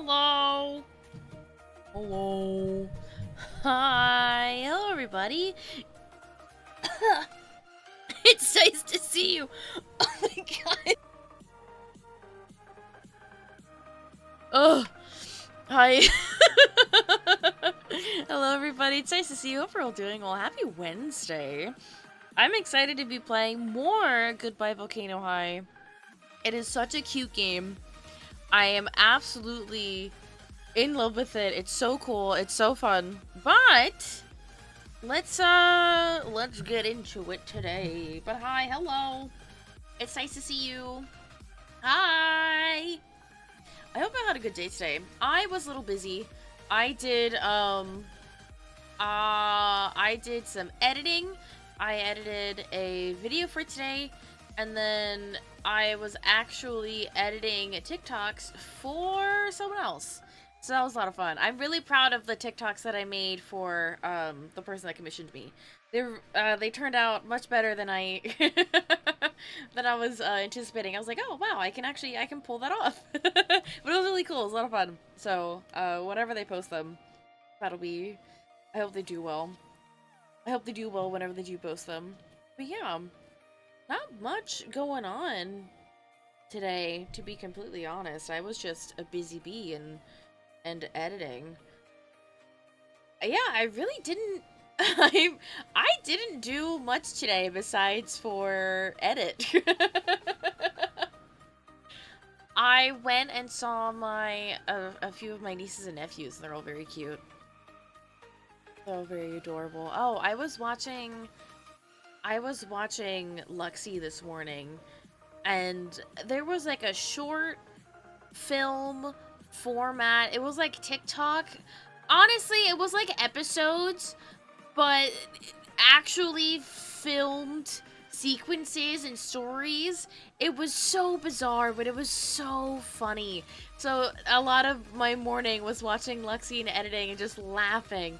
Hello. Hello. Hi. Hello, everybody. It's nice to see you. Oh my god. Oh. Hi. Hello, everybody. It's nice to see you. Hope you're all doing well. Happy Wednesday. I'm excited to be playing more Goodbye Volcano High. It is such a cute game. I am absolutely in love with it. It's so cool. It's so fun. But let's get into it today. But hi, hello. It's nice to see you. Hi. I hope I had a good day today. I was a little busy. I did some editing. I edited a video for today, and then I was actually editing TikToks for someone else. So that was a lot of fun. I'm really proud of the TikToks that I made for the person that commissioned me. They turned out much better than I than I was anticipating. I was like, oh wow, I can pull that off. But it was really cool. It was a lot of fun. So whenever they post them, that'll be. I hope they do well. I hope they do well whenever they do post them. But yeah, not much going on today, to be completely honest. I was just a busy bee and editing. Yeah, I really didn't I didn't do much today besides for edit. I went and saw my a few of my nieces and nephews. They're all very cute. They're all very adorable. Oh, I was watching Luxie this morning, and there was like a short film format. It was like TikTok. Honestly, it was like episodes, but actually filmed sequences and stories. It was so bizarre, but it was so funny. So a lot of my morning was watching Luxie and editing and just laughing,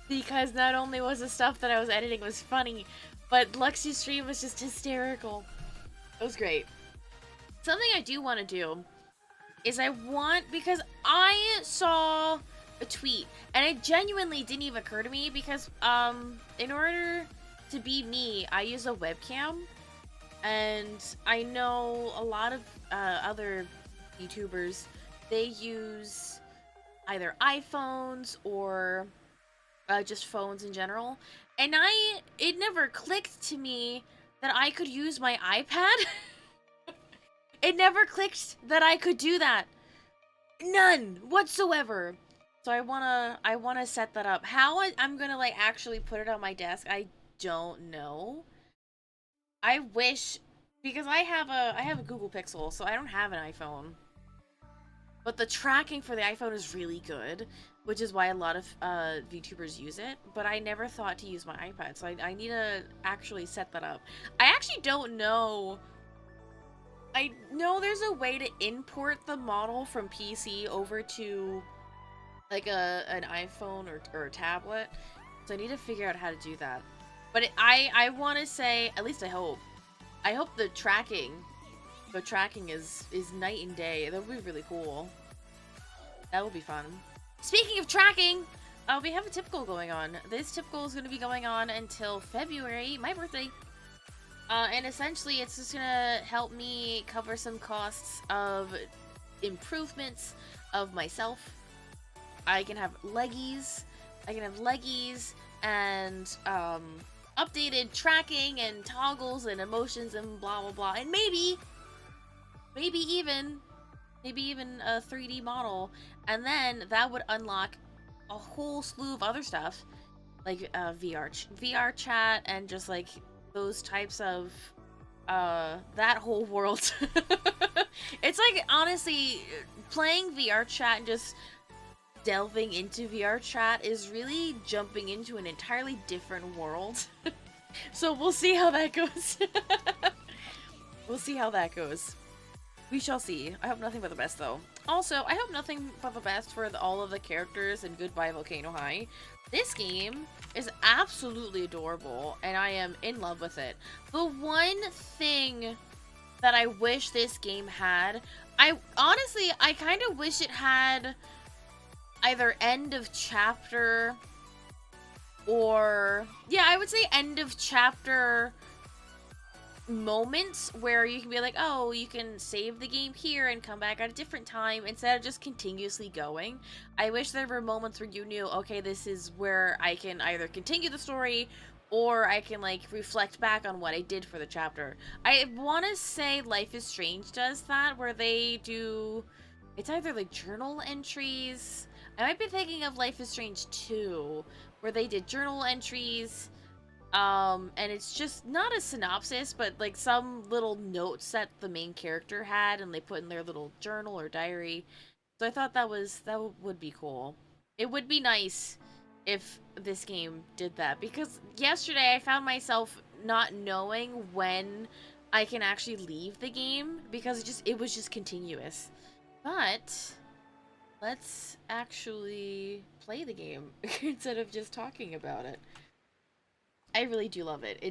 because not only was the stuff that I was editing was funny, but Luxie's stream was just hysterical. It was great. Something I do want to do is because I saw a tweet, and it genuinely didn't even occur to me, because in order to be me, I use a webcam, and I know a lot of other VTubers, they use either iPhones or just phones in general, and it never clicked to me that I could use my iPad. It never clicked that I could do that. None whatsoever. So I wanna set that up. How I'm gonna like actually put it on my desk, I don't know. I wish, because I have a Google Pixel, so I don't have an iPhone. But the tracking for the iPhone is really good, which is why a lot of VTubers use it. But I never thought to use my iPad, so I need to actually set that up. I actually don't know. I know there's a way to import the model from PC over to like an iPhone or a tablet, so I need to figure out how to do that. But I want to say, at least I hope the tracking is night and day. That would be really cool. That would be fun. Speaking of tracking, we have a typical going on. This typical is going to be going on until February, my birthday. And essentially, it's just gonna help me cover some costs of improvements of myself. I can have leggies. And updated tracking and toggles and emotions and blah blah blah. And maybe even a 3D model. And then that would unlock a whole slew of other stuff, like VR chat, and just like those types of that whole world. It's like, honestly, playing VR chat and just delving into VR chat is really jumping into an entirely different world. So we'll see how that goes. We'll see how that goes. We shall see. I hope nothing but the best, though. Also, I hope nothing but the best for all of the characters in Goodbye Volcano High. This game is absolutely adorable, and I am in love with it. The one thing that I wish this game had. I kind of wish it had either end of chapter or, yeah, I would say end of chapter moments where you can be like, oh, you can save the game here and come back at a different time instead of just continuously going. I wish there were moments where you knew, okay, this is where I can either continue the story or I can like reflect back on what I did for the chapter. I want to say Life is Strange does that, where they do, it's either like journal entries. I might be thinking of Life is Strange 2, where they did journal entries. And it's just not a synopsis, but like some little notes that the main character had and they put in their little journal or diary. So I thought that would be cool. It would be nice if this game did that, because yesterday I found myself not knowing when I can actually leave the game because it was just continuous. But let's actually play the game instead of just talking about it. I really do love it.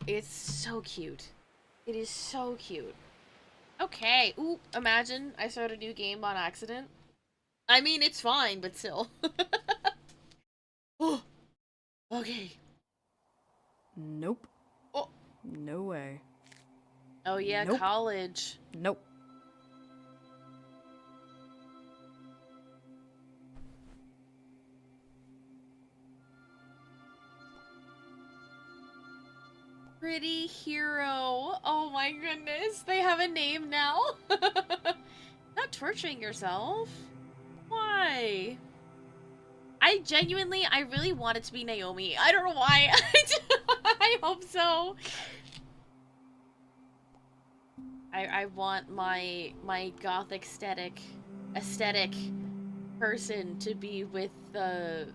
It's so cute. It is so cute. Okay. Ooh, imagine I start a new game on accident. I mean, it's fine, but still. Oh, okay. Nope. Oh. No way. Oh yeah, Nope. college. Nope. Pretty hero. Oh my goodness. They have a name now. Not torturing yourself. Why? I really want it to be Naomi. I don't know why. I hope so. I want my gothic aesthetic person to be with the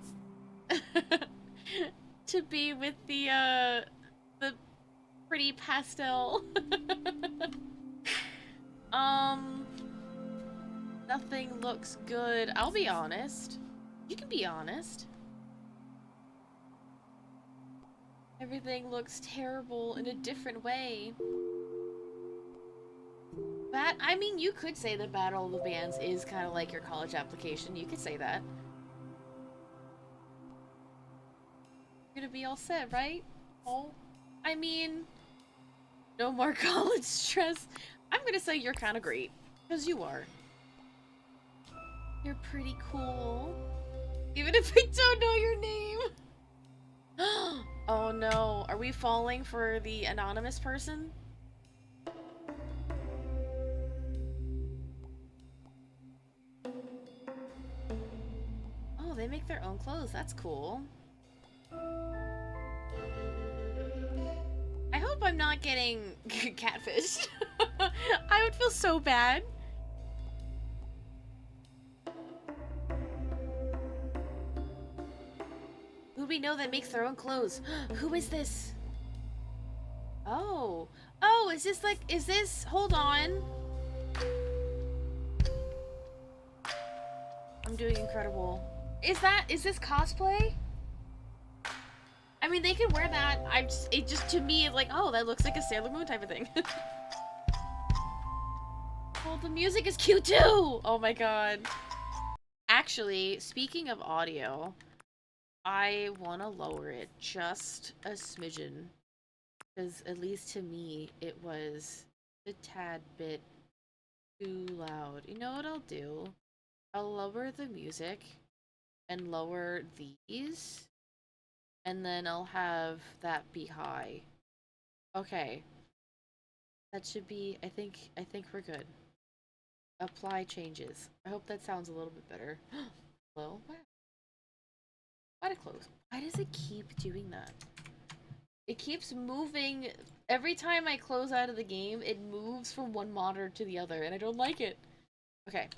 to be with the pretty pastel. um Nothing looks good. I'll be honest. You can be honest. Everything looks terrible in a different way. I mean, you could say that Battle of the Bands is kind of like your college application. You could say that. You're gonna be all set, right? Oh, I mean, no more college stress. I'm gonna say you're kind of great, because you are. You're pretty cool. Even if I don't know your name. Oh no, are we falling for the anonymous person? Oh, they make their own clothes. That's cool. I hope I'm not getting catfished. I would feel so bad. Who do we know that makes their own clothes? Who is this? Oh. Oh, is this, hold on. I'm doing incredible. Is this cosplay? I mean, they can wear that. It just, to me, it's like, oh, that looks like a Sailor Moon type of thing. Oh, the music is cute too! Oh my god. Actually, speaking of audio, I want to lower it just a smidgen. Because at least to me, it was a tad bit too loud. You know what I'll do? I'll lower the music and lower these. And then I'll have that be high. Okay. That should be, I think we're good. Apply changes. I hope that sounds a little bit better. Hello? Why did it close? Why does it keep doing that? It keeps moving. Every time I close out of the game, it moves from one monitor to the other, and I don't like it. Okay.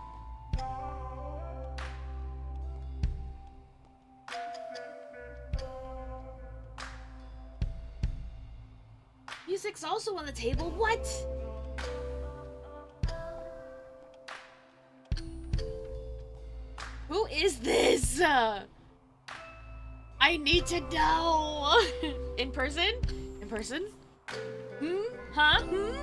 Music's also on the table. What? Who is this? I need to know. In person? In person? Hmm? Huh? Hmm?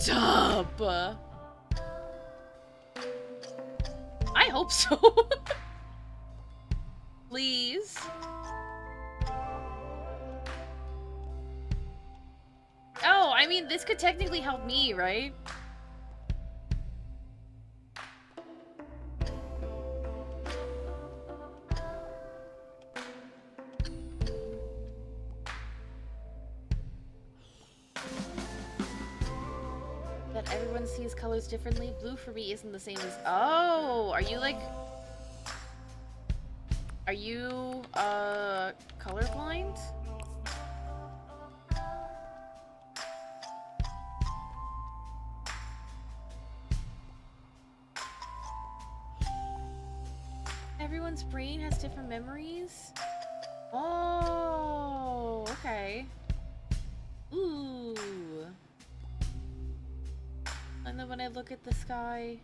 up. I hope so. Please. Oh, I mean, this could technically help me, right? That everyone sees colors differently. Blue for me isn't the same as... Oh, are you like... Are you, colorblind? Everyone's brain has different memories? Oh, okay. Ooh. And then when I look at the sky...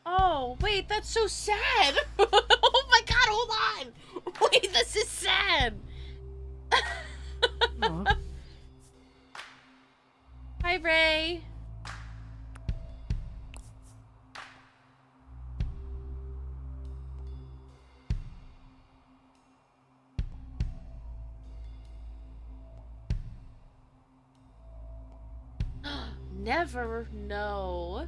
Oh, wait, that's so sad! Oh my god, hold on! Wait, this is sad! Hi, Ray. Never know.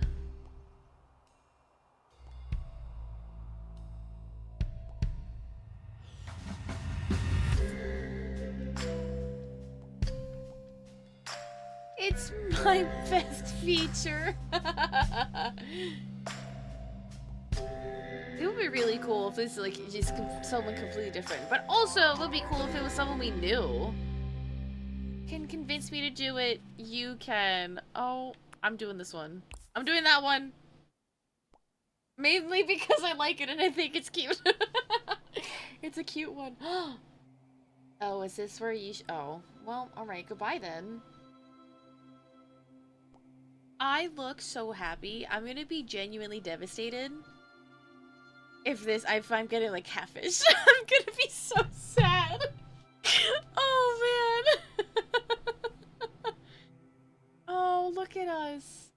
It's my best feature. It would be really cool if it's like just someone completely different. But also, it would be cool if it was someone we knew. Can convince me to do it. You can. Oh, I'm doing this one. I'm doing that one. Mainly because I like it and I think it's cute. It's a cute one. Oh, is this where you oh, well, alright, goodbye then. I look so happy. I'm gonna be genuinely devastated if I'm getting like catfish. I'm gonna be so sad. Oh man. Oh, look at us.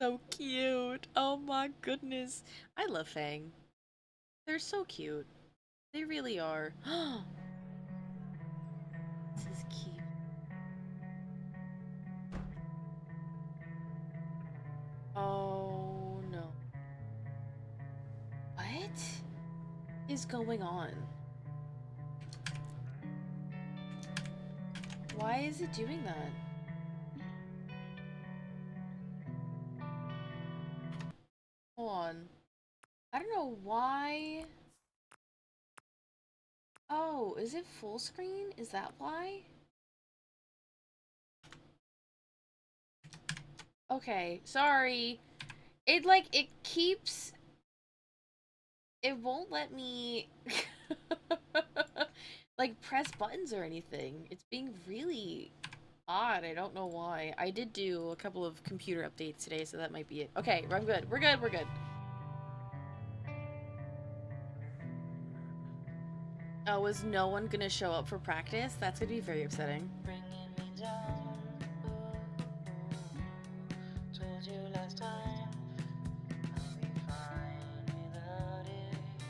So cute. Oh my goodness. I love Fang. They're so cute. They really are. This is cute. Oh no. What is going on? Why is it doing that? Hold on. I don't know why. Oh, is it full screen? Is that why? Okay, sorry. It keeps... It won't let me... like, press buttons or anything. It's being really odd. I don't know why. I did do a couple of computer updates today, so that might be it. Okay, I'm good. We're good, we're good. Oh, is no one gonna show up for practice? That's gonna be very upsetting.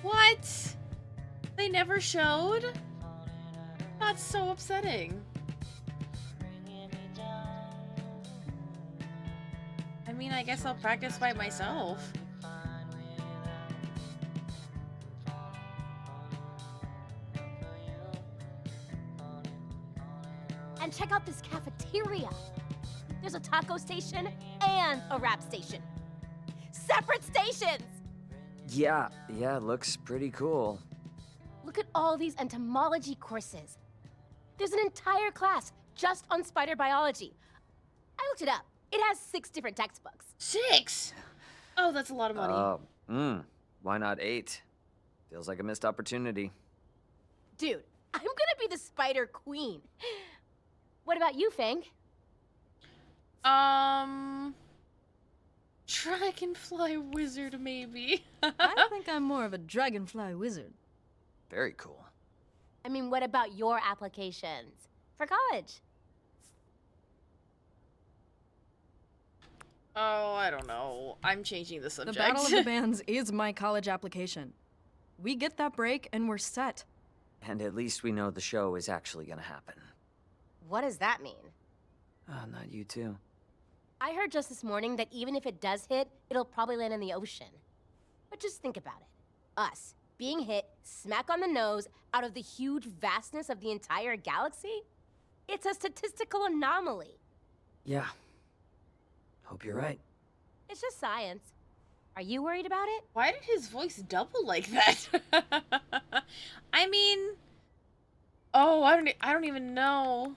What? They never showed? That's so upsetting. I mean, I guess I'll practice by myself. And check out this cafeteria. There's a taco station and a rap station. Separate stations! Yeah, looks pretty cool. Look at all these entomology courses. There's an entire class just on spider biology. I looked it up. It has 6 different textbooks. 6? Oh, that's a lot of money. Why not 8? Feels like a missed opportunity. Dude, I'm gonna be the spider queen. What about you, Fang? Dragonfly wizard, maybe. I think I'm more of a dragonfly wizard. Very cool. I mean, what about your applications for college? Oh, I don't know. I'm changing the The subject. Battle of the Bands is my college application. We get that break and we're set. And at least we know the show is actually gonna happen. What does that mean? Not you too. I heard just this morning that even if it does hit, it'll probably land in the ocean. But just think about it. Us, being hit smack on the nose out of the huge vastness of the entire galaxy? It's a statistical anomaly. Yeah. Hope you're right. It's just science. Are you worried about it? Why did his voice double like that? I mean, oh, I don't even know.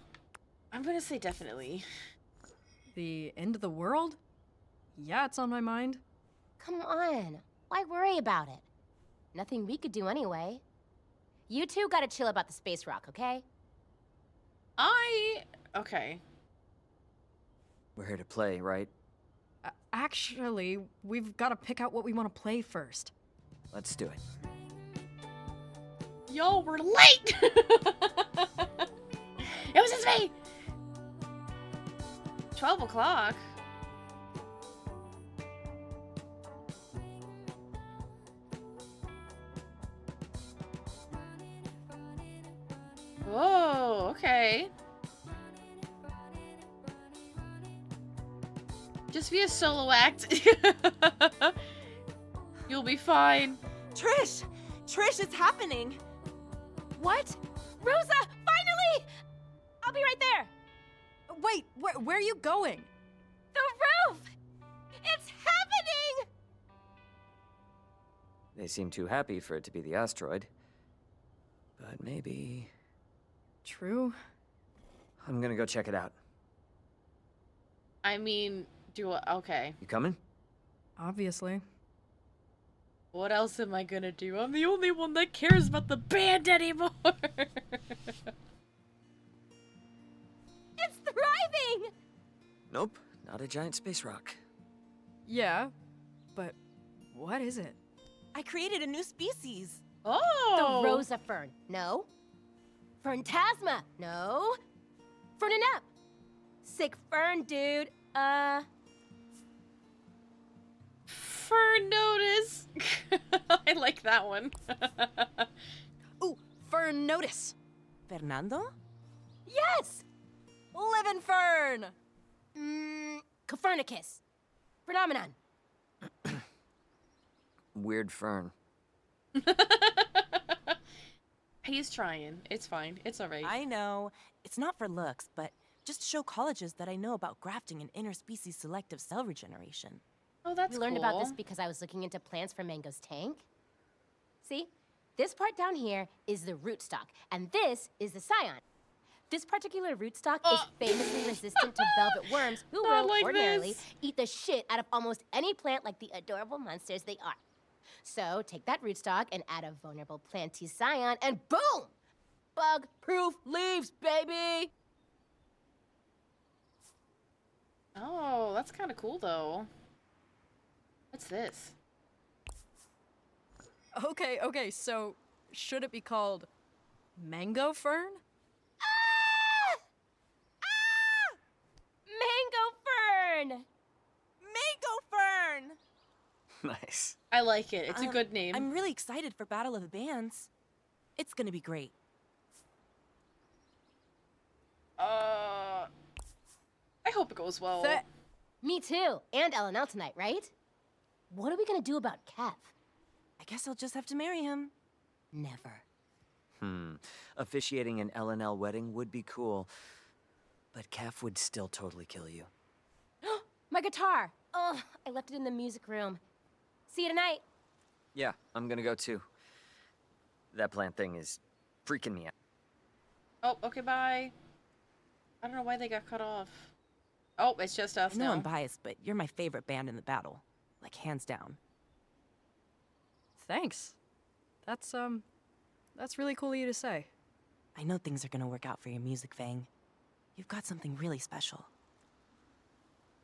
I'm gonna say definitely. The end of the world? Yeah, it's on my mind. Come on. Why worry about it? Nothing we could do anyway. You two gotta chill about the space rock, okay? Okay. We're here to play, right? Actually, we've got to pick out what we want to play first. Let's do it. Yo, we're late! It was just me! 12 o'clock? Whoa, okay. Just be a solo act. You'll be fine. Trish! Trish, it's happening! What? Rosa, finally! I'll be right there. Wait, where are you going? The roof! It's happening! They seem too happy for it to be the asteroid. But maybe... True. I'm gonna go check it out. I mean, okay. You coming? Obviously. What else am I gonna do? I'm the only one that cares about the band anymore. It's thriving! Nope, not a giant space rock. Yeah, but what is it? I created a new species. Oh! The Rosa fern. No. Ferntasma. No. Ferninep. Sick fern, dude. Fern notice. I like that one. Ooh, Fern Notice. Fernando? Yes! Livin' Fern! Copernicus. Phenomenon. Weird fern. He's trying. It's fine. It's alright. I know. It's not for looks, but just to show colleges that I know about grafting and interspecies selective cell regeneration. Oh, that's We learned cool. about this because I was looking into plants for Mango's tank. See? This part down here is the rootstock, and this is the scion. This particular rootstock is famously resistant to velvet worms, who Not will like ordinarily this. eat the shit out of almost any plant like the adorable monsters they are. So take that rootstock and add a vulnerable planty scion, and boom! Bug-proof leaves, baby! Oh, that's kind of cool, though. What's this? Okay, so should it be called Mango Fern? Ah! Ah! Mango fern! Mango Fern! Nice. I like it. It's a good name. I'm really excited for Battle of the Bands. It's gonna be great. I hope it goes well. Me too, and LNL tonight, right? What are we gonna do about Kev? I guess I'll just have to marry him. Never. Officiating an LNL wedding would be cool. But Kef would still totally kill you. My guitar! Oh, I left it in the music room. See you tonight. Yeah, I'm gonna go too. That plant thing is freaking me out. Oh, okay, bye. I don't know why they got cut off. Oh, it's just us I know now. I'm biased, but you're my favorite band in the battle. Like, hands down. Thanks. That's really cool of you to say. I know things are gonna work out for your music, Fang. You've got something really special.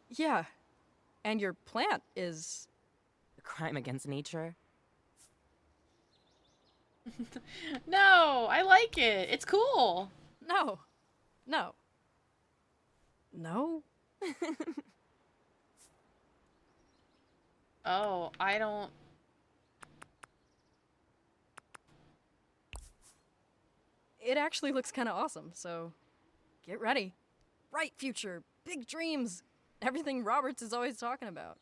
Yeah. And your plant is... A crime against nature. No, I like it. It's cool. No. No. No? Oh, I don't... It actually looks kind of awesome, so get ready. Bright future, big dreams, everything Roberts is always talking about.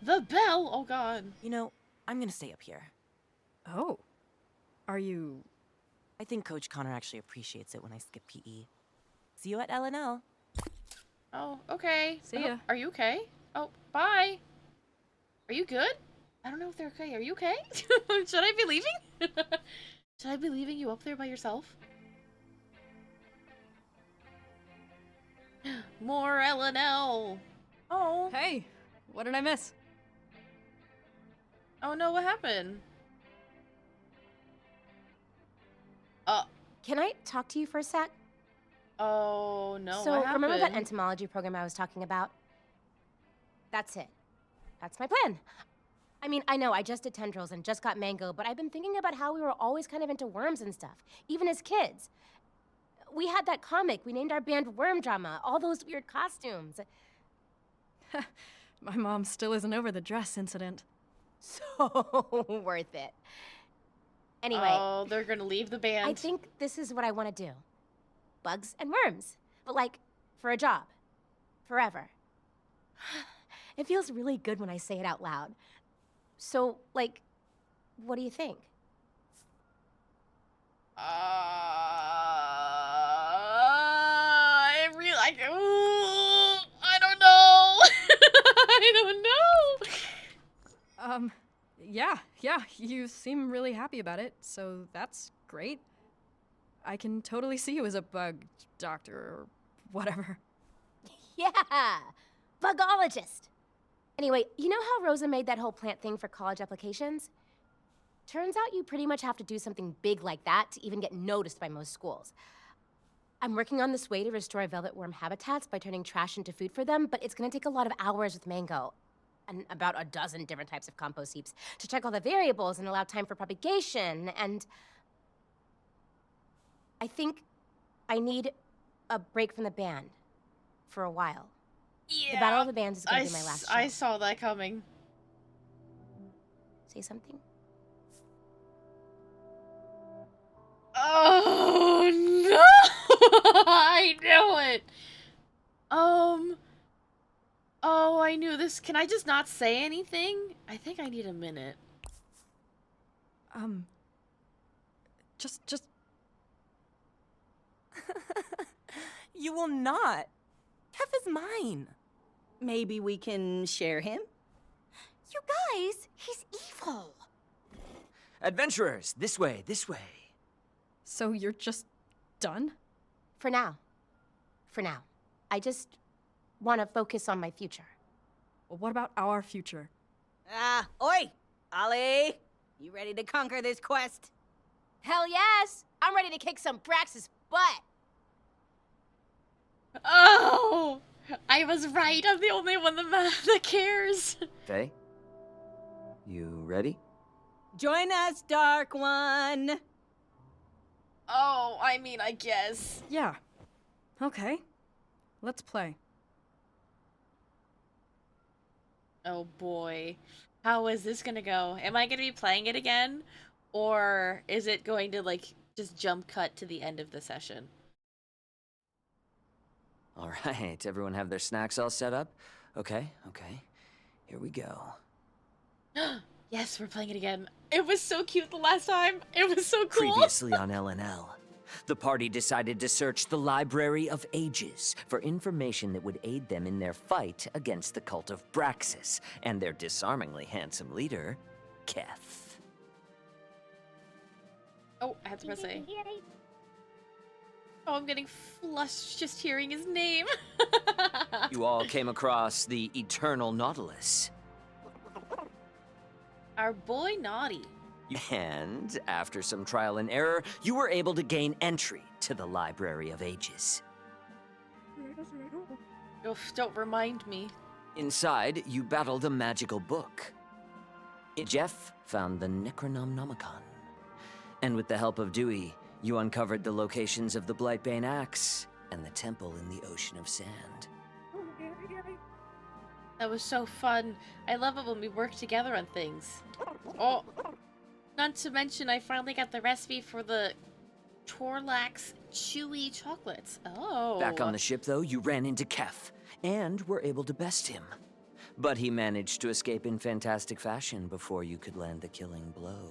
The bell! Oh god. You know, I'm gonna stay up here. Oh, are you... I think Coach Connor actually appreciates it when I skip PE. See you at LNL. Oh, okay. See ya. Are you okay? Oh, bye. Are you good? I don't know if they're okay. Are you okay? Should I be leaving? Should I be leaving you up there by yourself? More L&L. Oh. Hey, what did I miss? Oh no, what happened? Can I talk to you for a sec? Oh no, So, what happened? remember that entomology program I was talking about? That's it. That's my plan. I mean, I know I just did tendrils and just got mango, but I've been thinking about how we were always kind of into worms and stuff, even as kids. We had that comic, we named our band Worm Drama, all those weird costumes. My mom still isn't over the dress incident. So worth it. Anyway, Oh, they're gonna leave the band. I think this is what I want to do. Bugs and worms, but like, for a job. Forever. It feels really good when I say it out loud. So, like, what do you think? I don't know. I don't know. Yeah, you seem really happy about it, so that's great. I can totally see you as a bug doctor or whatever. Yeah! Bugologist! Anyway, you know how Rosa made that whole plant thing for college applications? Turns out you pretty much have to do something big like that to even get noticed by most schools. I'm working on this way to restore velvet worm habitats by turning trash into food for them, but it's gonna take a lot of hours with mango and about a dozen different types of compost heaps to check all the variables and allow time for propagation, and I think I need a break from the band for a while. Yeah. The Battle of the Bands is gonna be my last show. I saw that coming. Say something? Oh no! I knew it. Oh, I knew this. Can I just not say anything? I think I need a minute. Just You will not. Kev is mine. Maybe we can share him? You guys, he's evil. Adventurers, this way, this way. so you're just done? For now. For now. I just want to focus on my future. Well, what about our future? Oi! Ollie! You ready to conquer this quest? Hell yes! I'm ready to kick some Brax's butt! Oh! I was right. I'm the only one that cares. Faye? You ready? Join us, Dark One! Oh, I mean, I guess. Yeah. Okay. Let's play. Oh boy. How is this gonna go? Am I gonna be playing it again? Or is it going to, like, just jump cut to the end of the session? All right, everyone have their snacks all set up? Okay. Here we go. Yes, we're playing it again. It was so cute the last time. It was so cool. Previously on LNL, the party decided to search the Library of Ages for information that would aid them in their fight against the cult of Braxis and their disarmingly handsome leader, Keth. Oh, I had to press A. Oh, I'm getting flushed just hearing his name. You all came across the Eternal Nautilus. Our boy Naughty. And after some trial and error, you were able to gain entry to the Library of Ages. Oof, don't remind me. Inside, you battled a magical book. Jeff found the Necronomicon. And with the help of Dewey, you uncovered the locations of the Blightbane Axe and the temple in the Ocean of Sand. That was so fun. I love it when we work together on things. Oh, not to mention I finally got the recipe for the Torlax chewy chocolates. Oh. Back on the ship, though, you ran into Kef, and were able to best him. But he managed to escape in fantastic fashion before you could land the killing blow.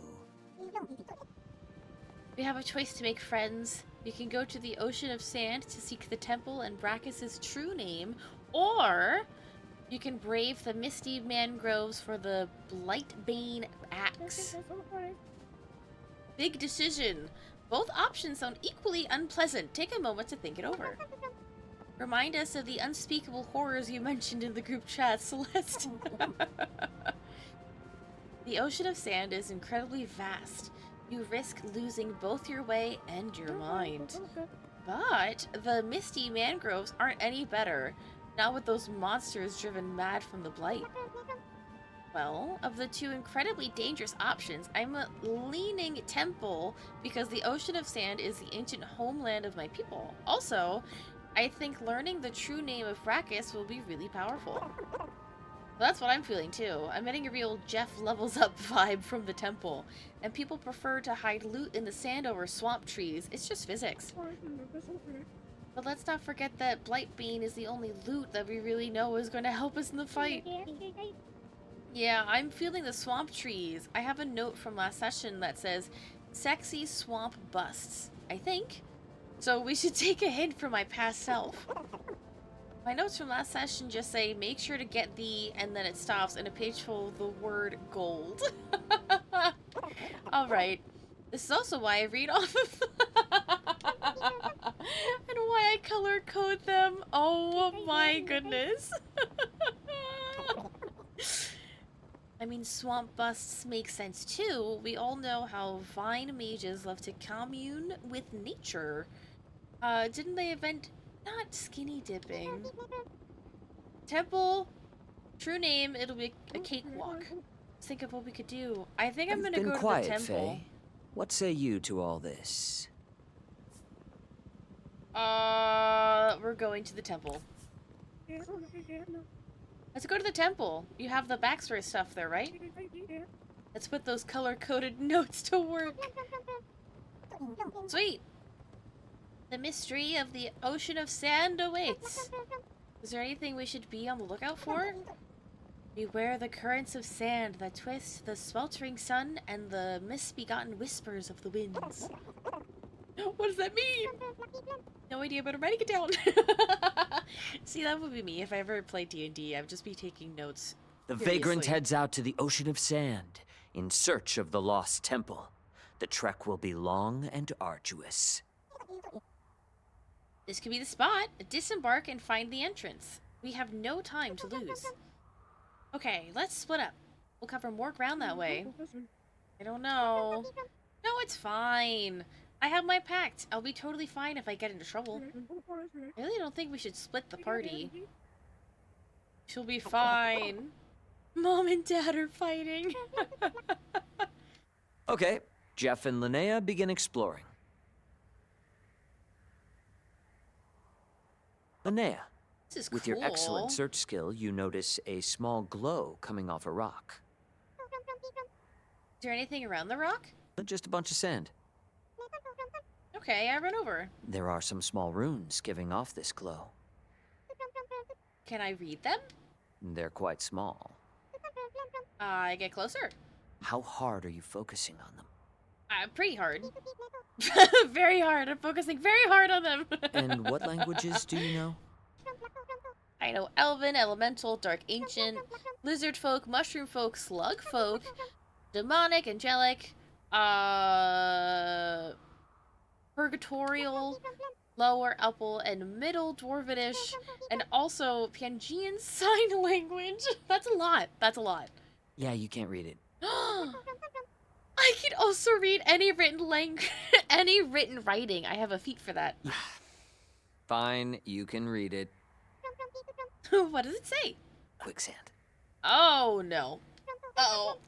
We have a choice to make friends. You can go to the Ocean of Sand to seek the temple and Brachus' true name, or you can brave the misty mangroves for the Blightbane axe. Big decision. Both options sound equally unpleasant. Take a moment to think it over. Remind us of the unspeakable horrors you mentioned in the group chat, Celeste. The Ocean of Sand is incredibly vast. You risk losing both your way and your mind. But the misty mangroves aren't any better, not with those monsters driven mad from the blight. Well, of the two incredibly dangerous options, I'm leaning temple because the Ocean of Sand is the ancient homeland of my people. Also, I think learning the true name of Brachus will be really powerful. Well, that's what I'm feeling too. I'm getting a real Jeff levels up vibe from the temple. And people prefer to hide loot in the sand over swamp trees. It's just physics. But let's not forget that Blightbane is the only loot that we really know is going to help us in the fight. Yeah, I'm feeling the swamp trees. I have a note from last session that says, sexy swamp busts, I think. So we should take a hint from my past self. My notes from last session just say, make sure to get the, and then it stops, and a page full of the word gold. Alright. This is also why I read off of and why I color code them. Oh my goodness. I mean, swamp busts make sense too. We all know how vine mages love to commune with nature. Didn't they invent... Not skinny dipping. Temple, true name, it'll be a cakewalk. Let's think of what we could do. I think I'm gonna go to the temple. Faye. What say you to all this? We're going to the temple. Let's go to the temple. You have the backstory stuff there, right? Let's put those color-coded notes to work. Sweet. The mystery of the Ocean of Sand awaits. Is there anything we should be on the lookout for? Beware the currents of sand that twist the sweltering sun and the misbegotten whispers of the winds. What does that mean? No idea, but I'm writing it down. See, that would be me if I ever played D&D. I'd just be taking notes. The furiously. vagrant heads out to the Ocean of Sand in search of the lost temple. The trek will be long and arduous. This could be the spot. Disembark and find the entrance. We have no time to lose. Okay, let's split up. We'll cover more ground that way. I don't know. No, it's fine. I have my pact. I'll be totally fine if I get into trouble. I really don't think we should split the party. She'll be fine. Mom and Dad are fighting. Okay, Jeff and Linnea begin exploring. Linnea, This is with cool. your excellent search skill, you notice a small glow coming off a rock. Is there anything around the rock? Just a bunch of sand. Okay, I run over. There are some small runes giving off this glow. Can I read them? They're quite small. I get closer. How hard are you focusing on them? Pretty hard. Very hard. I'm focusing very hard on them. And what languages do you know? I know Elven, Elemental, Dark Ancient, Lizard Folk, Mushroom Folk, Slug Folk, Demonic, Angelic, Purgatorial, Lower, Upper, and Middle Dwarvish, and also Pangean Sign Language. That's a lot. That's a lot. Yeah, you can't read it. I can also read any written any written writing. I have a feat for that. Fine, you can read it. What does it say? Quicksand. Oh, no. Uh-oh.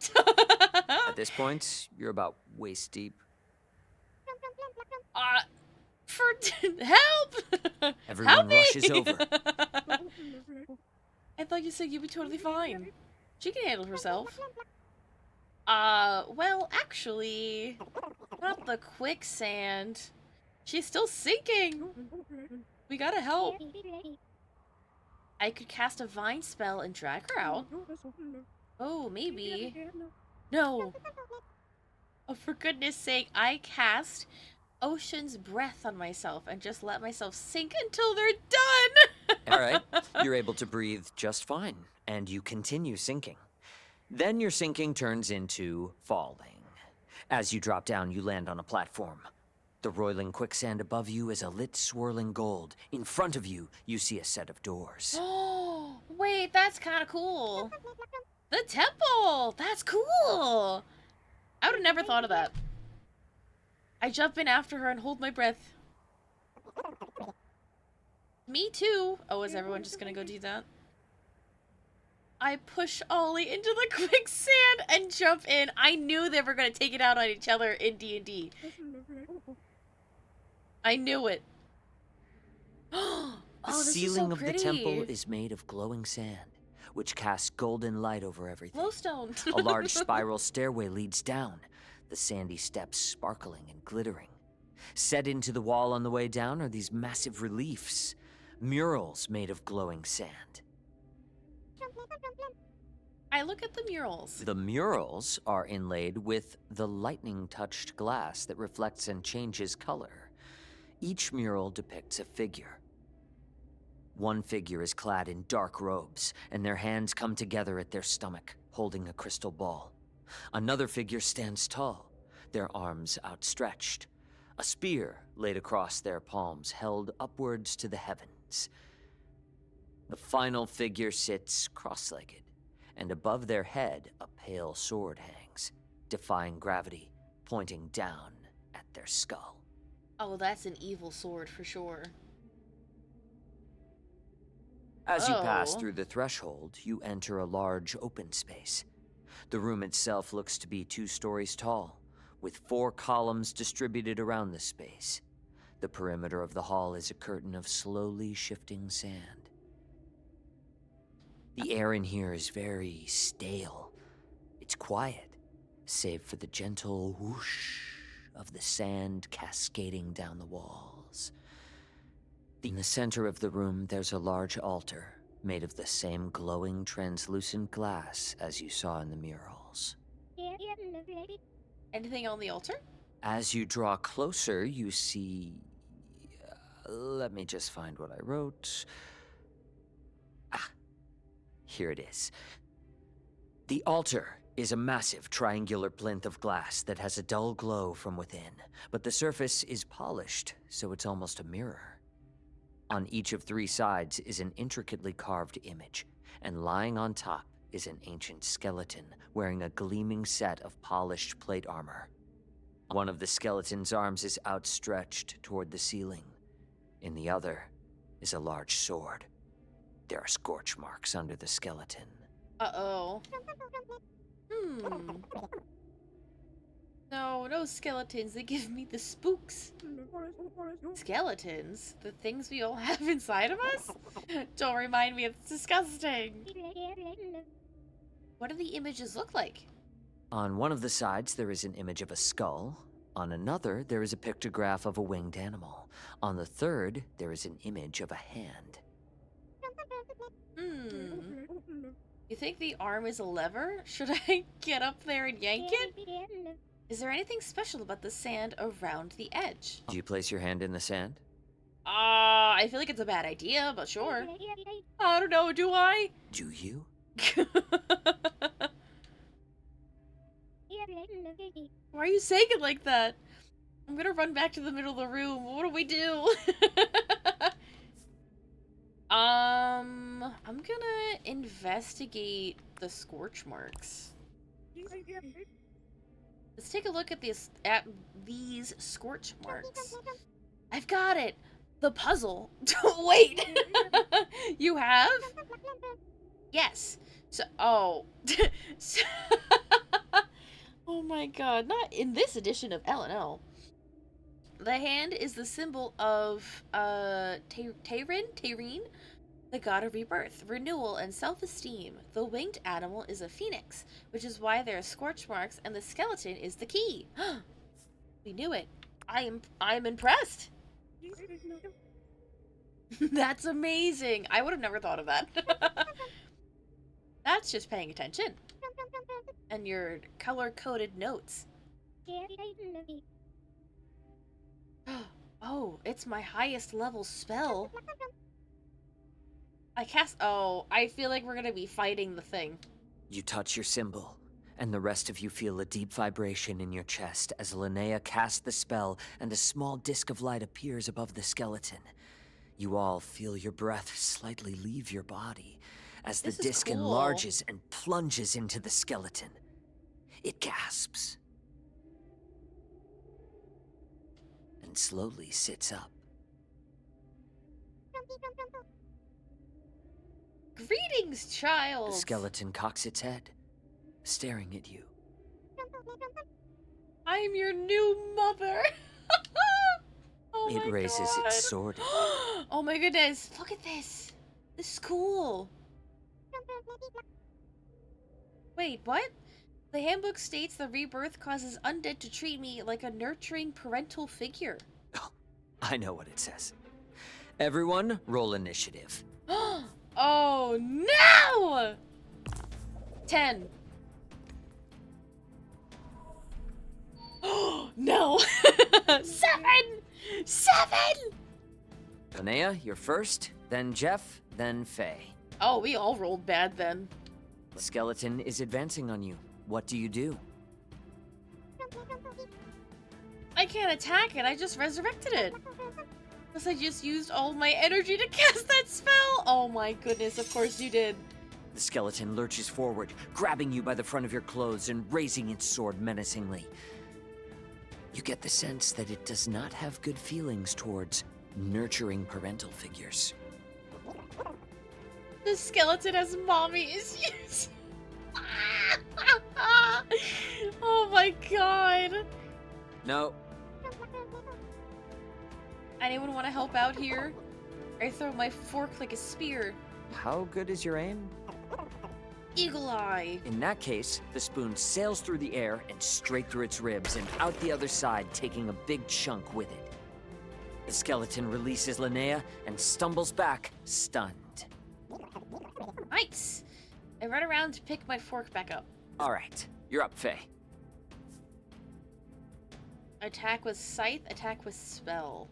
At this point, you're about waist deep. For help! Everyone Help me! rushes over. I thought you said you'd be totally fine. She can handle herself. Well, actually, not the quicksand. She's still sinking. We gotta help. I could cast a vine spell and drag her out. Oh, maybe. No. Oh, for goodness sake, I cast Ocean's Breath on myself and just let myself sink until they're done! All right, you're able to breathe just fine, and you continue sinking. Then your sinking turns into falling. As you drop down, you land on a platform. The roiling quicksand above you is a lit swirling gold. In front of you, you see a set of doors. Oh, wait, that's kind of cool. The temple! That's cool! I would have never thought of that. I jump in after her and hold my breath. Me too. Oh, is everyone just gonna go do that? I push Ollie into the quicksand and jump in. I knew they were gonna take it out on each other in D&D. I knew it. Oh, The this is ceiling so of the pretty. temple is made of glowing sand, which casts golden light over everything. Glowstone. A large spiral stairway leads down, the sandy steps sparkling and glittering. Set into the wall on the way down are these massive reliefs, murals made of glowing sand. I look at the murals. The murals are inlaid with the lightning-touched glass that reflects and changes color. Each mural depicts a figure. One figure is clad in dark robes, and their hands come together at their stomach, holding a crystal ball. Another figure stands tall, their arms outstretched, a spear laid across their palms, held upwards to the heavens. The final figure sits cross-legged, and above their head a pale sword hangs, defying gravity, pointing down at their skull. Oh, that's an evil sword for sure. As you pass Oh. through the threshold, you enter a large open space. The room itself looks to be 2 stories tall, with 4 columns distributed around the space. The perimeter of the hall is a curtain of slowly shifting sand. The air in here is very stale. It's quiet, save for the gentle whoosh of the sand cascading down the walls. In the center of the room, there's a large altar made of the same glowing, translucent glass as you saw in the murals. Anything on the altar? As you draw closer, you see... let me just find what I wrote. Ah, here it is. The altar is a massive triangular plinth of glass that has a dull glow from within, but the surface is polished, so it's almost a mirror. On each of 3 sides is an intricately carved image, and lying on top is an ancient skeleton wearing a gleaming set of polished plate armor. One of the skeleton's arms is outstretched toward the ceiling. In the other is a large sword. There are scorch marks under the skeleton. Uh-oh. No skeletons. They give me the spooks. Skeletons? The things we all have inside of us? Don't remind me, it's disgusting. What do the images look like? On one of the sides, there is an image of a skull. On another, there is a pictograph of a winged animal. On the third, there is an image of a hand. You think the arm is a lever? Should I get up there and yank it? Is there anything special about the sand around the edge? Do you place your hand in the sand? I feel like it's a bad idea, but sure. I don't know, do I? Do you? Why are you saying it like that? I'm gonna run back to the middle of the room. What do we do? I'm gonna investigate the scorch marks. Let's take a look at these scorch marks. I've got it. The puzzle. Wait. You have? Yes. So, oh. So- oh my god. Not in this edition of L&L. The hand is the symbol of Tayrene, the god of rebirth, renewal, and self-esteem. The winged animal is a phoenix, which is why there are scorch marks, and the skeleton is the key. We knew it. I'm impressed. That's amazing. I would have never thought of that. That's just paying attention. And your color-coded notes. Oh, it's my highest level spell. Oh, I feel like we're gonna be fighting the thing. You touch your symbol, and the rest of you feel a deep vibration in your chest as Linnea casts the spell and a small disc of light appears above the skeleton. You all feel your breath slightly leave your body as the This is disc cool. enlarges and plunges into the skeleton. It gasps and slowly sits up. Greetings, child! The skeleton cocks its head, staring at you. I'm your new mother! Oh It my raises God. its sword. Oh my goodness, look at this! This is cool! Wait, what? The handbook states the rebirth causes undead to treat me like a nurturing parental figure. I know what it says. Everyone, roll initiative. Oh no! 10. No! 7! 7! Linnea, you're first, then Jeff, then Faye. Oh, we all rolled bad then. The skeleton is advancing on you. What do you do? I can't attack it, I just resurrected it. Unless I just used all my energy to cast that spell. Oh my goodness, of course you did. The skeleton lurches forward, grabbing you by the front of your clothes and raising its sword menacingly. You get the sense that it does not have good feelings towards nurturing parental figures. The skeleton has mommy issues. Oh my god. No. Anyone want to help out here? I throw my fork like a spear. How good is your aim? Eagle eye. In that case, the spoon sails through the air and straight through its ribs and out the other side, taking a big chunk with it. The skeleton releases Linnea and stumbles back, stunned. Nice. I run around to pick my fork back up. All right, you're up, Faye. Attack with scythe, attack with spell.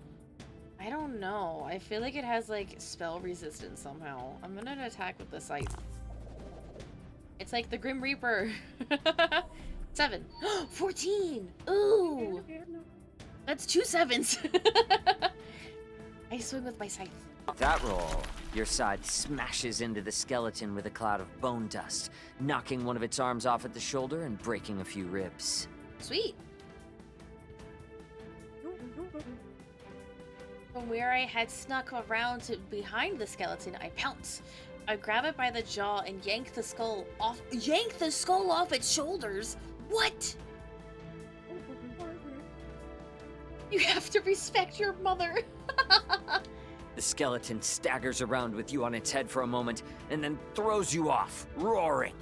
I don't know. I feel like it has like spell resistance somehow. I'm gonna attack with the scythe. It's like the Grim Reaper. 7. 14. Ooh. That's 2 7s. I swing with my scythe. That roll, your side smashes into the skeleton with a cloud of bone dust, knocking one of its arms off at the shoulder and breaking a few ribs. Sweet. From where I had snuck around to behind the skeleton, I pounce. I grab it by the jaw and yank the skull off its shoulders. What? You have to respect your mother. The skeleton staggers around with you on its head for a moment and then throws you off, roaring.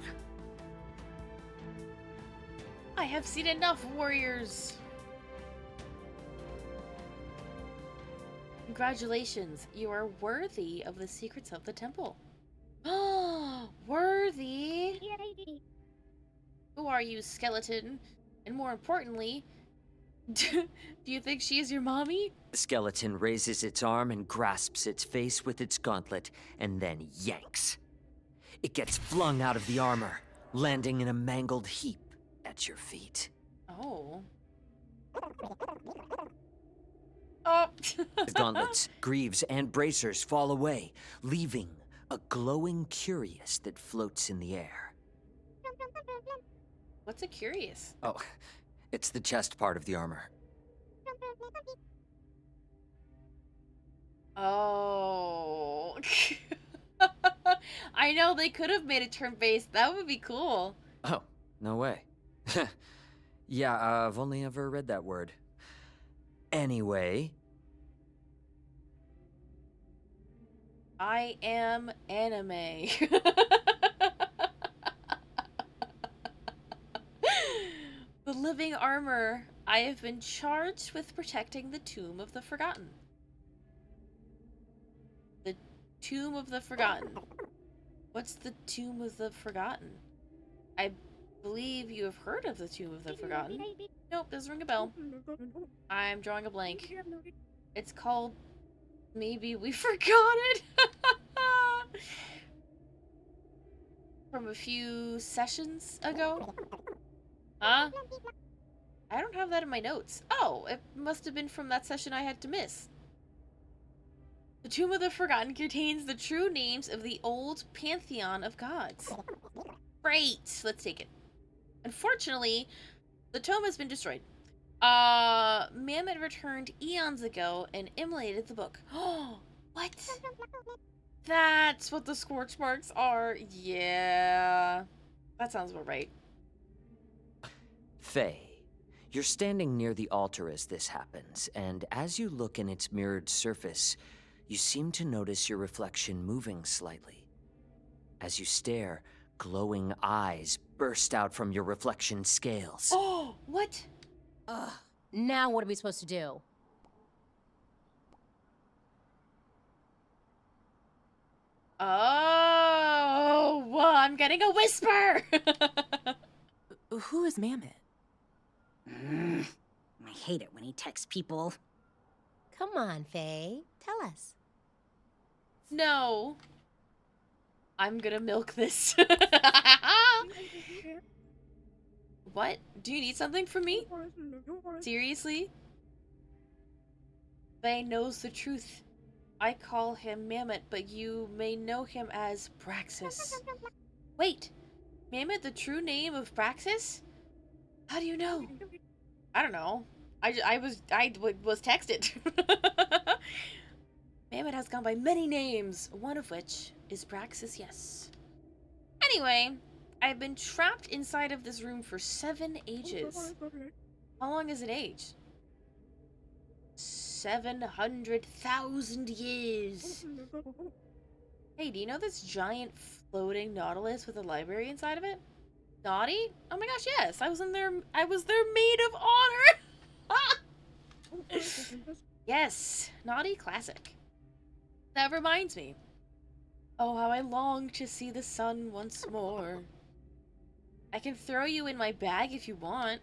I have seen enough, warriors. Congratulations, you are worthy of the secrets of the temple. Oh, worthy? Who are you, skeleton? And more importantly, do you think she is your mommy? The skeleton raises its arm and grasps its face with its gauntlet, and then yanks. It gets flung out of the armor, landing in a mangled heap at your feet. Oh. Oh. The gauntlets, greaves, and bracers fall away, leaving a glowing curious that floats in the air. What's a curious? Oh, it's the chest part of the armor. Oh. I know, they could have made it turn-based. That would be cool. Oh, no way. Yeah, I've only ever read that word. Anyway, I am anime. The living armor. I have been charged with protecting the Tomb of the Forgotten. The Tomb of the Forgotten. What's the Tomb of the Forgotten? I believe you have heard of the Tomb of the Forgotten. Nope, doesn't ring a bell. I'm drawing a blank. It's called... Maybe we forgot it? From a few sessions ago? Huh? I don't have that in my notes. Oh, it must have been from that session I had to miss. The Tomb of the Forgotten contains the true names of the old pantheon of gods. Great! Let's take it. Unfortunately, the tome has been destroyed. Mammoth returned eons ago and immolated the book. Oh, what? That's what the scorch marks are. Yeah. That sounds about right. Faye, you're standing near the altar as this happens, and as you look in its mirrored surface, you seem to notice your reflection moving slightly. As you stare, glowing eyes burst out from your reflection scales. Oh, what? Ugh. Now what are we supposed to do? Oh, well, I'm getting a whisper! Who is Mammoth? I hate it when he texts people. Come on, Faye. Tell us. No. I'm gonna milk this. What? Do you need something from me? Seriously? Faye knows the truth. I call him Mammoth, but you may know him as Braxis. Wait, Mammoth, the true name of Braxis? How do you know? I don't know. I was texted. Mammoth has gone by many names, one of which is Braxis, yes. Anyway, I've been trapped inside of this room for 7 ages. How long is an age? 700,000 years. Hey, do you know this giant floating nautilus with a library inside of it? Naughty? Oh my gosh, yes. I was their maid of honor. Yes, Naughty classic. That reminds me. Oh, how I long to see the sun once more. I can throw you in my bag if you want.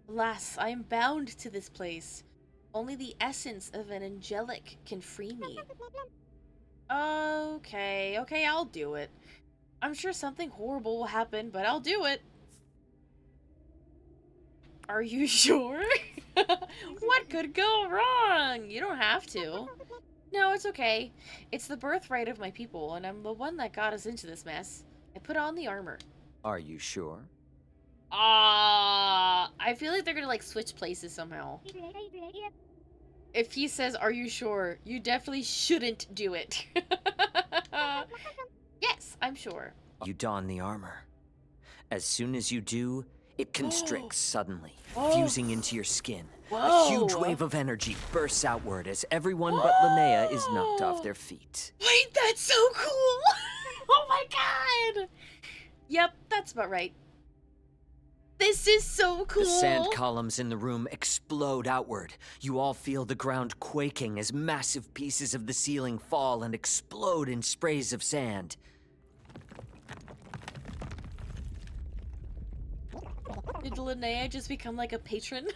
Alas, I am bound to this place. Only the essence of an angelic can free me. Okay, I'll do it. I'm sure something horrible will happen, but I'll do it. Are you sure? What could go wrong? You don't have to. No, it's okay. It's the birthright of my people, and I'm the one that got us into this mess. I put on the armor. Are you sure? I feel like they're gonna, like, switch places somehow. If he says, are you sure? You definitely shouldn't do it. Yes, I'm sure. You don the armor. As soon as you do, it constricts suddenly, Oh. fusing into your skin. A Whoa. huge wave of energy bursts outward as everyone but Linnea is knocked off their feet. Wait, that's so cool! Oh my god! Yep, that's about right. This is so cool! The sand columns in the room explode outward. You all feel the ground quaking as massive pieces of the ceiling fall and explode in sprays of sand. Did Linnea just become like a patron?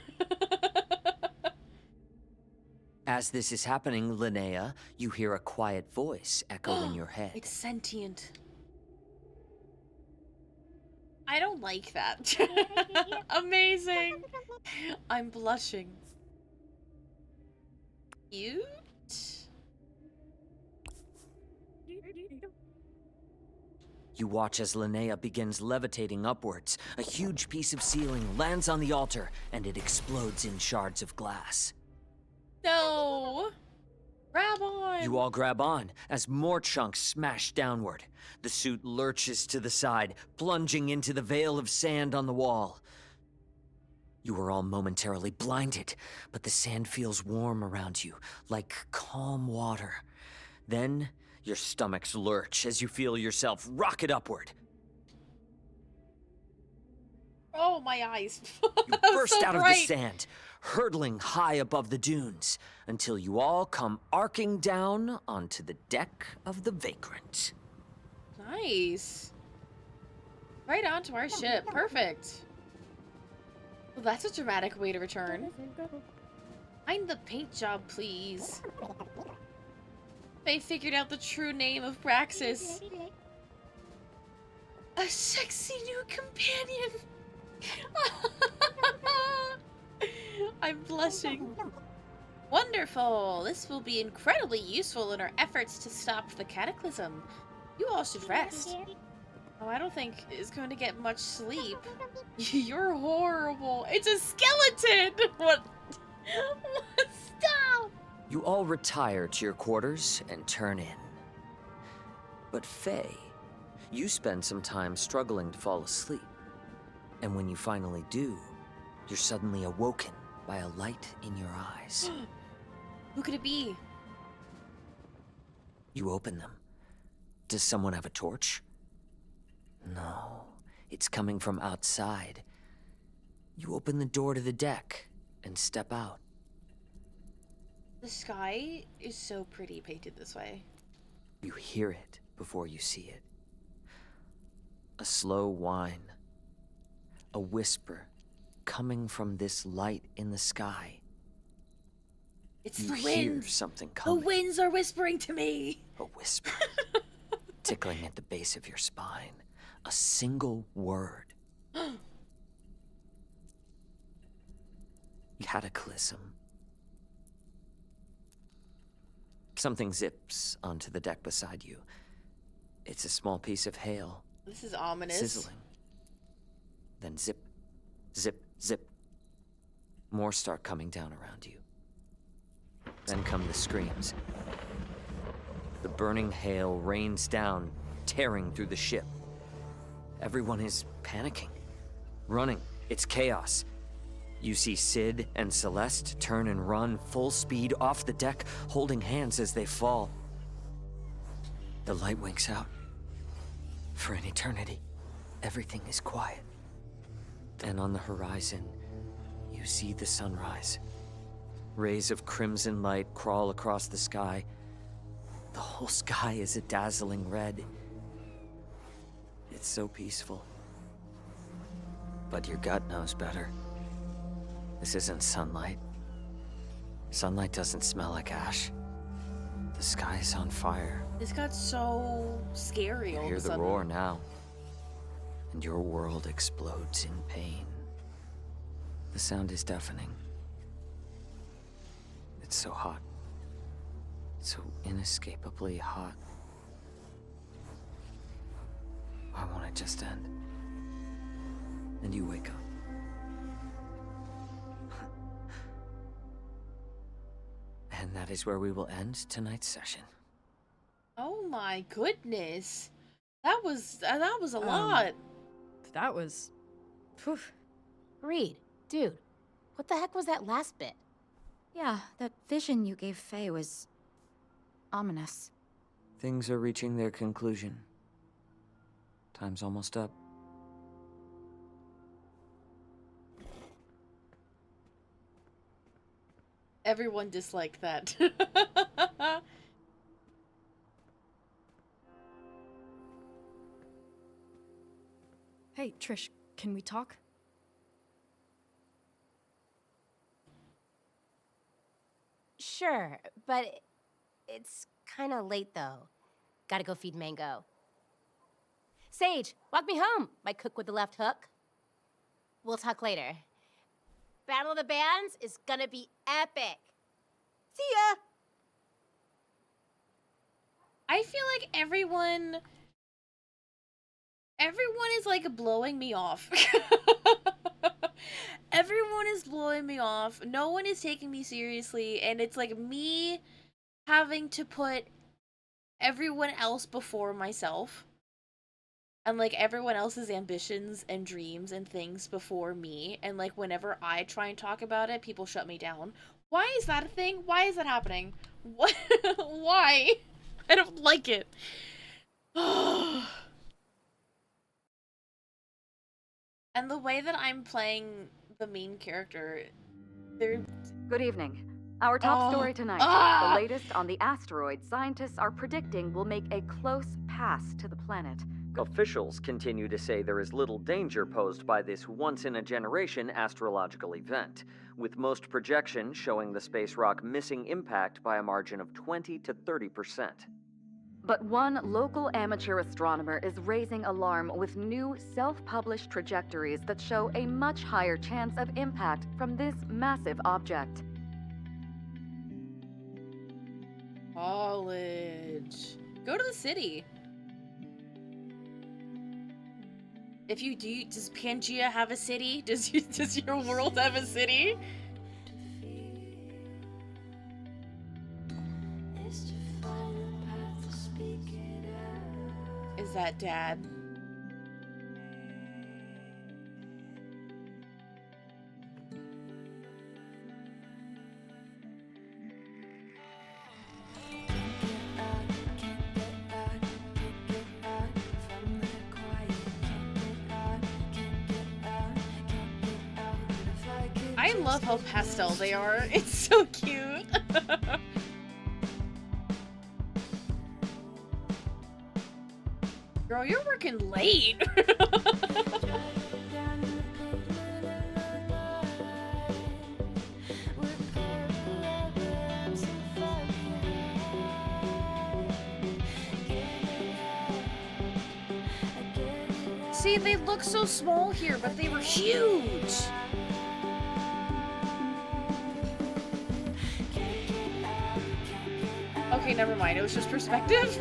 As this is happening, Linnea, you hear a quiet voice echo in your head. It's sentient. I don't like that. Amazing. I'm blushing. Cute? You watch as Linnea begins levitating upwards. A huge piece of ceiling lands on the altar, and it explodes in shards of glass. No. Grab on. You all grab on as more chunks smash downward. The suit lurches to the side, plunging into the veil of sand on the wall. You are all momentarily blinded, but the sand feels warm around you, like calm water. Then, Your stomachs lurch as you feel yourself rocket upward. Oh, my eyes. You burst out of the sand, hurtling high above the dunes, until you all come arcing down onto the deck of the Vagrant. Nice. Right onto our ship. Perfect. Well, that's a dramatic way to return. Find the paint job, please. They figured out the true name of Braxis. A sexy new companion. I'm blushing. Wonderful. This will be incredibly useful in our efforts to stop the cataclysm. You all should rest. Oh, I don't think it's going to get much sleep. You're horrible. It's a skeleton. What? Stop. You all retire to your quarters and turn in. But Faye, you spend some time struggling to fall asleep. And when you finally do, you're suddenly awoken by a light in your eyes. Who could it be? You open them. Does someone have a torch? No, it's coming from outside. You open the door to the deck and step out. The sky is so pretty painted this way. You hear it before you see it. A slow whine. A whisper coming from this light in the sky. It's You the hear winds. something The coming. winds are whispering to me. A whisper. Tickling at the base of your spine. A single word. Cataclysm. Something zips onto the deck beside you. It's a small piece of hail. This is ominous. Sizzling. Then zip, zip, zip. More start coming down around you. Then come the screams. The burning hail rains down, tearing through the ship. Everyone is panicking, running. It's chaos. You see Sid and Celeste turn and run full speed off the deck, holding hands as they fall. The light winks out. For an eternity, everything is quiet. Then on the horizon, you see the sunrise. Rays of crimson light crawl across the sky. The whole sky is a dazzling red. It's so peaceful. But your gut knows better. This isn't sunlight. Sunlight doesn't smell like ash. The sky is on fire. This got so scary You all hear of a the sudden. roar now. And your world explodes in pain. The sound is deafening. It's so hot. So inescapably hot. Why won't it just end? And you wake up. And that is where we will end tonight's session. Oh my goodness. That was a lot. That was. Phew. Reed, dude, what the heck was that last bit? Yeah, that vision you gave Faye was ominous. Things are reaching their conclusion. Time's almost up. Everyone disliked that. Hey, Trish, can we talk? Sure, but it's kind of late though. Gotta go feed Mango. Sage, walk me home, my cook with the left hook. We'll talk later. Battle of the Bands is gonna be epic. See ya! I feel like everyone is like blowing me off. Everyone is blowing me off. No one is taking me seriously, and it's like me having to put everyone else before myself. And like everyone else's ambitions and dreams and things before me, and like whenever I try and talk about it, people shut me down. Why is that a thing? Why is that happening? What? Why? I don't like it. And the way that I'm playing the main character, they're... Good evening. Our top story tonight. The latest on the asteroid scientists are predicting will make a close pass to the planet. Officials continue to say there is little danger posed by this once-in-a-generation astrological event, with most projections showing the space rock missing impact by a margin of 20 to 30%. But one local amateur astronomer is raising alarm with new self-published trajectories that show a much higher chance of impact from this massive object. College. Go to the city. If you do, does Pangea have a city? Does your world have a city? Is that Dad? I love how pastel they are. It's so cute. Girl, you're working late. See, they look so small here, but they were huge. Okay, never mind. It was just perspective.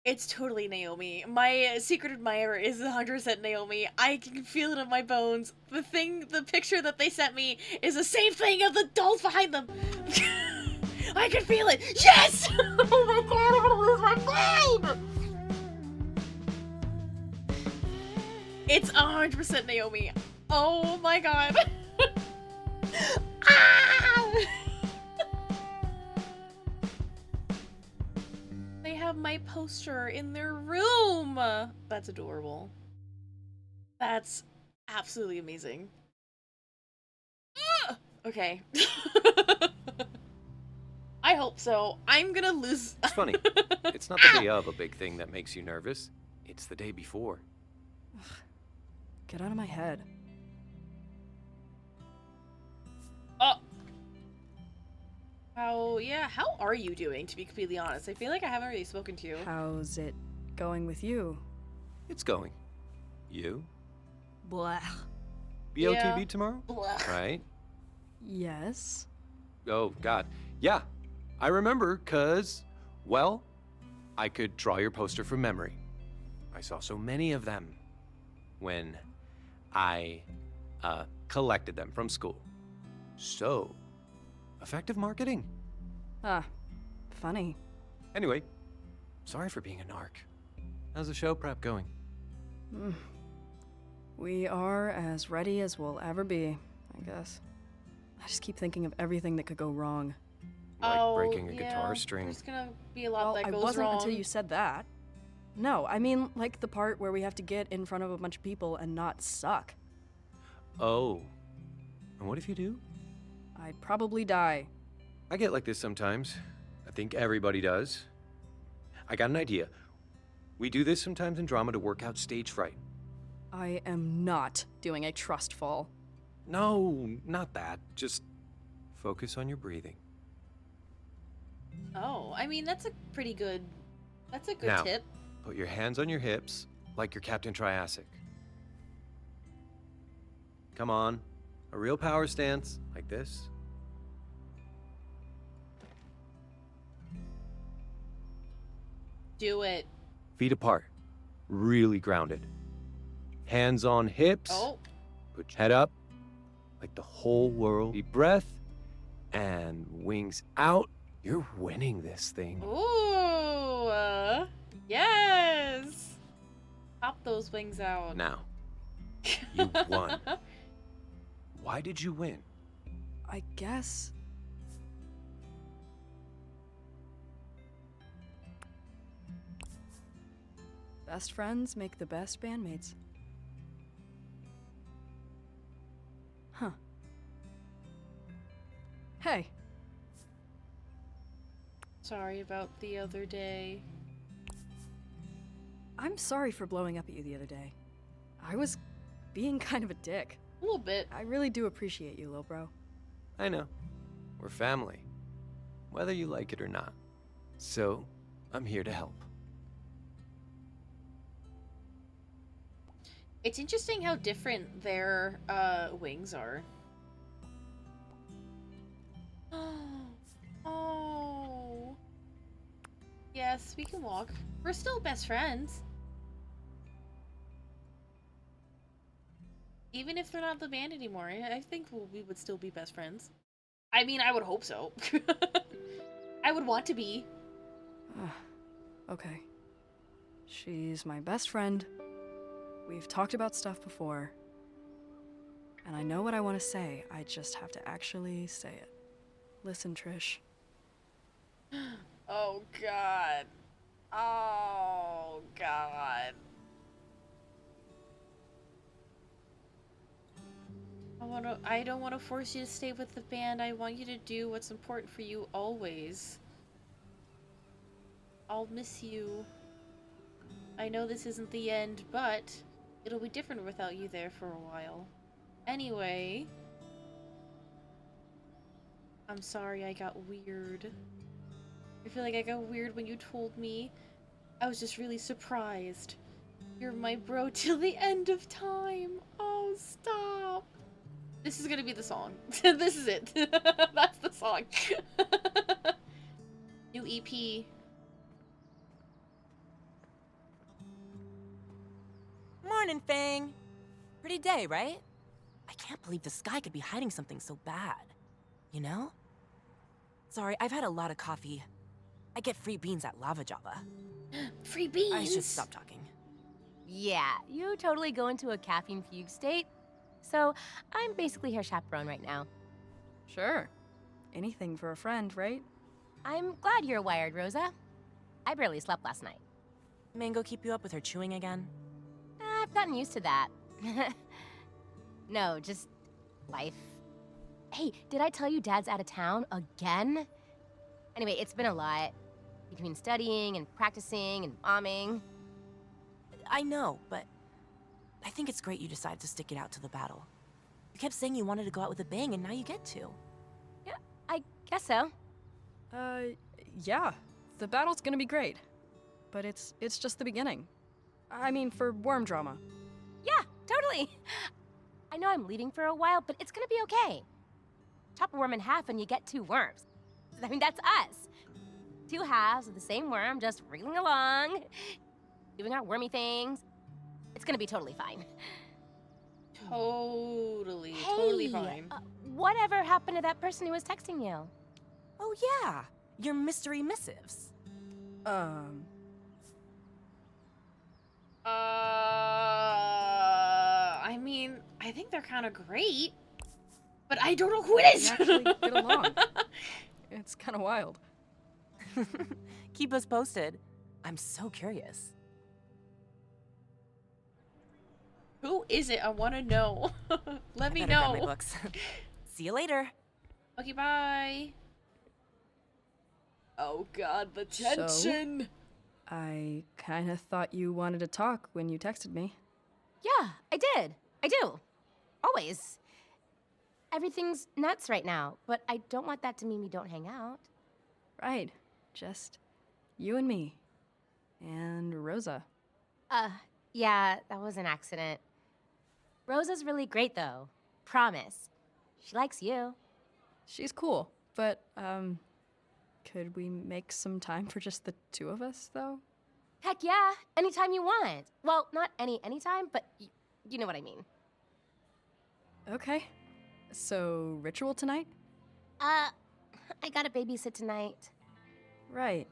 It's totally Naomi. My secret admirer is 100% Naomi. I can feel it in my bones. The picture that they sent me is the same thing of the dolls behind them. I can feel it. Yes! Oh my god, I'm gonna lose my mind! It's 100% Naomi. Oh my god. Ah! They have my poster in their room. That's adorable. That's absolutely amazing. Ah! Okay. I hope so. I'm gonna lose. It's funny. It's not the day of a big thing that makes you nervous. It's the day before. Get out of my head. How are you doing, to be completely honest? I feel like I haven't really spoken to you. How's it going with you? It's going. You? Blah. BOTB Yeah. tomorrow? Blah. Right? Yes? Oh, God. Yeah. I remember, 'cause, well, I could draw your poster from memory. I saw so many of them when I collected them from school. So, effective marketing. Ah, funny. Anyway, sorry for being a narc. How's the show prep going? We are as ready as we'll ever be, I guess. I just keep thinking of everything that could go wrong. Like breaking a guitar string. There's gonna be a lot Well, that I goes wasn't wrong. until you said that. No, I mean like the part where we have to get in front of a bunch of people and not suck. Oh. And what if you do? I'd probably die. I get like this sometimes. I think everybody does. I got an idea. We do this sometimes in drama to work out stage fright. I am not doing a trust fall. No, not that. Just focus on your breathing. Oh, I mean, that's a pretty good... That's a good Now, tip. put your hands on your hips like you're Captain Triassic. Come on. A real power stance, like this. Do it. Feet apart. Really grounded. Hands on hips. Oh. Put your head up. Like the whole world. Deep breath and wings out. You're winning this thing. Ooh, yes. Pop those wings out. Now, you won. Why did you win? I guess. Best friends make the best bandmates. Huh. Hey. Sorry about the other day. I'm sorry for blowing up at you the other day. I was being kind of a dick. A little bit. I really do appreciate you, lil bro. I know. We're family. Whether you like it or not. So, I'm here to help. It's interesting how different their wings are. Oh. Yes, we can walk. We're still best friends. Even if they're not the band anymore, I think we would still be best friends. I mean, I would hope so. I would want to be. Okay. She's my best friend. We've talked about stuff before. And I know what I want to say. I just have to actually say it. Listen, Trish. Oh, God. Oh, God. I don't want to force you to stay with the band. I want you to do what's important for you always. I'll miss you. I know this isn't the end, but it'll be different without you there for a while. Anyway, I'm sorry I got weird. I feel like I got weird when you told me. I was just really surprised. You're my bro till the end of time. Oh, stop. This is gonna be the song. This is it. That's the song. New EP. Morning, Fang. Pretty day, right? I can't believe the sky could be hiding something so bad. You know? Sorry, I've had a lot of coffee. I get free beans at Lava Java. Free beans. I should stop talking. Yeah, you totally go into a caffeine fugue state. So, I'm basically her chaperone right now. Sure. Anything for a friend, right? I'm glad you're wired, Rosa. I barely slept last night. Mango keep you up with her chewing again? I've gotten used to that. No, just life. Hey, did I tell you Dad's out of town again? Anyway, it's been a lot. Between studying and practicing and momming. I know, but I think it's great you decided to stick it out to the battle. You kept saying you wanted to go out with a bang, and now you get to. Yeah, I guess so. Yeah. The battle's gonna be great. But it's just the beginning. I mean, for worm drama. Yeah, totally. I know I'm leading for a while, but it's gonna be okay. Chop a worm in half and you get 2 worms. I mean, that's us. 2 halves of the same worm just reeling along, doing our wormy things. It's gonna be totally fine. Totally Hey, fine. Whatever happened to that person who was texting you? Oh yeah, your mystery missives. I mean, I think they're kind of great, but I don't know who it is. We actually get along. It's kind of wild. Keep us posted. I'm so curious. Who is it? I want to know. Let I me better grab know. my books. See you later. Okay, bye. Oh God, the tension. I kind of thought you wanted to talk when you texted me. Yeah, I did. I do. Always. Everything's nuts right now, but I don't want that to mean we don't hang out. Right. Just you and me. And Rosa. Yeah, that was an accident. Rosa's really great, though. Promise. She likes you. She's cool, but, could we make some time for just the 2 of us, though? Heck yeah, anytime you want. Well, not anytime, but you know what I mean. Okay. So, ritual tonight? I gotta babysit tonight. Right.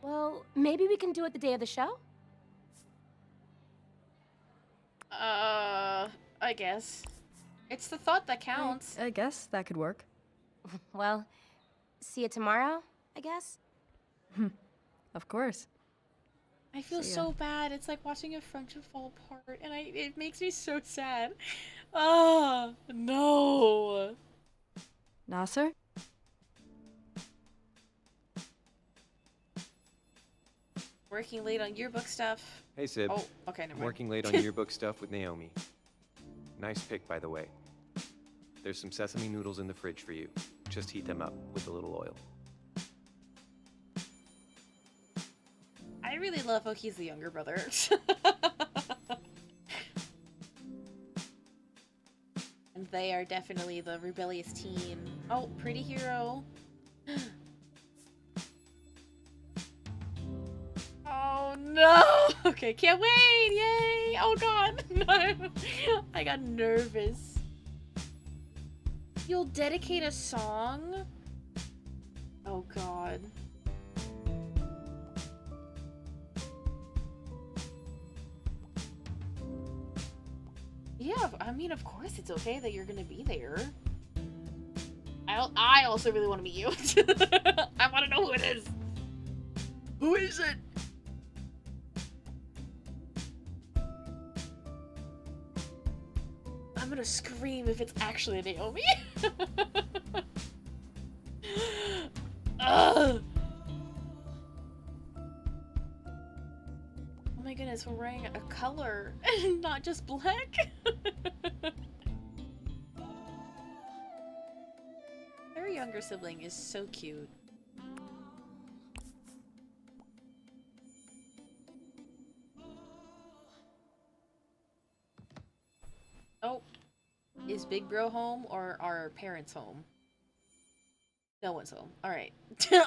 Well, maybe we can do it the day of the show? I guess. It's the thought that counts. I guess that could work. Well, see you tomorrow, I guess? Of course. I feel See ya. so bad. It's like watching a friendship fall apart, and it makes me so sad. Oh, no. Nasser? Working late on yearbook stuff. Hey, Sib. Oh, okay, never I'm mind. working late on yearbook stuff with Naomi. Nice pick, by the way. There's some sesame noodles in the fridge for you. Just heat them up with a little oil. I really love how he's the younger brother. And they are definitely the rebellious team. Oh, pretty hero. Oh no! Okay, can't wait! Yay! Oh god! No! I got nervous. You'll dedicate a song? Oh god. Yeah, I mean, of course it's okay that you're gonna be there. I also really want to meet you. I want to know who it is. Who is it? I'm gonna scream if it's actually Naomi. Ugh. Oh my goodness, we're wearing a color and not just black. Their younger sibling is so cute. Oh, is Big Bro home or are parents home? No one's home. All right,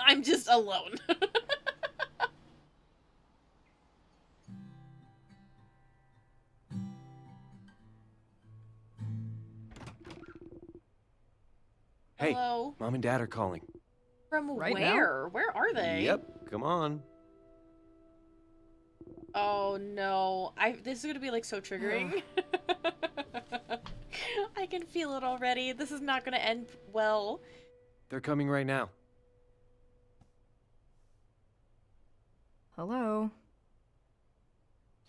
I'm just alone. Hey, Hello? Mom and Dad are calling. From Right now? where? Where are they? Yep, come on. Oh no, this is gonna be like so triggering. I can feel it already. This is not gonna end well. They're coming right now. Hello?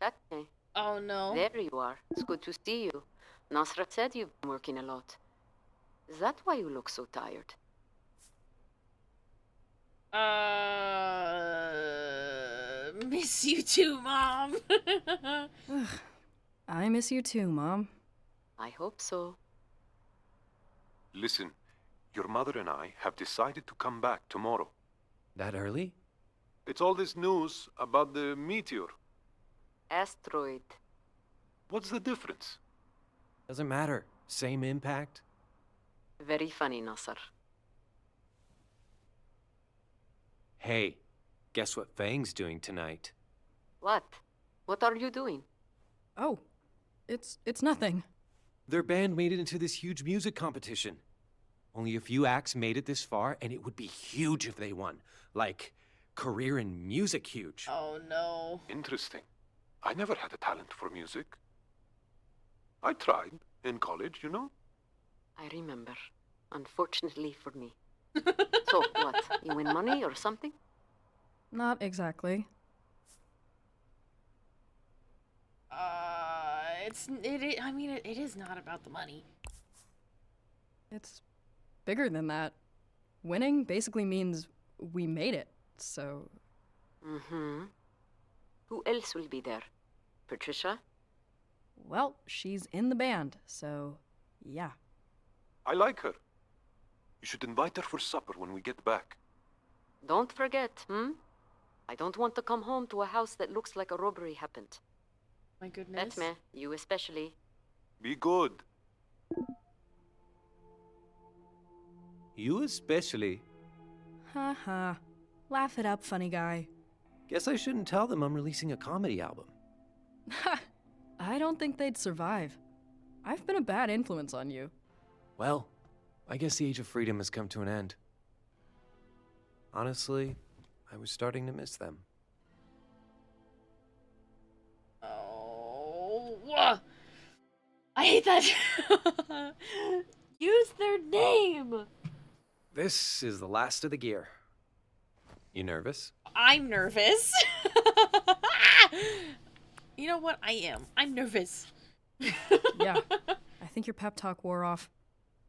Chatney, Oh no. there you are. It's good to see you. Nasra said you've been working a lot. Is that why you look so tired? Miss you too, Mom. Ugh. I miss you too, Mom. I hope so. Listen, your mother and I have decided to come back tomorrow. That early? It's all this news about the meteor. Asteroid. What's the difference? Doesn't matter. Same impact. Very funny, Nasser. Hey, guess what Fang's doing tonight? What? What are you doing? Oh, it's nothing. Their band made it into this huge music competition. Only a few acts made it this far, and it would be huge if they won. Like, career in music huge. Oh no. Interesting. I never had a talent for music. I tried in college, you know? I remember. Unfortunately for me. So, what? You win money or something? Not exactly. I mean, it is not about the money. It's bigger than that. Winning basically means we made it, so... Mm-hmm. Who else will be there? Patricia? Well, she's in the band, so... yeah. I like her. You should invite her for supper when we get back. Don't forget, I don't want to come home to a house that looks like a robbery happened. My goodness. Etme, you especially. Be good. You especially. Ha ha. Laugh it up, funny guy. Guess I shouldn't tell them I'm releasing a comedy album. Ha! I don't think they'd survive. I've been a bad influence on you. Well, I guess the age of freedom has come to an end. Honestly, I was starting to miss them. Oh, I hate that. Use their name. This is the last of the gear. You nervous? I'm nervous. You know what? I am. I'm nervous. Yeah, I think your pep talk wore off.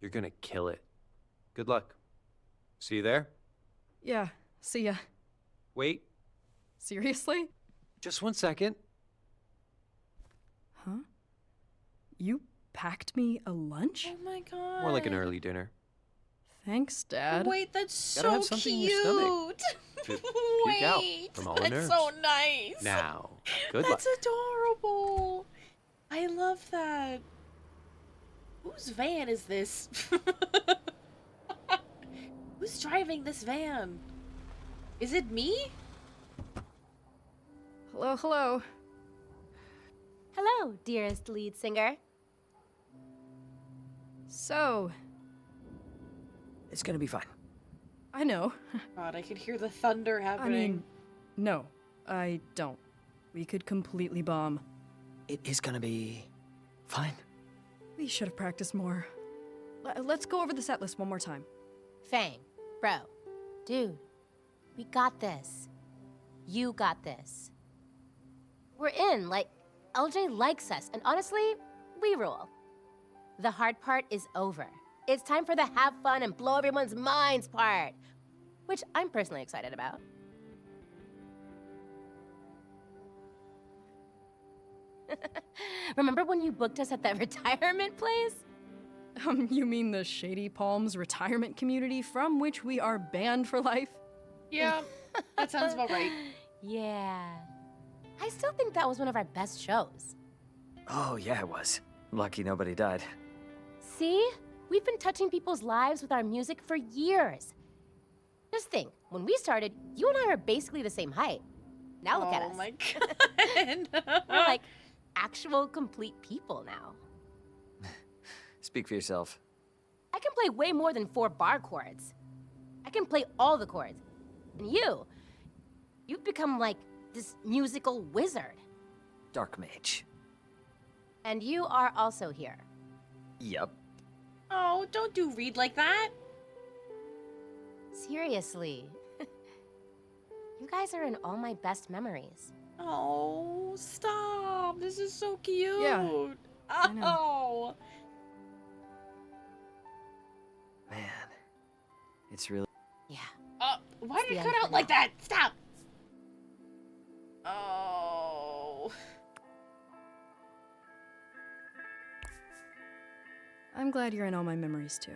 You're gonna kill it. Good luck. See you there? Yeah, see ya. Wait, Seriously? just 1 second. Huh? You packed me a lunch? Oh my god. More like an early dinner. Thanks, Dad. Wait, that's Gotta so have something in cute. your stomach to puke out from all the that's nerves. so nice. Now, good luck. That's adorable. I love that. Whose van is this? Who's driving this van? Is it me? Hello, hello. Hello, dearest lead singer. So, It's gonna be fine. I know. God, I could hear the thunder I happening. mean, no, I don't. We could completely bomb. It is gonna be fine. We should have practiced more. Let's go over the set list one more time. Fang, bro, dude, we got this. You got this. We're in, like, LJ likes us, and honestly, we rule. The hard part is over. It's time for the have fun and blow everyone's minds part, which I'm personally excited about. Remember when you booked us at that retirement place? You mean the Shady Palms retirement community from which we are banned for life? Yeah, that sounds about right. Yeah. I still think that was one of our best shows. Oh, yeah, it was. Lucky nobody died. See? We've been touching people's lives with our music for years. Just think, when we started, you and I are basically the same height. Now look at us. Oh my god. We're like actual complete people now. Speak for yourself. I can play way more than 4 bar chords. I can play all the chords. And you've become like this musical wizard. Dark mage. And you are also here. Yep. Oh, don't do Reed like that. Seriously. You guys are in all my best memories. Oh, stop. This is so cute. Yeah, I know. Oh. Man, it's really... Yeah. Why did the it end cut for out like now. that? Stop. Oh. I'm glad you're in all my memories too.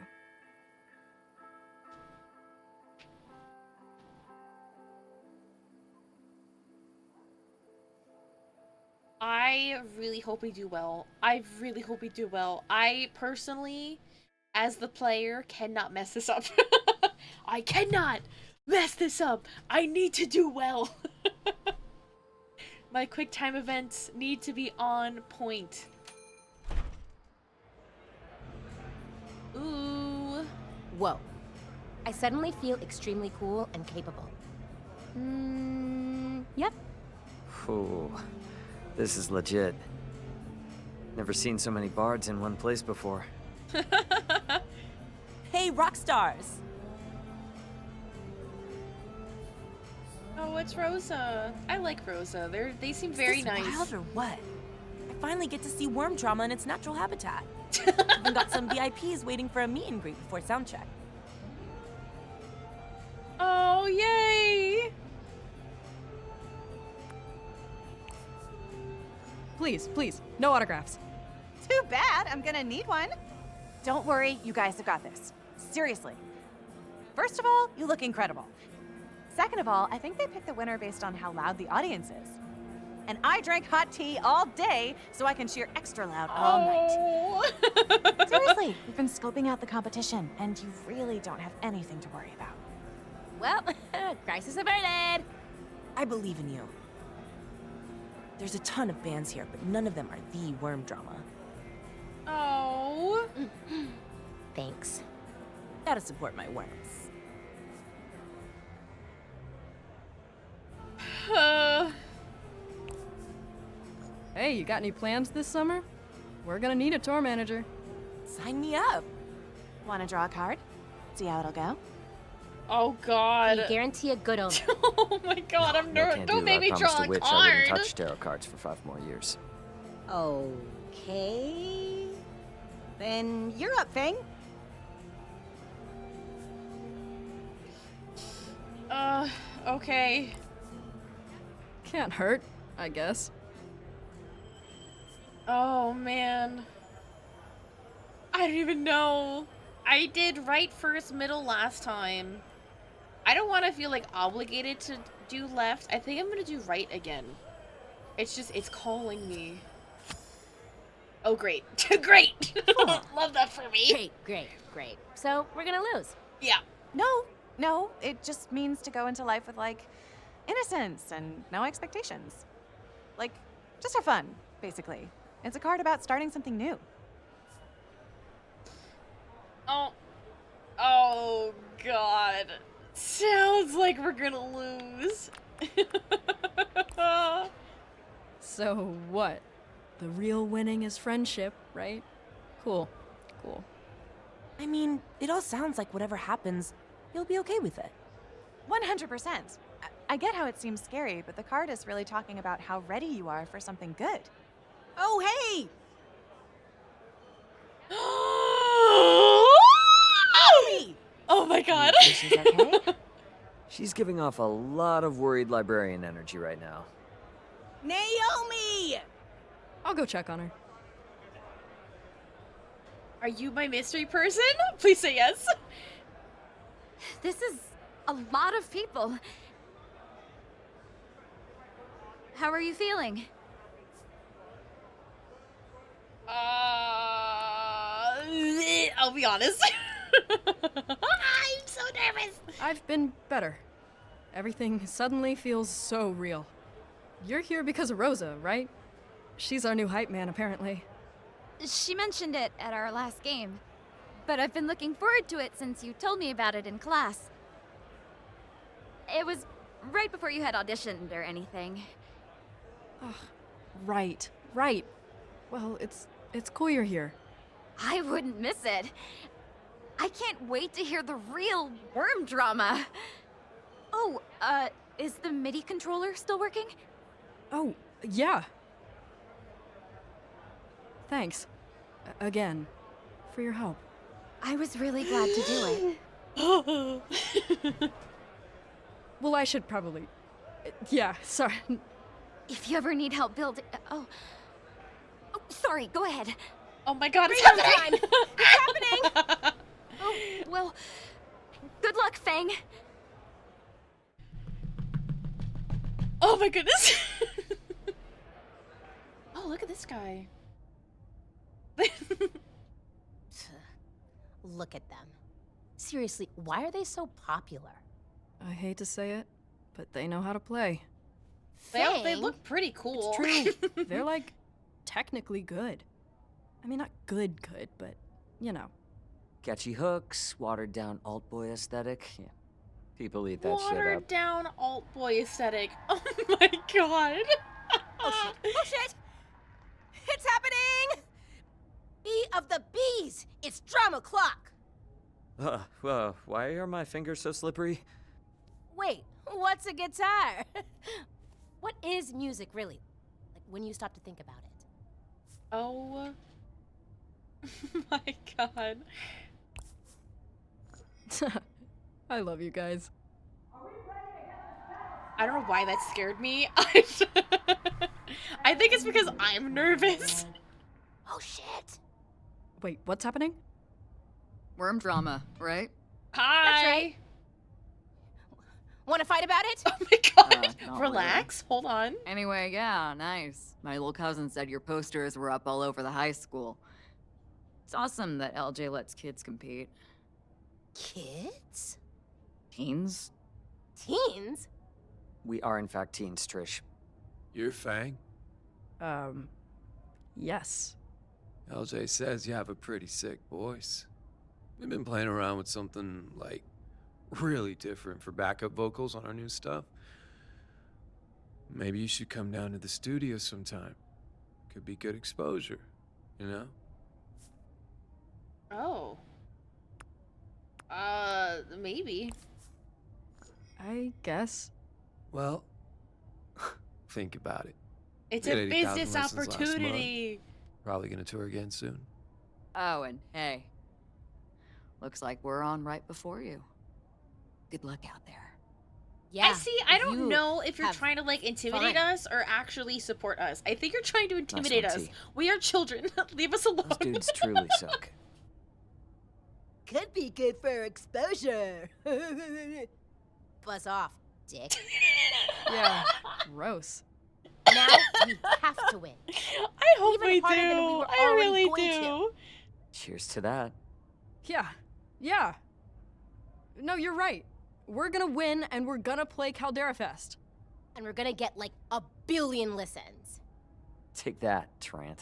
I really hope we do well. I really hope we do well. I personally, as the player, cannot mess this up. I cannot mess this up. I need to do well. My quick time events need to be on point. Ooh. Whoa. I suddenly feel extremely cool and capable. Yep. Ooh, this is legit. Never seen so many bards in one place before. Hey, rock stars! Oh, it's Rosa. I like Rosa. They seem very Is this nice. wild or what? I finally get to see worm drama in its natural habitat. Even got some VIPs waiting for a meet and greet before soundcheck. Oh, yay! Please, please, no autographs. Too bad. I'm gonna need one. Don't worry, you guys have got this. Seriously. First of all, you look incredible. Second of all, I think they picked the winner based on how loud the audience is. And I drank hot tea all day, so I can cheer extra loud all night. Seriously, we've been scoping out the competition, and you really don't have anything to worry about. Well, crisis averted. I believe in you. There's a ton of bands here, but none of them are the worm drama. Oh. Thanks. Gotta support my works. Hey, you got any plans this summer? We're gonna need a tour manager. Sign me up. Want to draw a card? See how it'll go? Oh Can god. you guarantee a good owner? Oh my god, I'm No, nervous. can't Don't do make that. me I promised draw a a witch I card. wouldn't touch tarot cards for 5 more years. Okay. Then you're up, Fang. Okay. Can't hurt, I guess. Oh man. I don't even know. I did right first, middle last time. I don't want to feel like obligated to do left. I think I'm gonna do right again. It's just, it's calling me. Oh great. Great! Love that for me. Great. So, we're gonna lose. Yeah. No, it just means to go into life with, like, innocence and no expectations. Like, just have fun, basically. It's a card about starting something new. Oh god. Sounds like we're gonna lose. So what? The real winning is friendship, right? Cool. I mean, it all sounds like whatever happens, you'll be okay with it. 100%. I get how it seems scary, but the card is really talking about how ready you are for something good. Oh, hey! Oh my god. She's okay? She's giving off a lot of worried librarian energy right now. Naomi! I'll go check on her. Are you my mystery person? Please say yes. This is a lot of people. How are you feeling? I'll be honest. I'm so nervous. I've been better. Everything suddenly feels so real. You're here because of Rosa, right? She's our new hype man, apparently. She mentioned it at our last game, but I've been looking forward to it since you told me about it in class. It was right before you had auditioned or anything. Right. Well, it's cool you're here. I wouldn't miss it. I can't wait to hear the real worm drama. Oh, is the MIDI controller still working? Oh, yeah. Thanks. Again. For your help. I was really glad to do it. Well, I should probably... Yeah, sorry. If you ever need help building... Oh, sorry, go ahead. Oh my god, it's happening! It's happening! Oh, well, good luck, Fang. Oh my goodness. Oh, look at this guy. Look at them. Seriously, why are they so popular? I hate to say it, but they know how to play. They Fang? look pretty cool. It's true. They're, like, technically good. I mean, not good, but, you know. Catchy hooks, watered down alt boy aesthetic. Yeah. People eat that shit Watered up. down alt boy aesthetic. Oh my god. Oh shit! It's happening! Bee of the bees! It's drama clock! Why are my fingers so slippery? Wait, what's a guitar? What is music, really? Like, when you stop to think about it. Oh my god. I love you guys. I don't know why that scared me. I think it's because I'm nervous. Oh shit! Wait, what's happening? Worm drama, right? Hi. That's right. Wanna fight about it? Oh my god. not Relax. Hold on. Anyway, yeah, nice. My little cousin said your posters were up all over the high school. It's awesome that LJ lets kids compete. Kids? Teens? Teens? We are in fact teens, Trish. You're Fang? Yes. LJ says you have a pretty sick voice. We've been playing around with something, like, really different for backup vocals on our new stuff. Maybe you should come down to the studio sometime. Could be good exposure, you know? Oh. Maybe. I guess. Well, think about it. It's We a had 80,000 business listens last month. opportunity. Probably gonna tour again soon. Oh, and hey. Looks like we're on right before you. Good luck out there. Yeah. I see. I don't you know if you're have trying to like intimidate fun. us or actually support us. I think you're trying to intimidate one, us. T. We are children. Leave us alone. Those dudes truly suck. Could be good for exposure. Buzz off, dick. Yeah. Gross. Now we have to win. I hope Even we harder than we do. were I already really going to. do. Cheers to that. Yeah. Yeah. No, you're right. We're gonna win and we're gonna play Caldera Fest. And we're gonna get like 1 billion listens. Take that, Trant.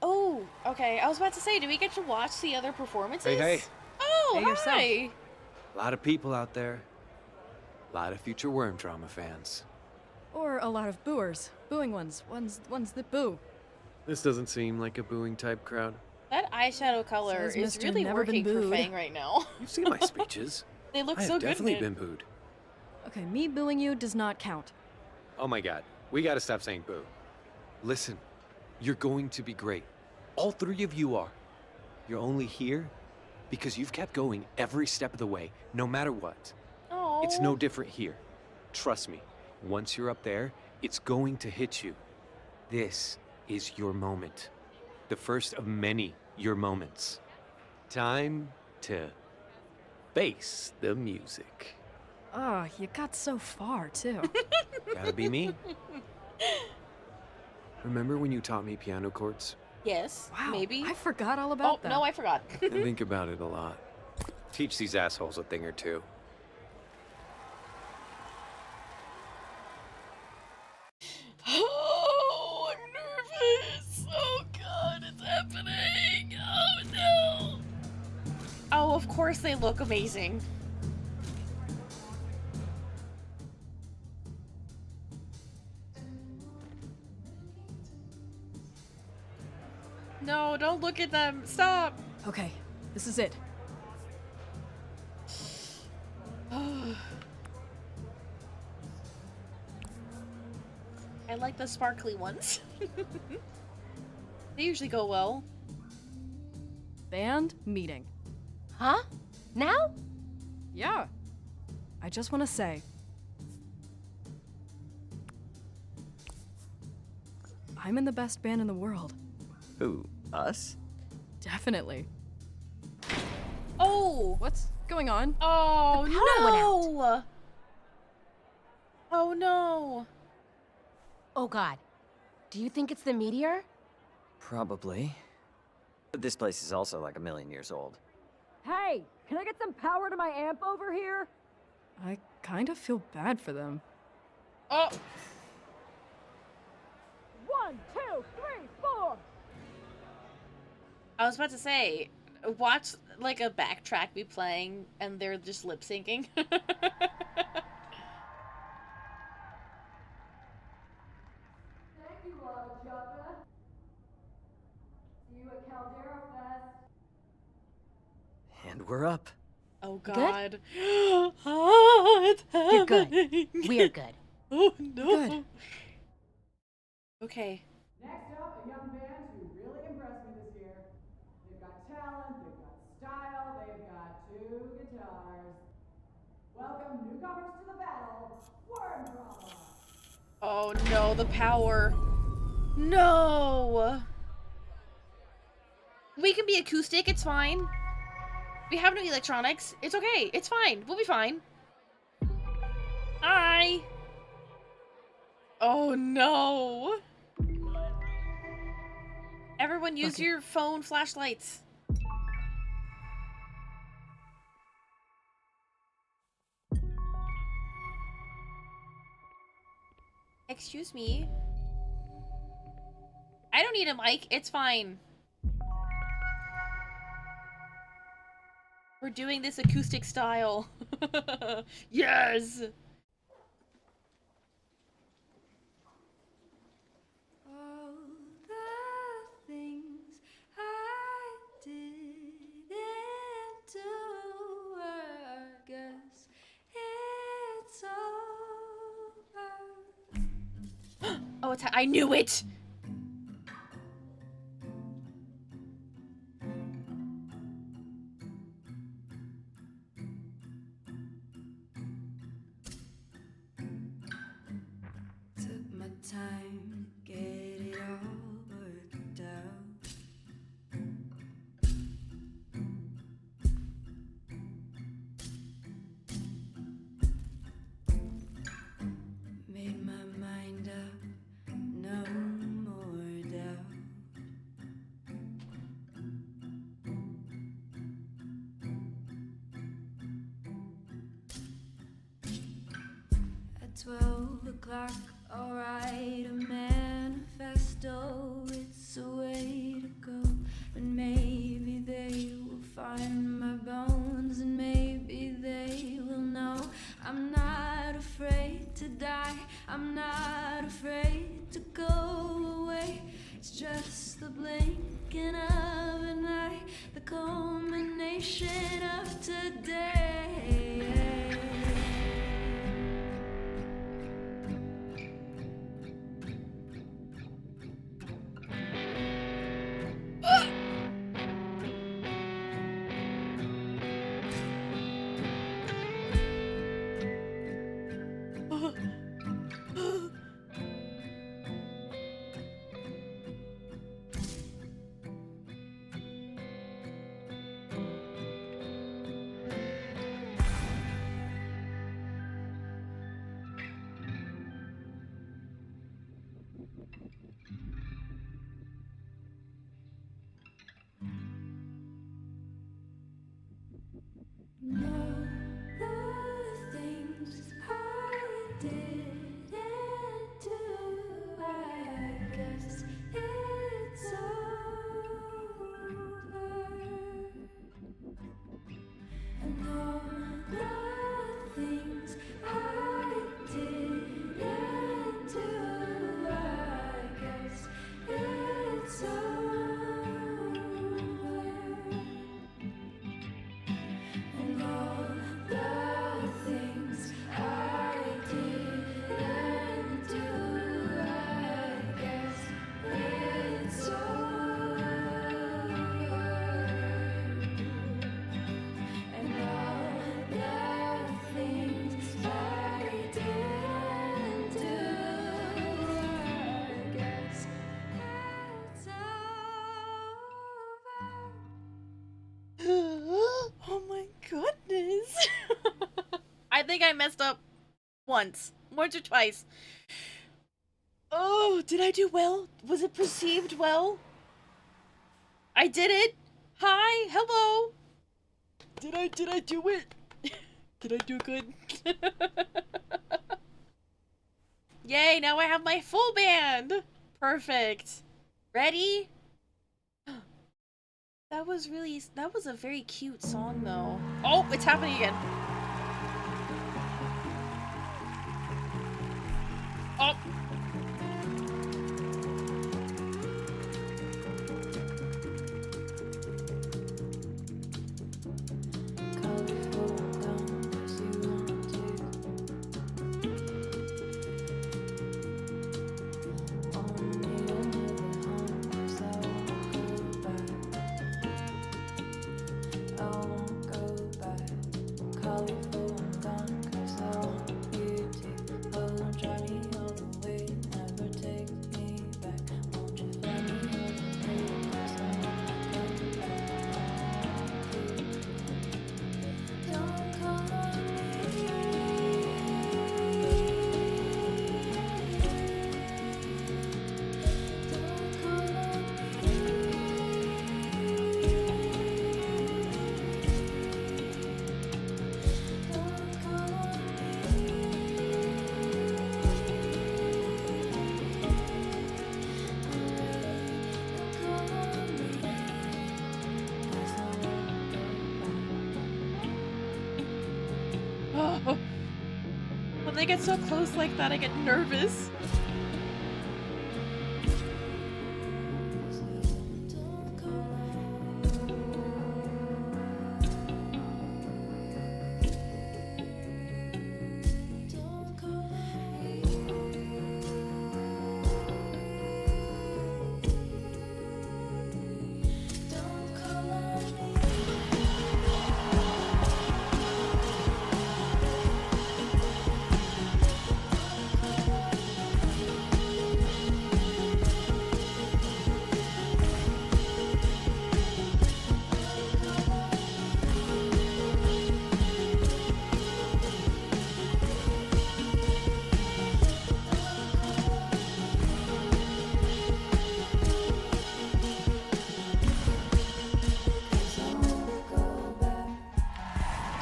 Oh, okay. I was about to say, do we get to watch the other performances? Hey. Oh, Hey, yourself. hi. A lot of people out there. A lot of future Worm Drama fans. Or a lot of booers. Booing ones that boo. This doesn't seem like a booing type crowd. That eyeshadow color Says is Mr. really Never Been working for Booed. Fang right now. You've seen my speeches. They look I so have good. definitely in it. been booed. Okay, me booing you does not count. Oh my god, we gotta stop saying boo. Listen, you're going to be great. All 3 of you are. You're only here because you've kept going every step of the way, no matter what. Oh. It's no different here. Trust me, once you're up there, it's going to hit you. This is your moment. The first of many your moments. Time to face the music. Oh, you got so far, too. Gotta be me. Remember when you taught me piano chords? Yes. Wow, Maybe. I forgot all Oh about that. no, I forgot. I think about it a lot. Teach these assholes a thing or two. Oh, I'm nervous. Oh god, it's happening. Oh no. Oh, of course they look amazing. No, don't look at them. Stop. Okay, this is it. I like the sparkly ones. They usually go well. Band meeting. Huh? Now? Yeah. I just want to say. I'm in the best band in the world. Who? Us? Definitely. Oh! What's going on? Oh The power went no! Oh no! Oh god. Do you think it's the meteor? Probably. But this place is also like 1,000,000 years old. Hey, can I get some power to my amp over here? I kind of feel bad for them. Oh! 1, 2, 3, 4. I was about to say, watch like a backtrack be playing and they're just lip syncing. Thank you, Lava Choppa. See you at Caldera Fest. And we're up. Oh Good? god. Ah, it's You're good. happening. We're good. Oh no. Good. Okay. Next up, a young band who really impressed me this year. They've got talent, they've got style, they've got 2 guitars. Welcome newcomers to the battle, Worm Drama. Oh no, the power. No. We can be acoustic, it's fine. We have no electronics. It's okay. It's fine. We'll be fine. Hi. Oh no. Everyone use Okay. your phone flashlights. Excuse me. I don't need a mic. It's fine. We're doing this acoustic style. Yes! All the things I didn't do, I guess it's over. Oh, it's I knew it! Took my time to get it all worked out. Made my mind up, no more doubt. At 12 o'clock, I'll write a manifesto. It's a way to go, and maybe they will find my bones, and maybe they will know I'm not afraid to die. I'm not afraid to go away. It's just the blinking of an eye, the culmination of today. The things I didn't do, I guess it's over. And all the things I didn't do, I guess it's over. And all the things I didn't do, I guess it's over. And all the things I didn't do, I guess it's over. Oh my goodness. I think I messed up once or twice. Oh, did I do well? Was it perceived well? I did it. Hi, hello. Did I do it? Did I do good? Yay, now I have my full band. Perfect. Ready? That was a very cute song though. Oh, it's happening again. Oh. I won't go back. get so close like that, I get nervous.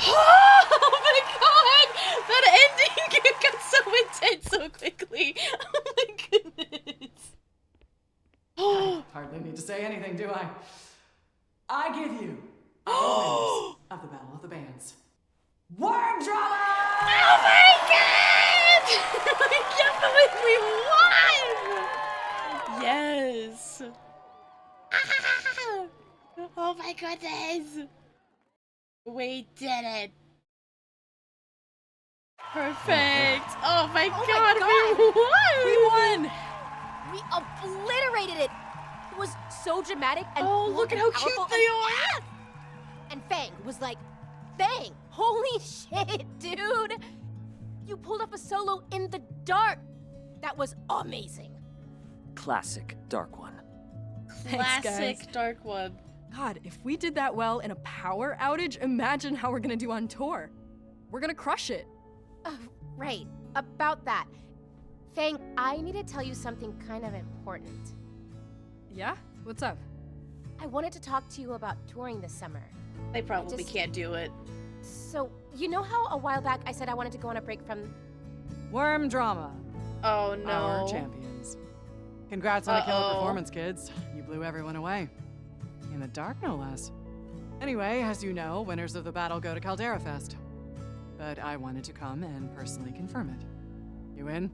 Oh my god! That ending got so intense so quickly. Oh my goodness. I hardly need to say anything, do I? I give you the winners of the Battle of the Bands. Worm Drama! Oh my god! I can't believe we won! Yes. Ah! Oh my goodness. We did it. Perfect. Oh my god, we won! We won! We obliterated it! It was so dramatic and Oh, cool look at and how powerful cute they are! And Fang was like, Fang! Holy shit, dude! You pulled off a solo in the dark! That was amazing. Classic Dark One. Thanks, Classic guys. Dark One. God, if we did that well in a power outage, imagine how we're gonna do on tour. We're gonna crush it. Right, about that. Fang, I need to tell you something kind of important. Yeah? What's up? I wanted to talk to you about touring this summer. They probably just- can't do it. So, you know how a while back I said I wanted to go on a break from... Worm Drama, Oh no. our champions. Congrats on a killer Uh-oh. performance, kids. You blew everyone away. In the dark, no less. Anyway, as you know, winners of the battle go to Caldera Fest. But I wanted to come and personally confirm it. You in?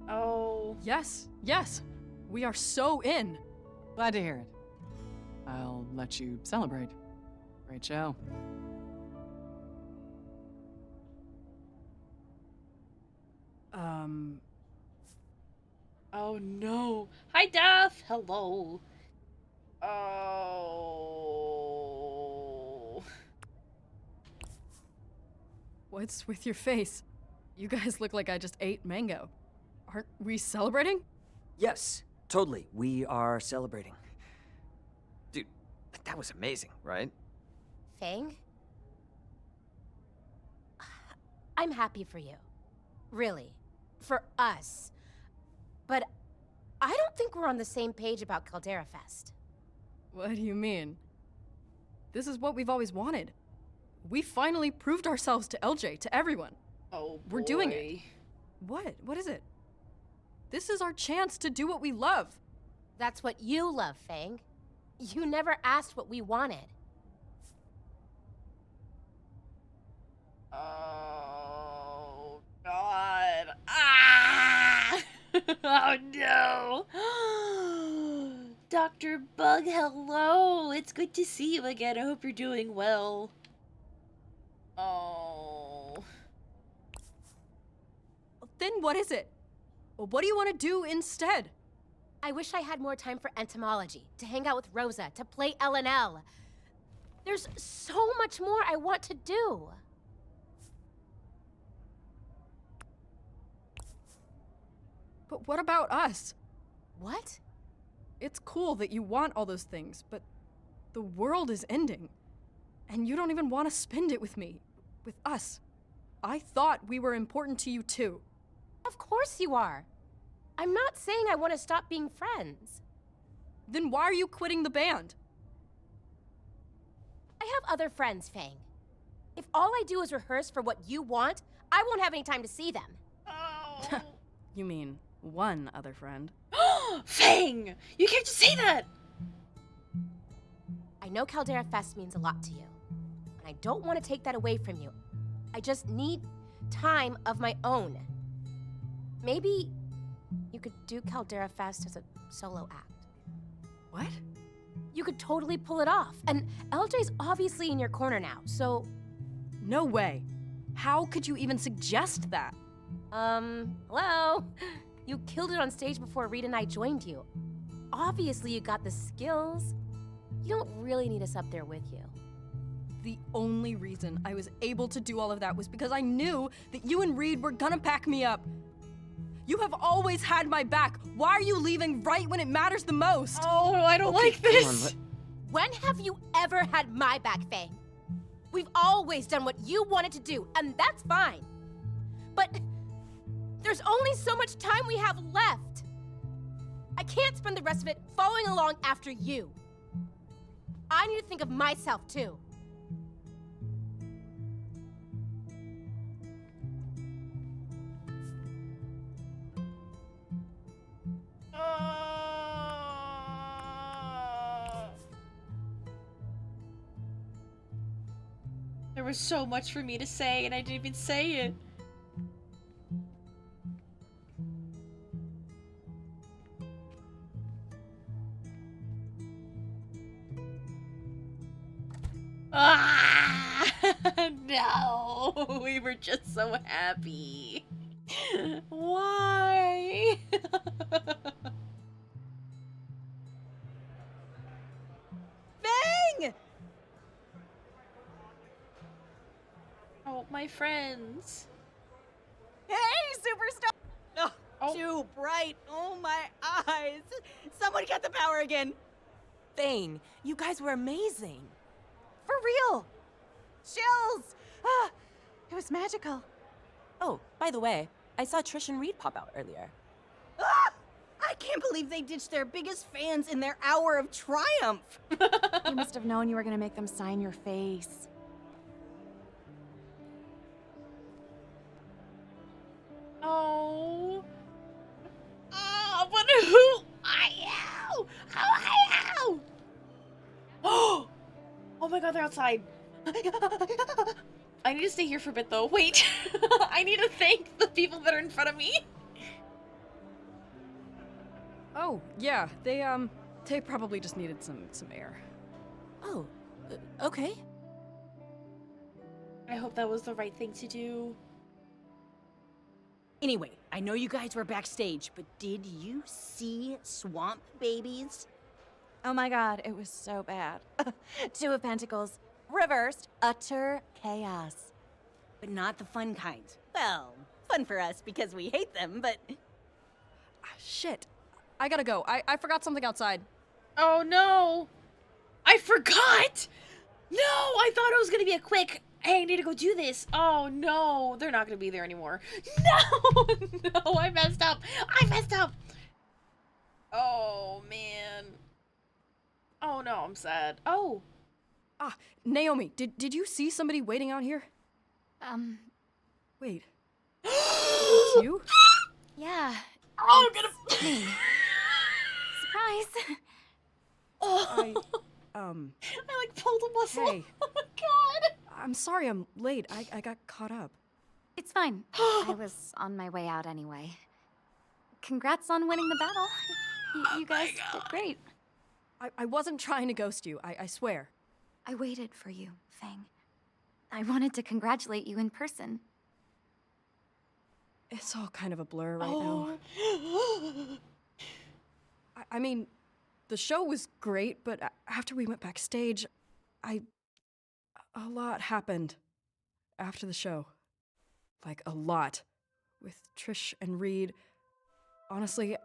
Oh. Yes, yes. We are so in. Glad to hear it. I'll let you celebrate. Great show. Oh no. Hi, Duff. Hello. Oh. What's with your face? You guys look like I just ate mango. Aren't we celebrating? Yes, totally. We are celebrating. Dude, that was amazing, right? Fang? I'm happy for you. Really. For us. But I don't think we're on the same page about Caldera Fest. What do you mean? This is what we've always wanted. We finally proved ourselves to LJ, to everyone. Oh boy. We're doing it. What? What is it? This is our chance to do what we love. That's what you love, Fang. You never asked what we wanted. Oh god. Ah! Oh no. Dr. Bug, hello. It's good to see you again. I hope you're doing well. Oh. Then what is it? Well, what do you want to do instead? I wish I had more time for entomology, to hang out with Rosa, to play L&L. There's so much more I want to do. But what about us? What? It's cool that you want all those things, but the world is ending. And you don't even want to spend it with me, with us. I thought we were important to you too. Of course you are. I'm not saying I want to stop being friends. Then why are you quitting the band? I have other friends, Fang. If all I do is rehearse for what you want, I won't have any time to see them. Oh. You mean one other friend? Fang! You can't just say that! I know Caldera Fest means a lot to you, and I don't want to take that away from you. I just need time of my own. Maybe you could do Caldera Fest as a solo act. What? You could totally pull it off. And LJ's obviously in your corner now, so... No way. How could you even suggest that? Hello? You killed it on stage before Reed and I joined you. Obviously you got the skills. You don't really need us up there with you. The only reason I was able to do all of that was because I knew that you and Reed were gonna back me up. You have always had my back. Why are you leaving right when it matters the most? Oh, I don't like this. When have you ever had my back, Faye? We've always done what you wanted to do, and that's fine. But there's only so much time we have left. I can't spend the rest of it following along after you. I need to think of myself, too. There was so much for me to say, and I didn't even say it. Ah! No, we were just so happy. Why? Bang! Oh, my friends. Hey, superstar! Oh, too bright. Oh, my eyes. Someone get the power again. Thing, you guys were amazing. For real. Chills. Ah, it was magical. Oh, by the way, I saw Trish and Reed pop out earlier. Ah! I can't believe they ditched their biggest fans in their hour of triumph. You must have known you were going to make them sign your face. Oh. Oh, but who are you? Who are you? Oh! Oh my god, they're outside. I need to stay here for a bit though. Wait. I need to thank the people that are in front of me. Oh, yeah, they probably just needed some air. Oh, okay. I hope that was the right thing to do. Anyway, I know you guys were backstage, but did you see Swamp Babies? Oh my god, it was so bad. Two of Pentacles, reversed, utter chaos. But not the fun kind. Well, fun for us because we hate them, but... Shit. I gotta go. I forgot something outside. Oh no! I forgot! No! I thought it was gonna be a quick, hey, I need to go do this. Oh no, they're not gonna be there anymore. No! No, I messed up. I messed up! Oh man. Oh no, I'm sad. Oh. Ah, Naomi, did you see somebody waiting out here? Wait. It's you? Yeah. Oh, I'm gonna... Me. Surprise. I like pulled a muscle. Hey. Oh my god. I'm sorry I'm late. I got caught up. It's fine. I was on my way out anyway. Congrats on winning the battle. You guys did great. I wasn't trying to ghost you, I swear. I waited for you, Fang. I wanted to congratulate you in person. It's all kind of a blur right now. I mean, the show was great, but after we went backstage, a lot happened after the show. Like, a lot. With Trish and Reed. Honestly...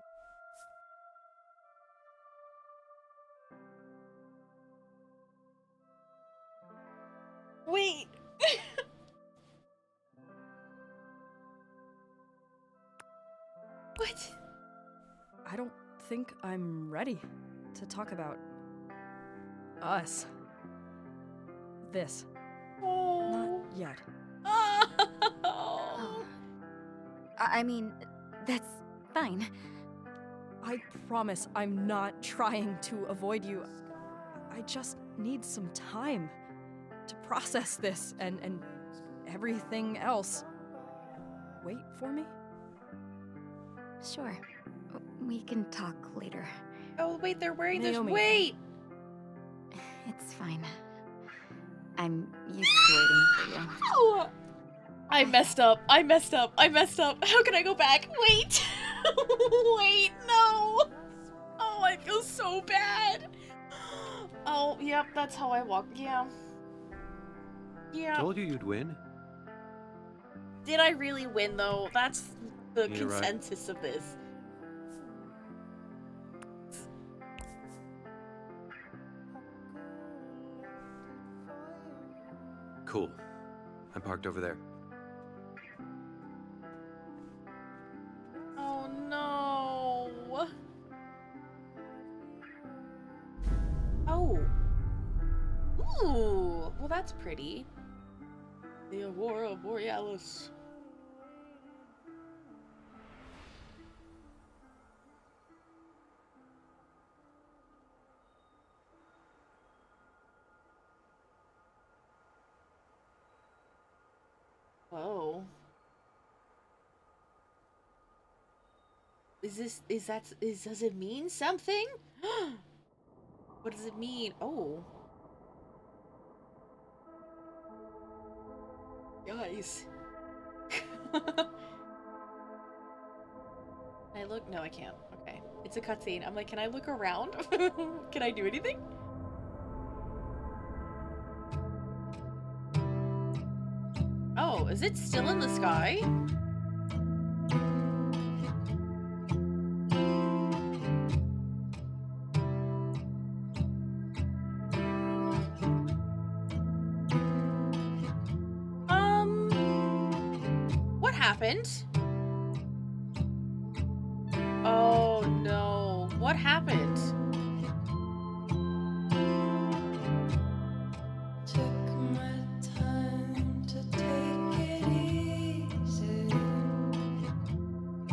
Wait. What? I don't think I'm ready to talk about us. This. Oh. Not yet. Oh. I mean, that's fine. I promise I'm not trying to avoid you. I just need some time to process this and everything else. Wait for me? Sure. We can talk later. Oh, wait, they're wearing this. Naomi. Wait! It's fine. I'm used to waiting for you. Oh, I messed up. I messed up. I messed up. How can I go back? Wait. Wait, no. Oh, I feel so bad. Oh, yep, that's how I walk. Yeah. Yeah. Told you you'd win. Did I really win, though? That's the You're right. consensus of this. Cool. I'm parked over there. Oh, no. Oh. Ooh. Well, that's pretty. The Aurora Borealis. Whoa. Does it mean something? What does it mean? Oh. Guys. Can I look? No, I can't. Okay. It's a cutscene. I'm like, can I look around? Can I do anything? Oh, is it still in the sky? What happened? Oh no, what happened?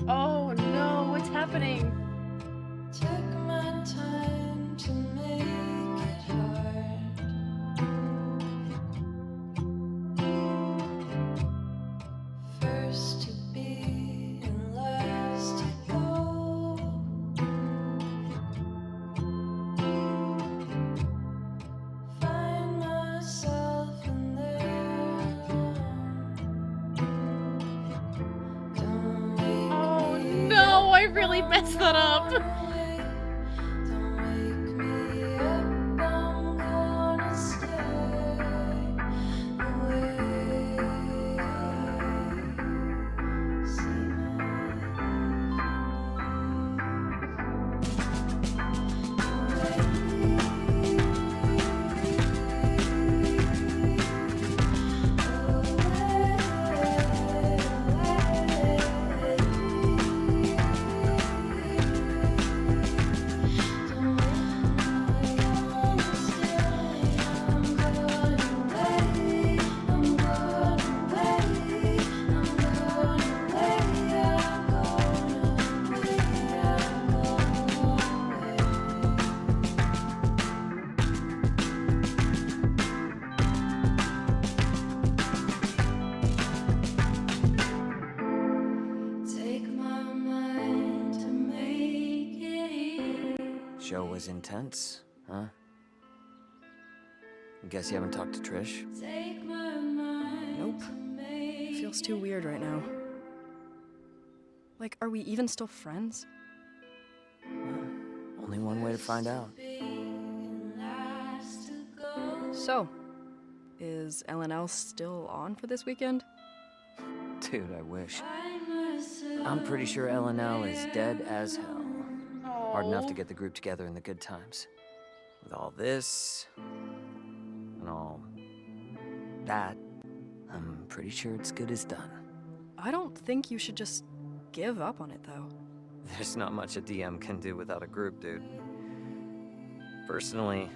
Oh no, what's happening? Oh no, I really messed that up. Show was intense, huh? Guess you haven't talked to Trish? Nope. Feels too weird right now. Like, are we even still friends? Only one way to find out. So, is LNL still on for this weekend? Dude, I wish. I'm pretty sure LNL is dead as hell. Hard enough to get the group together in the good times. With all this, and all that, I'm pretty sure it's good as done. I don't think you should just give up on it, though. There's not much a DM can do without a group, dude. Personally,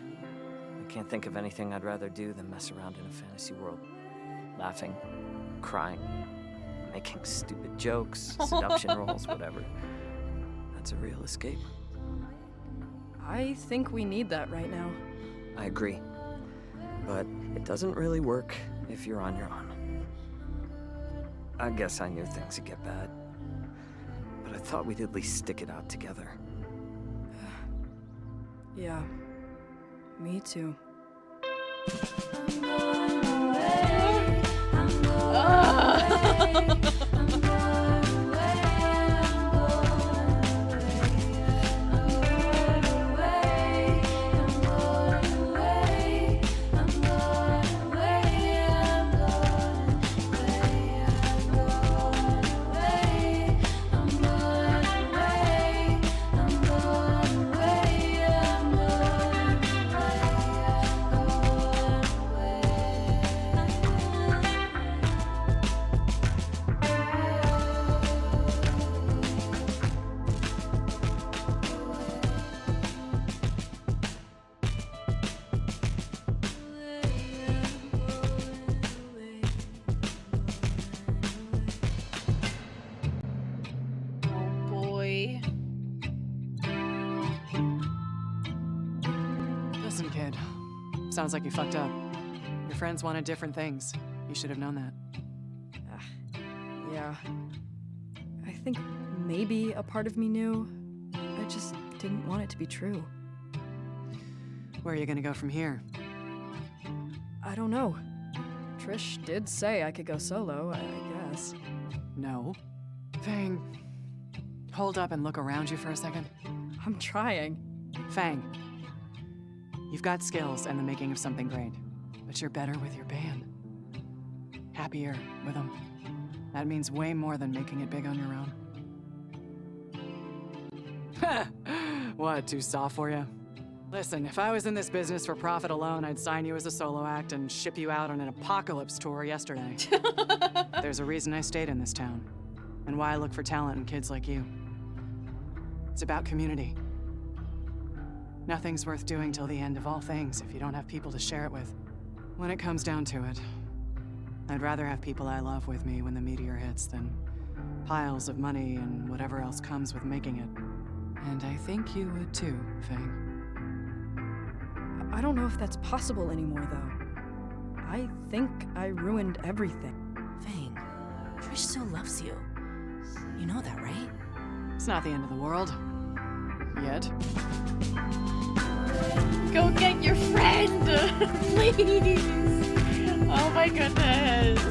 I can't think of anything I'd rather do than mess around in a fantasy world. Laughing, crying, making stupid jokes, seduction rolls, whatever. That's a real escape. I think we need that right now. I agree. But it doesn't really work if you're on your own. I guess I knew things would get bad. But I thought we'd at least stick it out together. Yeah, me too. Boy. Listen, kid. Sounds like you fucked up. Your friends wanted different things. You should have known that. Yeah. I think maybe a part of me knew. I just didn't want it to be true. Where are you gonna go from here? I don't know. Trish did say I could go solo, I guess. No. Fang, hold up and look around you for a second. I'm trying. Fang, you've got skills and the making of something great, but you're better with your band. Happier with them. That means way more than making it big on your own. What, too soft for you? Listen, if I was in this business for profit alone, I'd sign you as a solo act and ship you out on an apocalypse tour yesterday. There's a reason I stayed in this town, and why I look for talent in kids like you. It's about community. Nothing's worth doing till the end of all things if you don't have people to share it with. When it comes down to it, I'd rather have people I love with me when the meteor hits than piles of money and whatever else comes with making it. And I think you would too, Fang. I don't know if that's possible anymore, though. I think I ruined everything. Fang, Trish still loves you. You know that, right? It's not the end of the world. Yet. Go get your friend, please. Oh my goodness.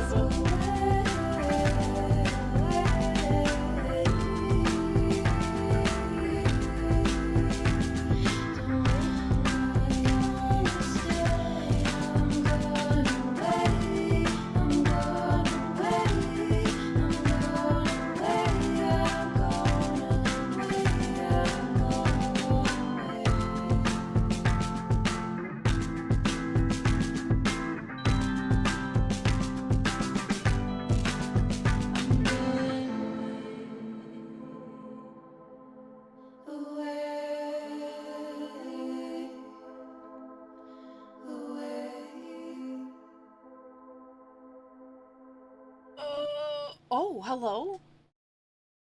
Oh, hello?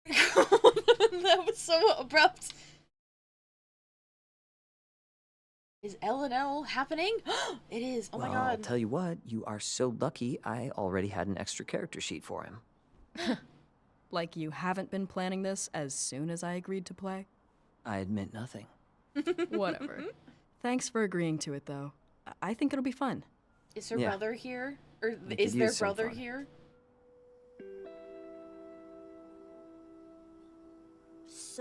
That was so abrupt. Is L&L happening? It is. Oh my Well, god. I'll tell you what, you are so lucky I already had an extra character sheet for him. Like you haven't been planning this as soon as I agreed to play? I admit nothing. Whatever. Thanks for agreeing to it, though. I think it'll be fun. Is her Yeah. brother here? Or We is could their use some brother fun. here?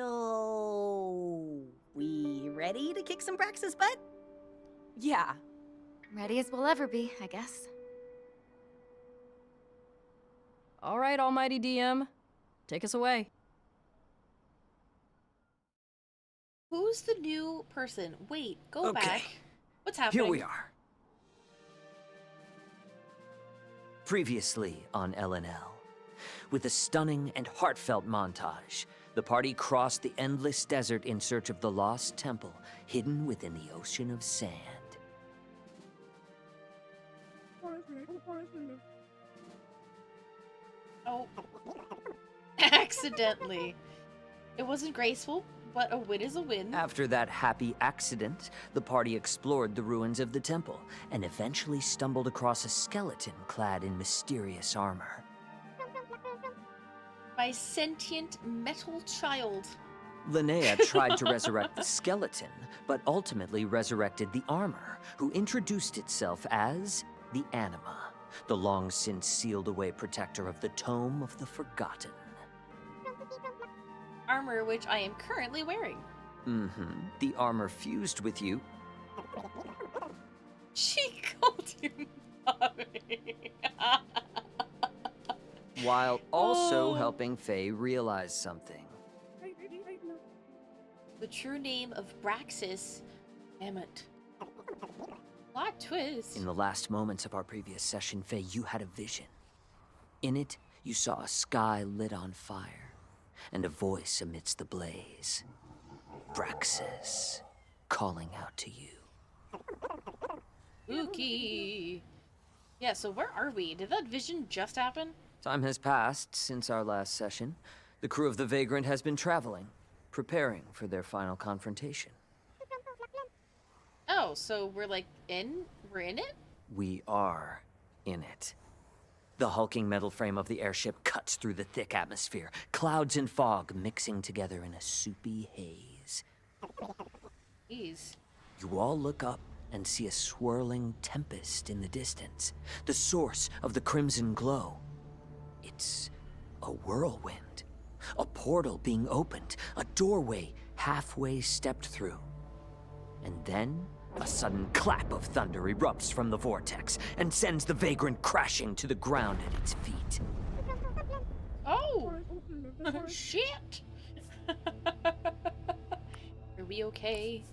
So, we ready to kick some Brax's butt? Yeah. Ready as we'll ever be, I guess. All right, Almighty DM. Take us away. Who's the new person? Wait, go Okay. back. What's happening? Here we are. Previously on LNL. With a stunning and heartfelt montage, the party crossed the endless desert in search of the lost temple hidden within the ocean of sand. Oh. Accidentally. It wasn't graceful, but a win is a win. After that happy accident, the party explored the ruins of the temple and eventually stumbled across a skeleton clad in mysterious armor. My sentient metal child. Linnea tried to resurrect the skeleton, but ultimately resurrected the armor, who introduced itself as the Anima, the long since sealed away protector of the Tome of the Forgotten. Armor which I am currently wearing. Mm-hmm. The armor fused with you. She called you mommy. While also helping Faye realize something. The true name of Braxis, Emmett. Plot twist. In the last moments of our previous session, Faye, you had a vision. In it, you saw a sky lit on fire, and a voice amidst the blaze. Braxis, calling out to you. Spooky. Yeah, so where are we? Did that vision just happen? Time has passed since our last session. The crew of the Vagrant has been traveling, preparing for their final confrontation. Oh, so we're like we're in it? We are in it. The hulking metal frame of the airship cuts through the thick atmosphere, clouds and fog mixing together in a soupy haze. Jeez. You all look up and see a swirling tempest in the distance, the source of the crimson glow. It's a whirlwind, a portal being opened, a doorway halfway stepped through. And then, a sudden clap of thunder erupts from the vortex and sends the Vagrant crashing to the ground at its feet. Oh! Shit! Are we okay?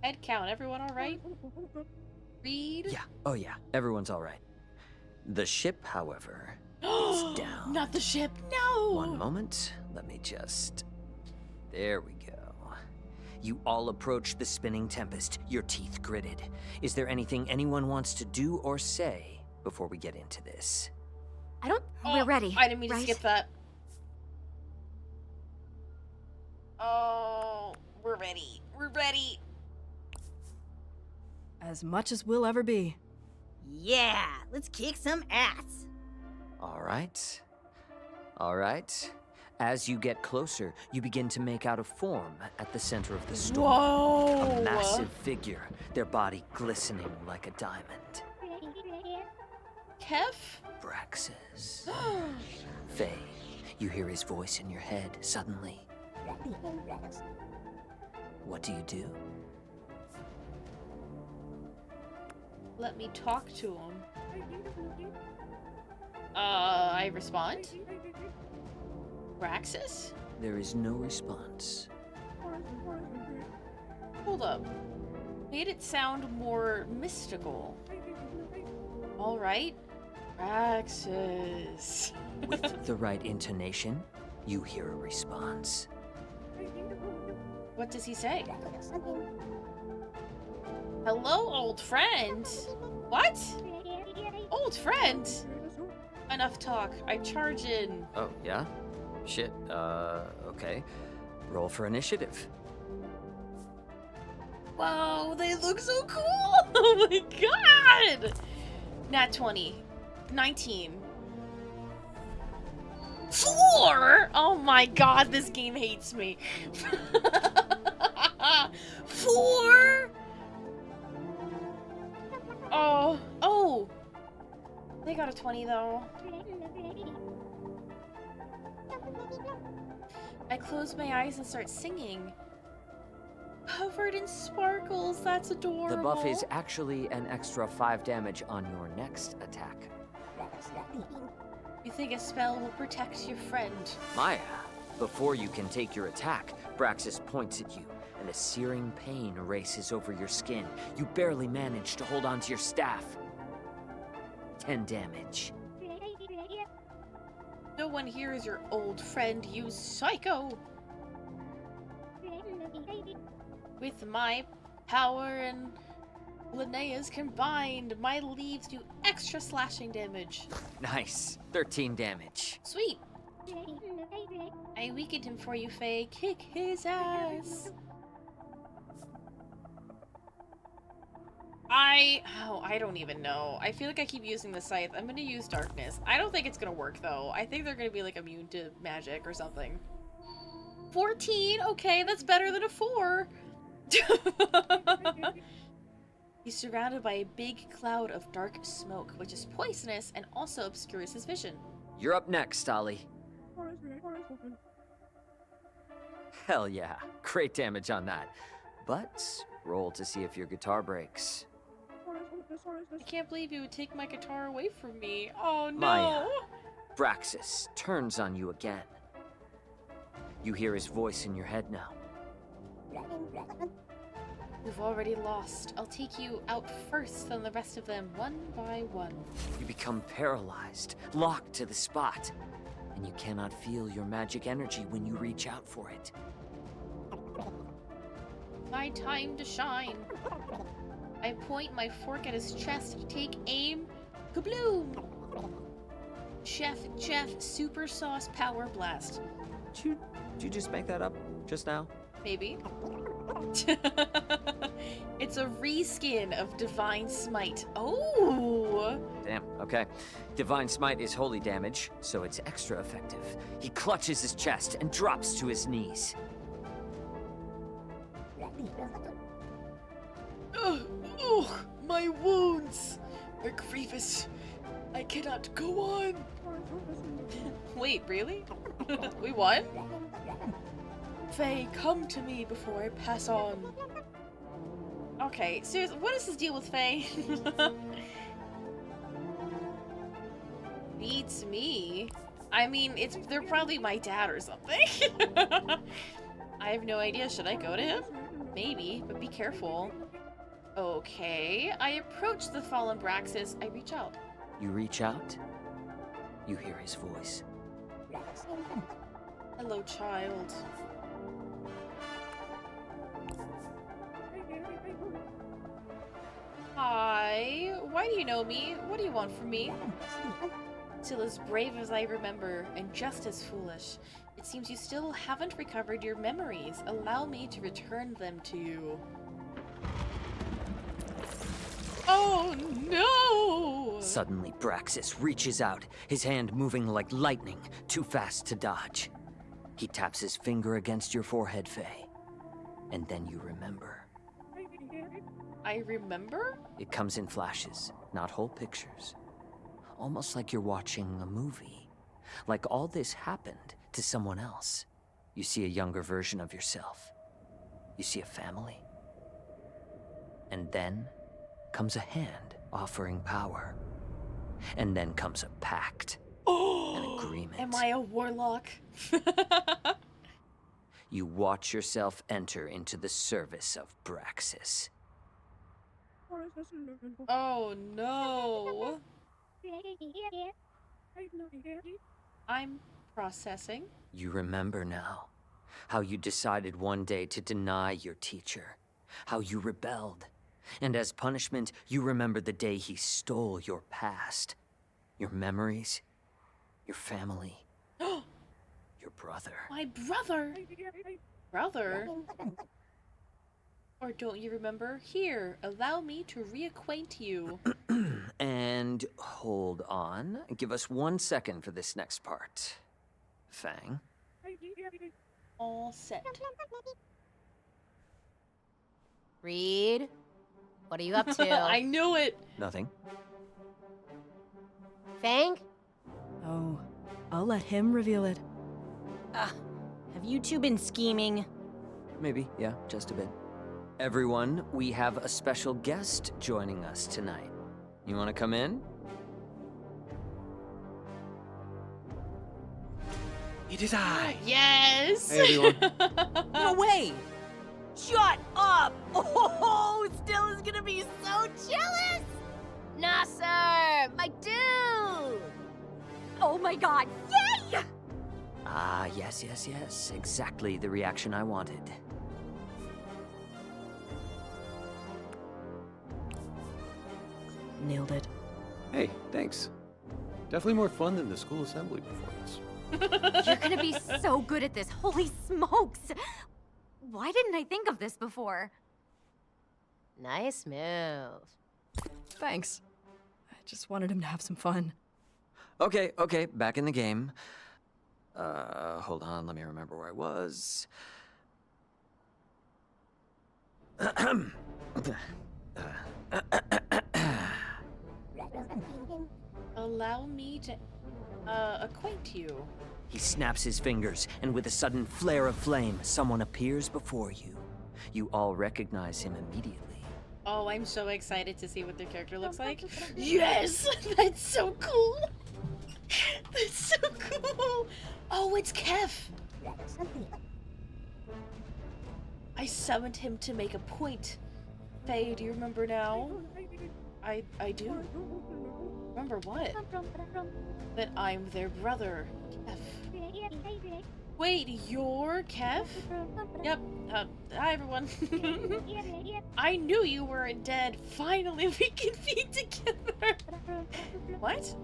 Head count, everyone alright? Read? Yeah, oh yeah, everyone's all right. The ship, however, is down. Not the ship, no! One moment, let me just... There we go. You all approach the spinning tempest, your teeth gritted. Is there anything anyone wants to do or say before we get into this? We're ready. I didn't mean to right? skip that. Oh, we're ready. We're ready. As much as we'll ever be. Yeah, let's kick some ass. All right. All right. As you get closer, you begin to make out a form at the center of the storm. Whoa! A massive figure, their body glistening like a diamond. Kev? Braxis. Faye, you hear his voice in your head suddenly. What do you do? Let me talk to him. I respond? Braxis? There is no response. Hold up. Made it sound more mystical. Alright. Braxis. With the right intonation, you hear a response. What does he say? Hello, old friend. What? Old friend? Enough talk. I charge in. Oh, yeah? Shit, okay. Roll for initiative. Whoa, they look so cool! Oh my god! Nat 20. 19. 4! Oh my god, this game hates me. 4? Oh. They got a 20 though. I close my eyes and start singing. Covered in sparkles, that's adorable. The buff is actually an extra 5 damage on your next attack. You think a spell will protect your friend? Maya, before you can take your attack, Braxis points at you, and a searing pain races over your skin. You barely manage to hold onto your staff. 10 damage. No one here is your old friend, you psycho! With my power and Linnea's combined, my leaves do extra slashing damage. Nice. 13 damage. Sweet. I weakened him for you, Faye. Kick his ass. I don't even know. I feel like I keep using the scythe. I'm gonna use darkness. I don't think it's gonna work though. I think they're gonna be like immune to magic or something. 14? Okay, that's better than a 4. He's surrounded by a big cloud of dark smoke, which is poisonous and also obscures his vision. You're up next, Ollie. Hell yeah, great damage on that. But roll to see if your guitar breaks. I can't believe you would take my guitar away from me. Oh no! Maya, Braxis turns on you again. You hear his voice in your head now. We've already lost. I'll take you out first, then the rest of them one by one. You become paralyzed, locked to the spot, and you cannot feel your magic energy when you reach out for it. My time to shine. I point my fork at his chest, take aim, kabloom! Chef, super sauce power blast. Did you just make that up just now? Maybe. It's a reskin of Divine Smite. Oh! Damn, okay. Divine Smite is holy damage, so it's extra effective. He clutches his chest and drops to his knees. Ugh, my wounds are grievous. I cannot go on. Wait, really? We won? Faye, come to me before I pass on. Okay, seriously, what is his deal with Faye? Beats me. I mean, they're probably my dad or something. I have no idea. Should I go to him? Maybe, but be careful. Okay, I approach the fallen Braxis. I reach out. You reach out, you hear his voice. Hello, child. Hi, why do you know me? What do you want from me? Still as brave as I remember, and just as foolish. It seems you still haven't recovered your memories. Allow me to return them to you. Oh no! Suddenly, Braxis reaches out, his hand moving like lightning, too fast to dodge. He taps his finger against your forehead, Faye. And then you remember. I remember? It comes in flashes, not whole pictures. Almost like you're watching a movie. Like all this happened to someone else. You see a younger version of yourself. You see a family. And then comes a hand offering power. And then comes a pact. An agreement. Am I a warlock? You watch yourself enter into the service of Braxis. Oh no. I'm processing. You remember now how you decided one day to deny your teacher, how you rebelled, and as punishment, you remember the day he stole your past, your memories, your family, your brother. My brother? Brother? Or don't you remember? Here, allow me to reacquaint you. And hold on. Give us 1 second for this next part. Fang. All set. Reed, what are you up to? I knew it! Nothing. Fang? Oh, I'll let him reveal it. Have you two been scheming? Maybe, yeah, just a bit. Everyone, we have a special guest joining us tonight. You want to come in? It is I. Yes! Hey, everyone. No way! Shut up! Oh, Stella's gonna be so jealous! Nasser, my dude! Oh my god, yay! Ah, yes, yes, yes. Exactly the reaction I wanted. Nailed it. Hey, thanks. Definitely more fun than the school assembly performance. You're gonna be so good at this. Holy smokes! Why didn't I think of this before? Nice move. Thanks. I just wanted him to have some fun. Okay, back in the game. Hold on, let me remember where I was. Allow me to acquaint you. He snaps his fingers, and with a sudden flare of flame, someone appears before you. You all recognize him immediately. Oh, I'm so excited to see what their character looks like. Yes! That's so cool! That's so cool! Oh, it's Kev! I summoned him to make a point. Faye, do you remember now? I do. Remember what? That I'm their brother, Kev. Wait, you're Kev? Yep. Hi, everyone. I knew you weren't dead. Finally, we can be together. What?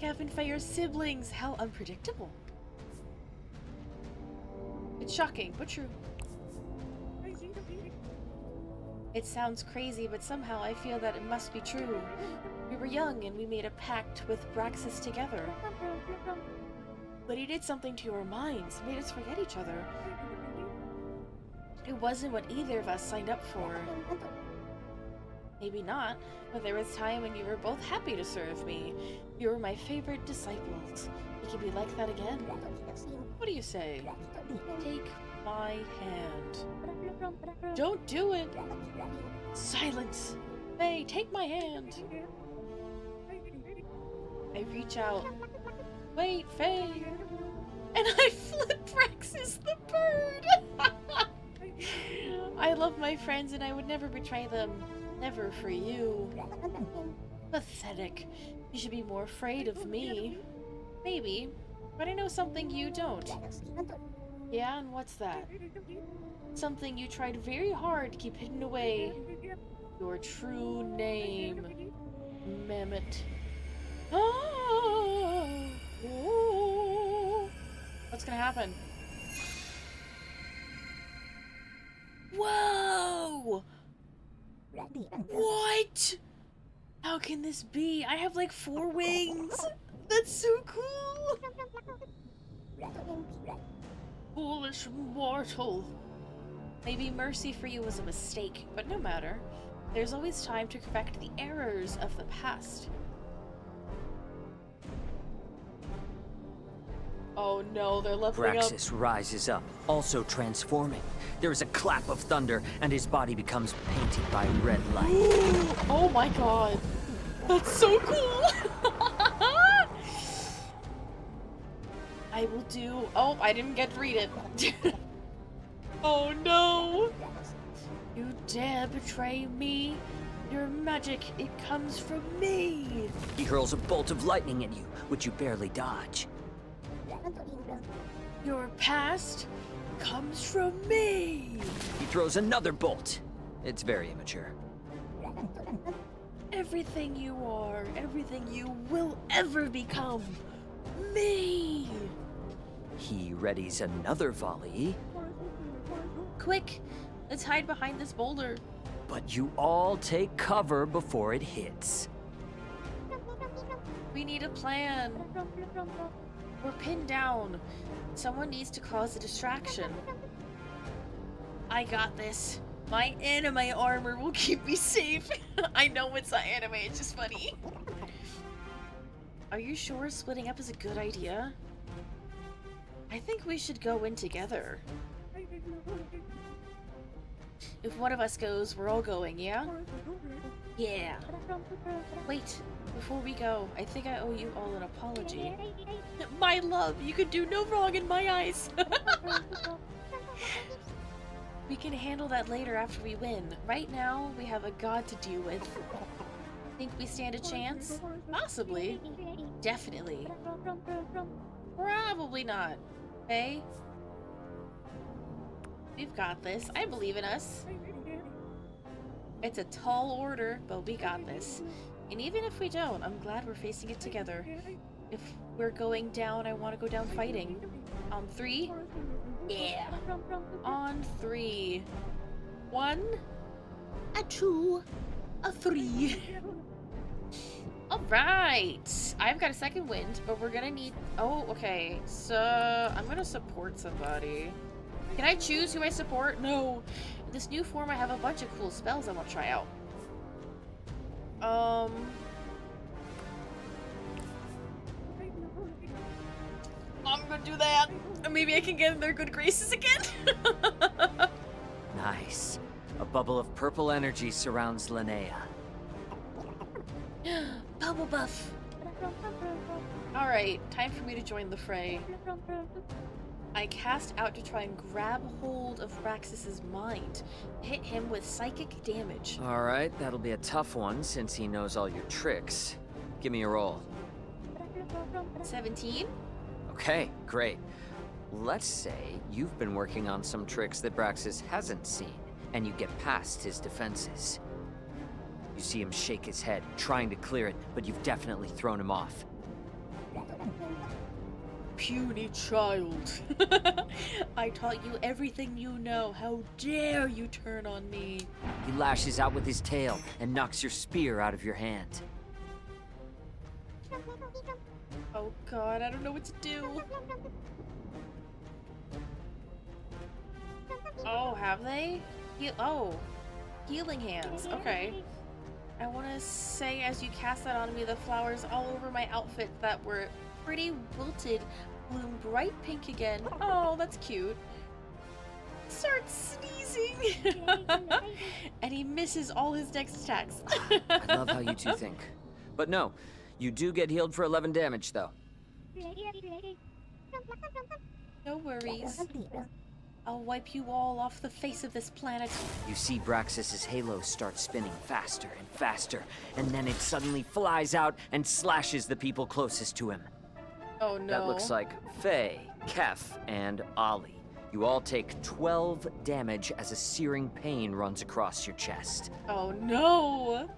Kev and Faye are siblings. How unpredictable. It's shocking, but true. It sounds crazy, but somehow I feel that it must be true. We were young and we made a pact with Braxis together. But he did something to our minds, made us forget each other. It wasn't what either of us signed up for. Maybe not, but there was a time when you were both happy to serve me. You were my favorite disciples. It can be like that again. What do you say? Take my hand. Don't do it! Silence! Faye, take my hand! I reach out. Wait, Faye! And I flip Braxis the bird! I love my friends and I would never betray them. Never for you. Pathetic. You should be more afraid of me. Maybe. But I know something you don't. Yeah, and what's that? Something you tried very hard to keep hidden away. Your true name. Mehmet. Oh. Oh. What's gonna happen? Whoa! What? How can this be? I have like 4 wings. That's so cool. Foolish mortal. Maybe mercy for you was a mistake, but no matter. There's always time to correct the errors of the past. Oh no, they're leveling up. Braxis rises up, also transforming. There is a clap of thunder, and his body becomes painted by red light. Oh my god. That's so cool! I will do... Oh, I didn't get to read it. Oh no! You dare betray me? Your magic, it comes from me! He hurls a bolt of lightning at you, which you barely dodge. Your past comes from me! He throws another bolt. It's very immature. Everything you are, everything you will ever become, me! He readies another volley. Quick, let's hide behind this boulder. But you all take cover before it hits. We need a plan. We're pinned down. Someone needs to cause a distraction. I got this. My anime armor will keep me safe. I know it's not anime, it's just funny. Are you sure splitting up is a good idea? I think we should go in together. If one of us goes, we're all going, yeah? Yeah. Wait, before we go, I think I owe you all an apology. My love, you could do no wrong in my eyes. We can handle that later after we win. Right now, we have a god to deal with. Think we stand a chance? Possibly. Definitely. Probably not. Okay? We've got this. I believe in us. It's a tall order, but we got this. And even if we don't, I'm glad we're facing it together. If we're going down, I want to go down fighting. On 3? Yeah. On 3. 1, a 2, a 3. All right, I've got a second wind, but we're gonna need. Oh, okay. So I'm gonna support somebody. Can I choose who I support? No. In this new form, I have a bunch of cool spells I want to try out. I'm gonna do that. Maybe I can get in their good graces again. Nice. A bubble of purple energy surrounds Linnea. Bubble buff. Alright, time for me to join the fray. I cast out to try and grab hold of Raxus's mind. Hit him with psychic damage. Alright, that'll be a tough one since he knows all your tricks. Give me a roll. 17? Okay, great. Let's say you've been working on some tricks that Braxis hasn't seen, and you get past his defenses. You see him shake his head, trying to clear it, but you've definitely thrown him off. Puny child. I taught you everything you know. How dare you turn on me? He lashes out with his tail and knocks your spear out of your hand. Oh god, I don't know what to do. Oh, have they? Healing hands. Okay. I want to say as you cast that on me, the flowers all over my outfit that were pretty wilted bloom bright pink again. Oh, that's cute. Starts sneezing. And he misses all his dex attacks. I love how you two think. But no, you do get healed for 11 damage, though. No worries. I'll wipe you all off the face of this planet. You see Braxis's halo start spinning faster and faster, and then it suddenly flies out and slashes the people closest to him. Oh no. That looks like Faye, Kef, and Ollie. You all take 12 damage as a searing pain runs across your chest. Oh no!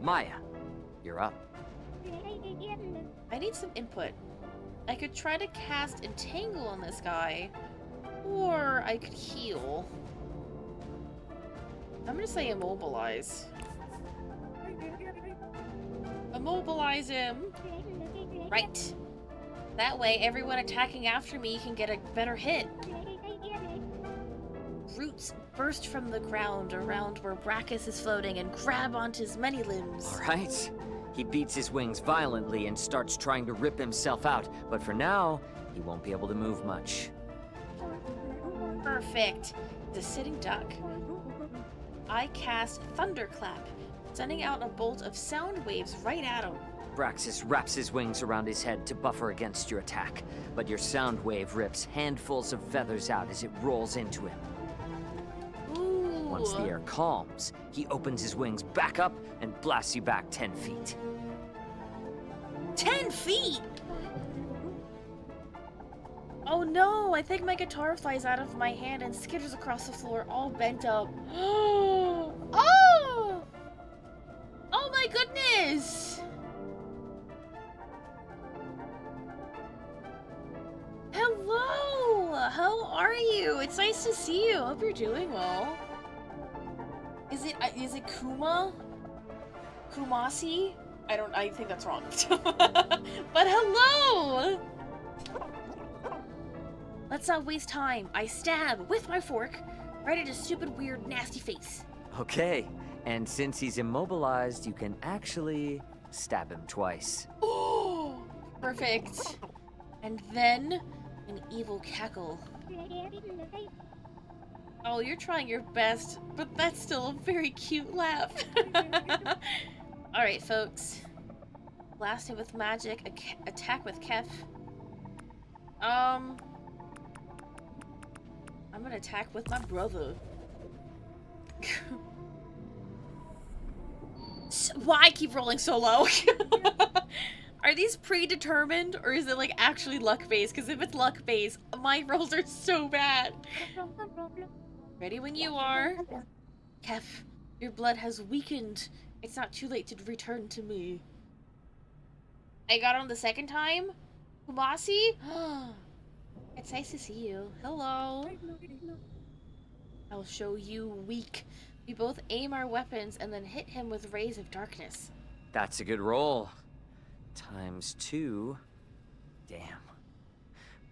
Maya, you're up. I need some input. I could try to cast Entangle on this guy, or I could heal. I'm gonna say Immobilize. Immobilize him! Right. That way, everyone attacking after me can get a better hit. Roots burst from the ground around where Brachus is floating and grab onto his many limbs. All right. He beats his wings violently and starts trying to rip himself out, but for now, he won't be able to move much. Perfect. The sitting duck. I cast Thunderclap, sending out a bolt of sound waves right at him. Braxis wraps his wings around his head to buffer against your attack, but your sound wave rips handfuls of feathers out as it rolls into him. Ooh. Once the air calms, he opens his wings back up and blasts you back 10 feet. 10 feet? Oh no, I think my guitar flies out of my hand and skitters across the floor all bent up. Oh! Oh my goodness! Hello! How are you? It's nice to see you. Hope you're doing well. Is it Kuma? Kumasi? I think that's wrong. But hello! Let's not waste time. I stab with my fork right at his stupid, weird, nasty face. Okay, and since he's immobilized, you can actually stab him twice. Oh, perfect. And then an evil cackle. Oh, you're trying your best, but that's still a very cute laugh. Alright, folks. Blasting with magic, attack with Kef. I'm gonna attack with my brother. Why I keep rolling so low? Are these predetermined, or is it like actually luck-based? Because if it's luck-based, my rolls are so bad. Ready when you are. Kef, your blood has weakened. It's not too late to return to me. I got on the second time? Kumasi? It's nice to see you. Hello. I'll show you weak We both aim our weapons and then hit him with rays of darkness. That's a good roll. ×2. Damn.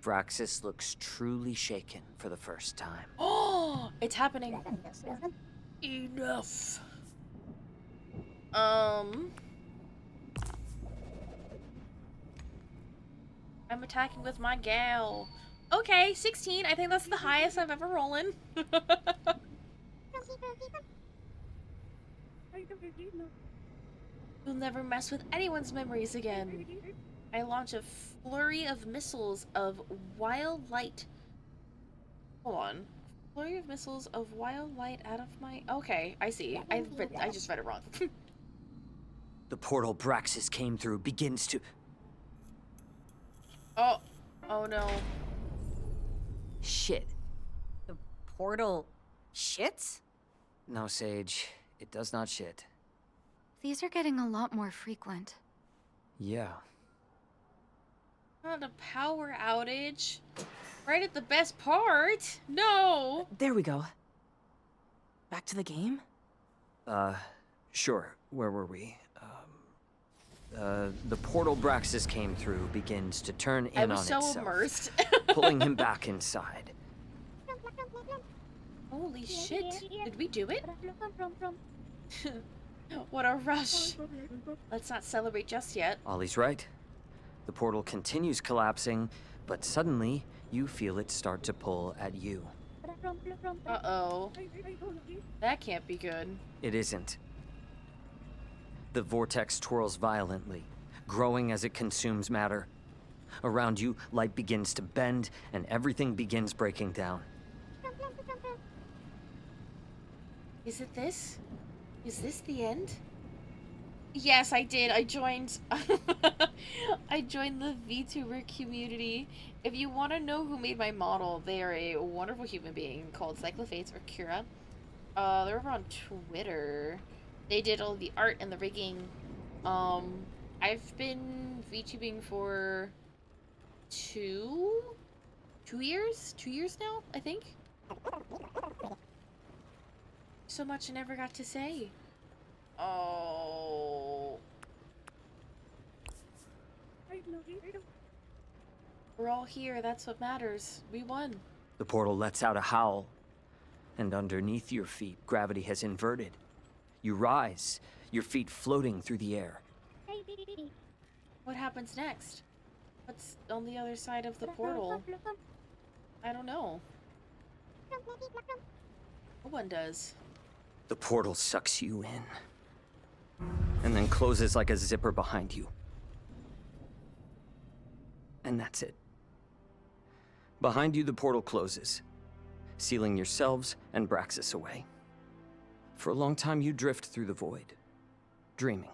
Braxis looks truly shaken for the first time. Oh, it's happening. Enough. I'm attacking with my gal. Okay, 16. I think that's the highest I've ever rollen. You'll never mess with anyone's memories again. I launch a flurry of missiles of wild light. Hold on. Flurry of missiles of wild light out of my... Okay, I see. I just read it wrong. The portal Braxis came through begins to... Oh. Oh no. Shit. The portal shits? No, Sage. It does not shit. These are getting a lot more frequent. Yeah. Not a power outage. Right at the best part. No. There we go. Back to the game? Sure. Where were we? The portal Braxis came through begins to turn in I on was so itself, immersed. pulling him back inside. Holy shit. Did we do it? What a rush. Let's not celebrate just yet. Ollie's right. The portal continues collapsing, but suddenly you feel it start to pull at you. Uh-oh. That can't be good. It isn't. The vortex twirls violently, growing as it consumes matter. Around you, light begins to bend, and everything begins breaking down. Is it this? Is this the end? Yes, I did. I joined... I joined the VTuber community. If you want to know who made my model, they are a wonderful human being called Cyclofates or Kira. They're over on Twitter. They did all the art and the rigging. I've been VTubing for 2 years? 2 years now, I think? So much I never got to say. Oh. We're all here, that's what matters. We won. The portal lets out a howl, and underneath your feet, gravity has inverted. You rise, your feet floating through the air. What happens next? What's on the other side of the portal? I don't know. No one does. The portal sucks you in, and then closes like a zipper behind you. And that's it. Behind you, the portal closes, sealing yourselves and Braxis away. For a long time, you drift through the void, dreaming.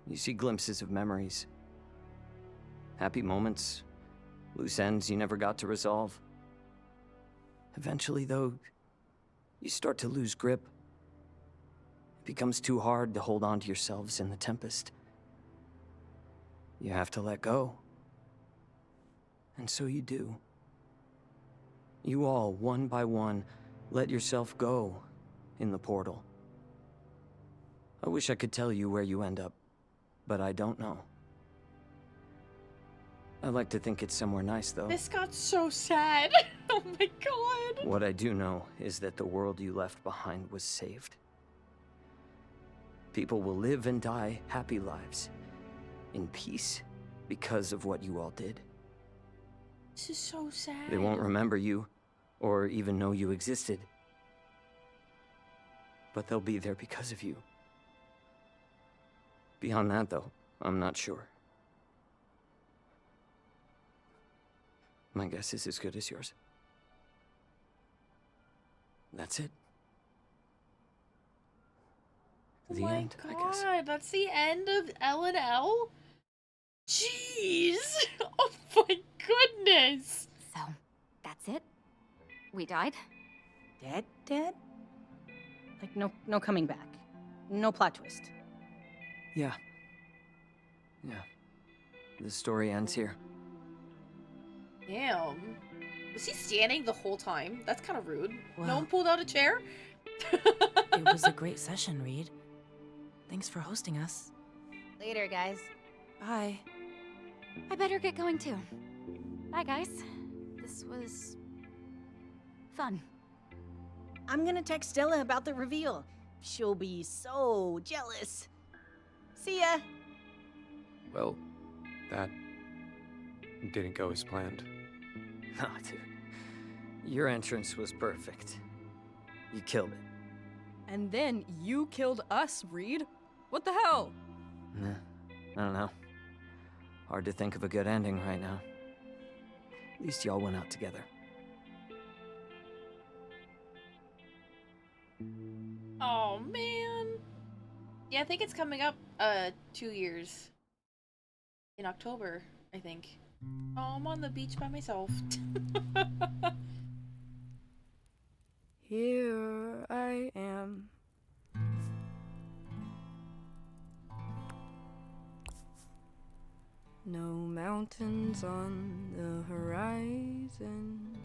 You see glimpses of memories, happy moments, loose ends you never got to resolve. Eventually, though, you start to lose grip. It becomes too hard to hold on to yourselves in the tempest. You have to let go. And so you do. You all, one by one, let yourself go in the portal. I wish I could tell you where you end up, but I don't know. I like to think it's somewhere nice, though. This got so sad. Oh my god. What I do know is that the world you left behind was saved. People will live and die happy lives, in peace, because of what you all did. This is so sad. They won't remember you, or even know you existed. But they'll be there because of you. Beyond that, though, I'm not sure. My guess is as good as yours. That's it. The end, I guess. God, that's the end of L&L? Jeez! Oh my goodness! So, that's it? We died? Dead? Dead? Like, no coming back. No plot twist. Yeah. Yeah. The story ends here. Damn. Was he standing the whole time? That's kind of rude. No Well- one pulled out a chair? It was a great session, Reed. Thanks for hosting us. Later, guys. Bye. I better get going too. Bye, guys. This was fun. I'm gonna text Stella about the reveal. She'll be so jealous. See ya. Well, that didn't go as planned. Nah, dude. Your entrance was perfect. You killed it. And then you killed us, Reed. What the hell? Nah, I don't know. Hard to think of a good ending right now. At least y'all went out together. Oh man. Yeah, I think it's coming up 2 years. In October, I think. Oh, I'm on the beach by myself. Here I am. No mountains on the horizon,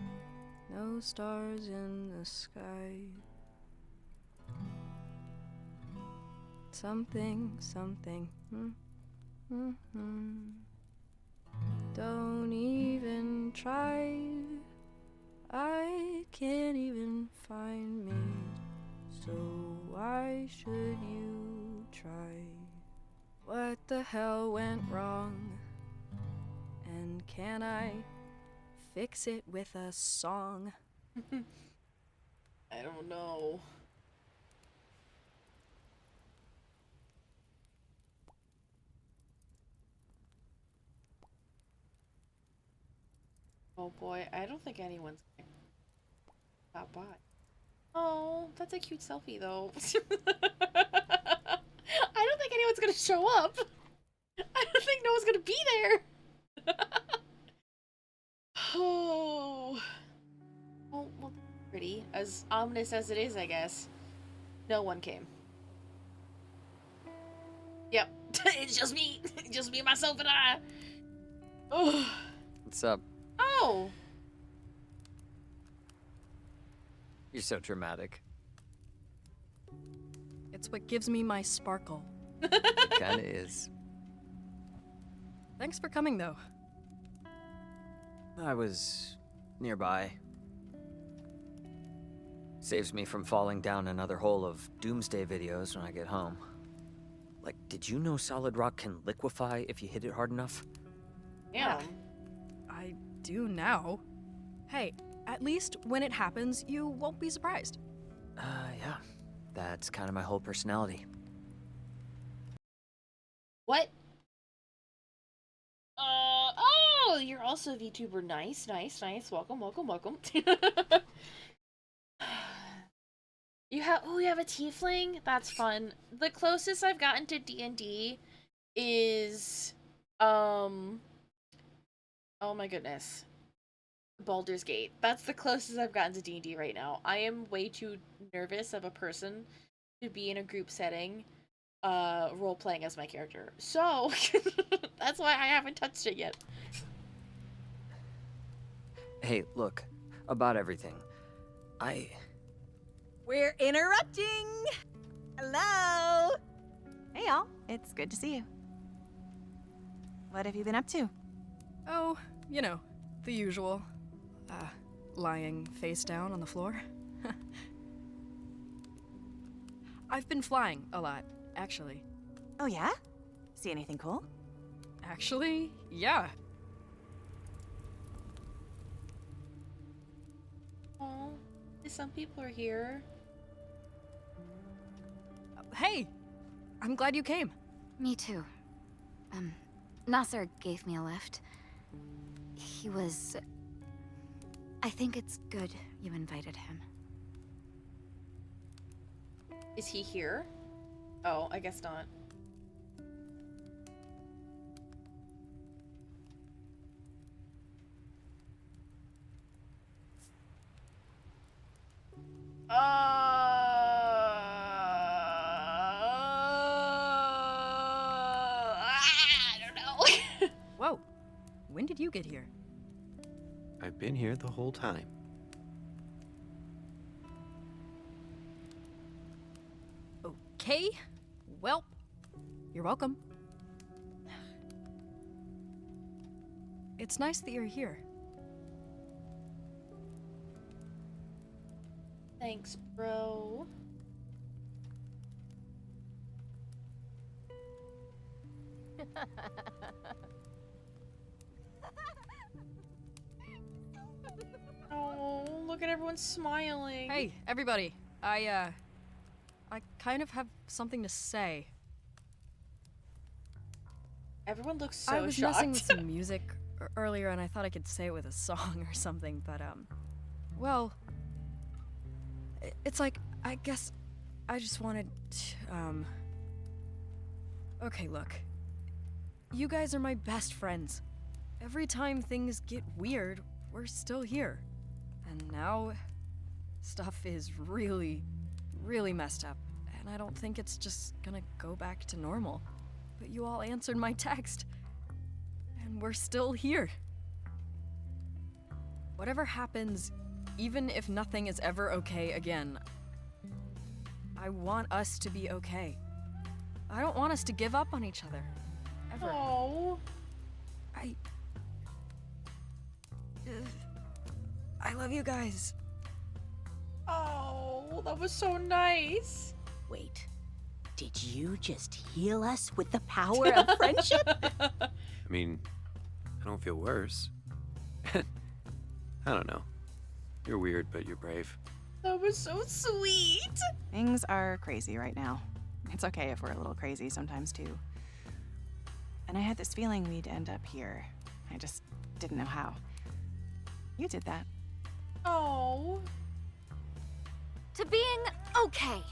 no stars in the sky. Something, don't even try. I can't even find me, so why should you try? What the hell went wrong? And can I fix it with a song? I don't know. Oh boy, I don't think anyone's gonna stop by. Oh, that's a cute selfie though. I don't think anyone's gonna show up. I don't think no one's gonna be there. Oh. Oh, well, that's pretty. As ominous as it is, I guess. No one came. Yep. It's just me. Just me, myself, and I. Oh. What's up? Oh. You're so dramatic. It's what gives me my sparkle. Kinda is. Thanks for coming, though. I was nearby. Saves me from falling down another hole of doomsday videos when I get home. Like, did you know solid rock can liquefy if you hit it hard enough? Yeah. I do now. Hey, at least when it happens, you won't be surprised. Yeah. That's kind of my whole personality. What? Oh, you're also a VTuber. Nice, nice, nice. Welcome, welcome, welcome. You have a tiefling? That's fun. The closest I've gotten to D&D is, oh my goodness. Baldur's Gate. That's the closest I've gotten to D&D right now. I am way too nervous of a person to be in a group setting, role-playing as my character. So, that's why I haven't touched it yet. Hey, look, about everything. We're interrupting! Hello! Hey, y'all. It's good to see you. What have you been up to? Oh, you know, the usual. Lying face down on the floor. I've been flying a lot, actually. Oh, yeah? See anything cool? Actually, yeah. Oh, some people are here. Hey! I'm glad you came. Me too. Nasser gave me a lift. He was... I think it's good you invited him. Is he here? Oh, I guess not. I don't know. Whoa. When did you get here? I've been here the whole time. Okay. Well, you're welcome. It's nice that you're here. Thanks, bro. Oh, look at everyone smiling. Hey, everybody. I kind of have something to say. Everyone looks so I was shocked. messing with some music earlier and I thought I could say it with a song or something, but well, it's like, I guess I just wanted to, okay, look. You guys are my best friends. Every time things get weird, we're still here. And now, stuff is really, really messed up. And I don't think it's just gonna go back to normal. But you all answered my text. And we're still here. Whatever happens, even if nothing is ever okay again, I want us to be okay. I don't want us to give up on each other. Ever. Oh. I love you guys. Oh, that was so nice. Wait, did you just heal us with the power of friendship? I mean, I don't feel worse. I don't know. You're weird, but you're brave. That was so sweet. Things are crazy right now. It's okay if we're a little crazy sometimes too. And I had this feeling we'd end up here. I just didn't know how. You did that. Oh. To being okay.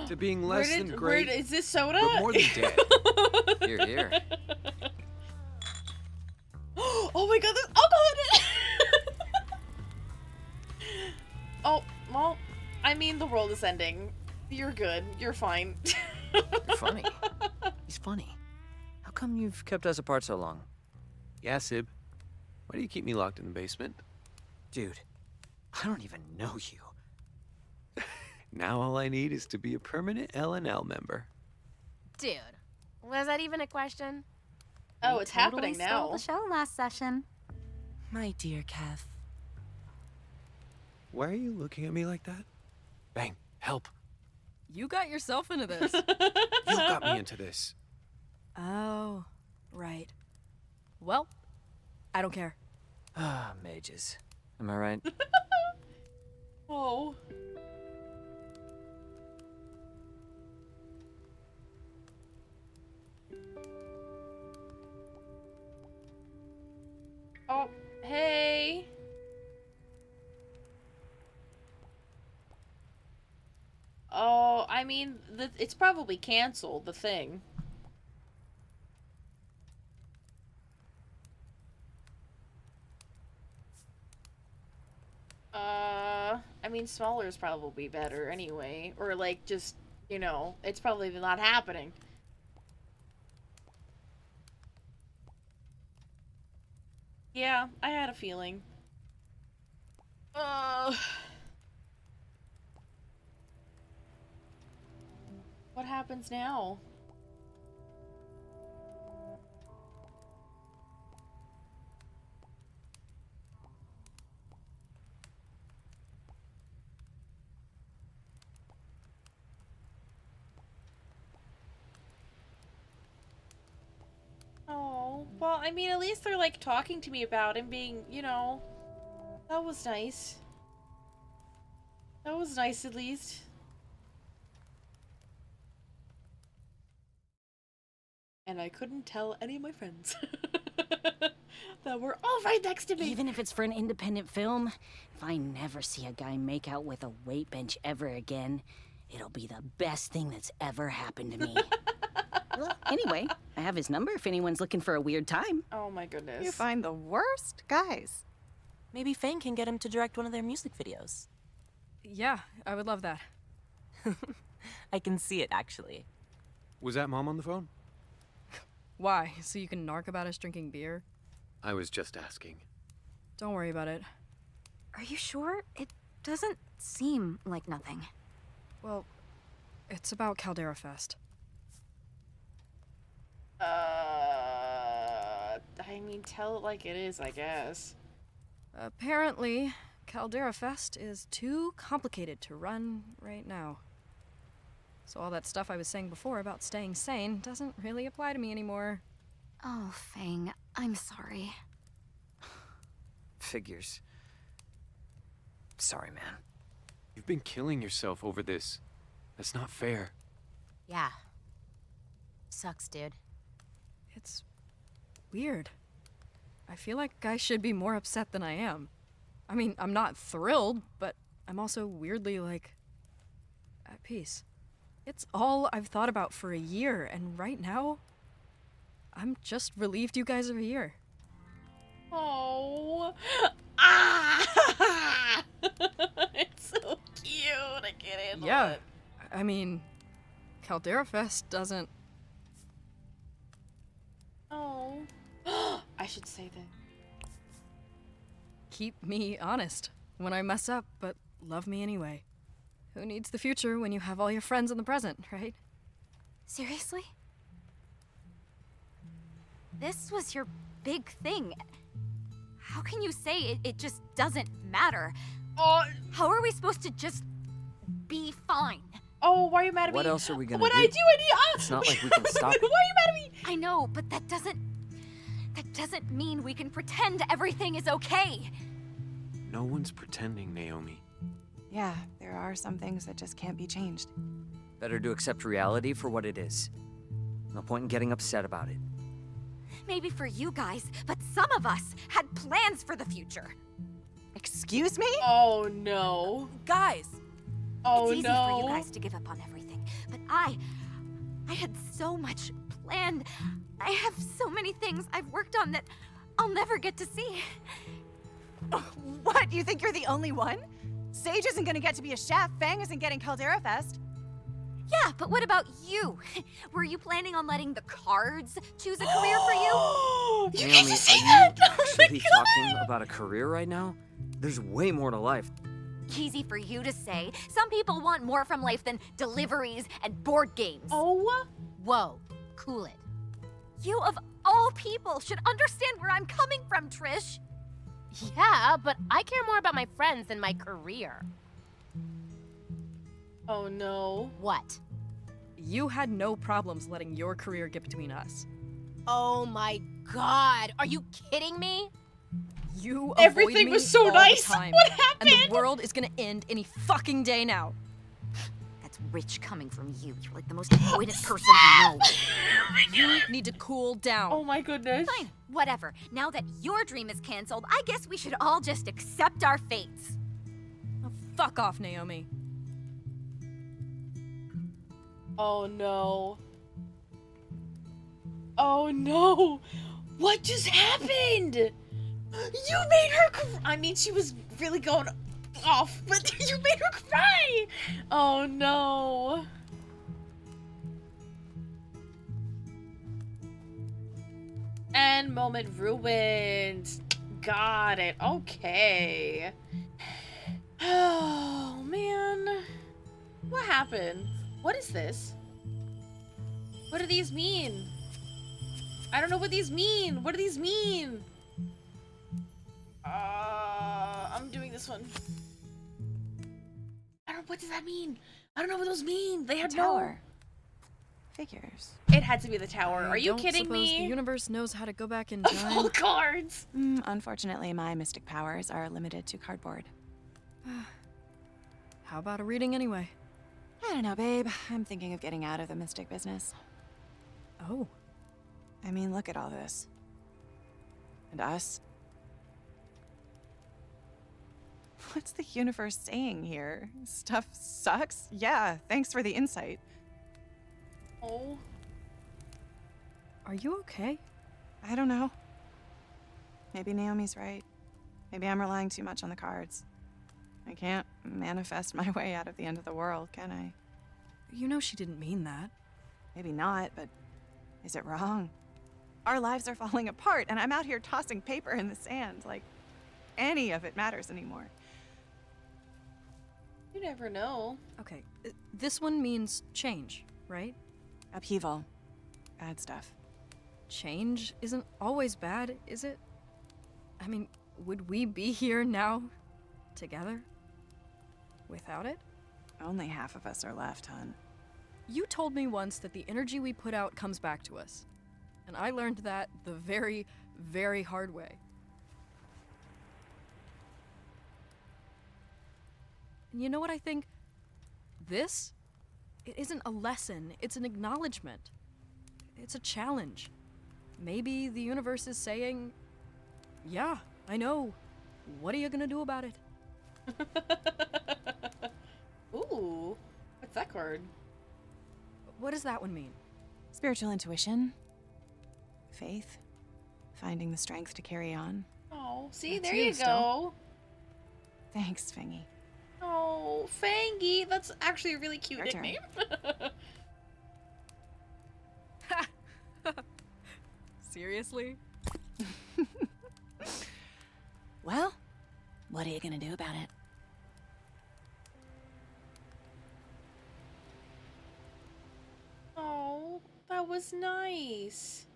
To being less than great, Is this soda? but more than dead. Here, here. Oh my god, there's alcohol in it! Oh, well, I mean, the world is ending. You're good. You're fine. You're funny. He's funny. How come you've kept us apart so long? Yeah, Sib. Why do you keep me locked in the basement? Dude, I don't even know you. Now all I need is to be a permanent L&L member. Dude, was that even a question? Oh, it's happening Stole now. the show last session. My dear Kev. Why are you looking at me like that? Bang, help. You got yourself into this. You got me into this. Oh, right. Well, I don't care. Ah, mages. Am I right? Oh. Oh, hey. Oh, I mean, it's probably canceled, the thing. I mean, smaller is probably better anyway. Or, like, just, you know, it's probably not happening. Yeah, I had a feeling. What happens now? Oh, well, I mean, at least they're, like, talking to me about him being, you know, that was nice. That was nice, at least. And I couldn't tell any of my friends that were all right next to me. Even if it's for an independent film, if I never see a guy make out with a weight bench ever again, it'll be the best thing that's ever happened to me. Well, anyway, I have his number if anyone's looking for a weird time. Oh my goodness. You find the worst guys. Maybe Fang can get him to direct one of their music videos. Yeah, I would love that. I can see it, actually. Was that Mom on the phone? Why? So you can narc about us drinking beer? I was just asking. Don't worry about it. Are you sure? It doesn't seem like nothing. Well, It's about Caldera Fest. I mean, tell it like it is, I guess. Apparently, Caldera Fest is too complicated to run right now. So all that stuff I was saying before about staying sane doesn't really apply to me anymore. Oh, Fang, I'm sorry. Figures. Sorry, man. You've been killing yourself over this. That's not fair. Yeah. Sucks, dude. It's weird. I feel like I should be more upset than I am. I mean, I'm not thrilled, but I'm also weirdly, like, at peace. It's all I've thought about for a year, and right now, I'm just relieved you guys are here. Oh. Ah! It's so cute. I can't handle Yeah, it. I mean, Caldera Fest doesn't... Oh. I should say that. keep me honest when I mess up, but love me anyway. Who needs the future when you have all your friends in the present, right? Seriously? This was your big thing. How can you say it just doesn't matter? How are we supposed to just be fine? Oh, why are you mad at me? What else are we gonna What do? I do? I need. It's not like we can stop it. Why are you mad at me? I know, but that doesn't mean we can pretend everything is okay. No one's pretending, Naomi. Yeah, there are some things that just can't be changed. Better to accept reality for what it is. No point in getting upset about it. Maybe for you guys, but some of us had plans for the future. Excuse me? Oh no. Guys! Oh It's easy no. for you guys to give up on everything, but I had so much planned. I have so many things I've worked on that I'll never get to see. What? You think you're the only one? Sage isn't gonna get to be a chef. Fang isn't getting Caldera Fest. Yeah, but what about you? Were you planning on letting the cards choose a career for you? You Naomi, can't just say are that! you Oh my actually God! talking about a career right now? There's way more to life. Easy for you to say. Some people want more from life than deliveries and board games. Oh. Whoa, cool it. You of all people should understand where I'm coming from, Trish. Yeah, but I care more about my friends than my career. Oh no. What? You had no problems letting your career get between us. Oh my god, are you kidding me? You Everything avoid me was so all nice. the time, What and happened? the world is gonna end any fucking day now. That's rich coming from you. You're like the most avoidant person I know. You need to cool down. Oh my goodness. Fine, whatever. Now that your dream is canceled, I guess we should all just accept our fates. Oh, fuck off, Naomi. Oh no. Oh no. What just happened? You made her I mean, she was really going off, but you made her cry. Oh no. And moment ruined. Got it. Okay. Oh man. What happened? What is this? What do these mean? I don't know what these mean. What do these mean? I'm doing this one. I don't. What does that mean? I don't know what those mean. They had Tower. Figures. It had to be the tower. Are you Don't kidding suppose me? The universe knows how to go back in Of all time. cards. Unfortunately, my mystic powers are limited to cardboard. How about a reading anyway? I don't know, babe. I'm thinking of getting out of the mystic business. Oh. I mean, look at all this. And us. What's the universe saying here? Stuff sucks? Yeah, thanks for the insight. Oh. Are you okay? I don't know. Maybe Naomi's right. Maybe I'm relying too much on the cards. I can't manifest my way out of the end of the world, can I? You know she didn't mean that. Maybe not, but is it wrong? Our lives are falling apart, and I'm out here tossing paper in the sand like any of it matters anymore. You never know. Okay, this one means change, right? Upheaval. Bad stuff. Change isn't always bad, is it? I mean, would we be here now, together? Without it? Only half of us are left, hon. You told me once that the energy we put out comes back to us. And I learned that the very, very hard way. And you know what I think? This? It isn't a lesson, it's an acknowledgement. It's a challenge. Maybe the universe is saying, yeah, I know. What are you gonna do about it? Ooh, what's that card? What does that one mean? Spiritual intuition. Faith. Finding the strength to carry on. Oh, see, That's there you you still. go. Thanks, Fingy. Oh, Fangy. That's actually a really cute Your turn. nickname. Seriously? Well, what are you gonna do about it? Oh, that was nice.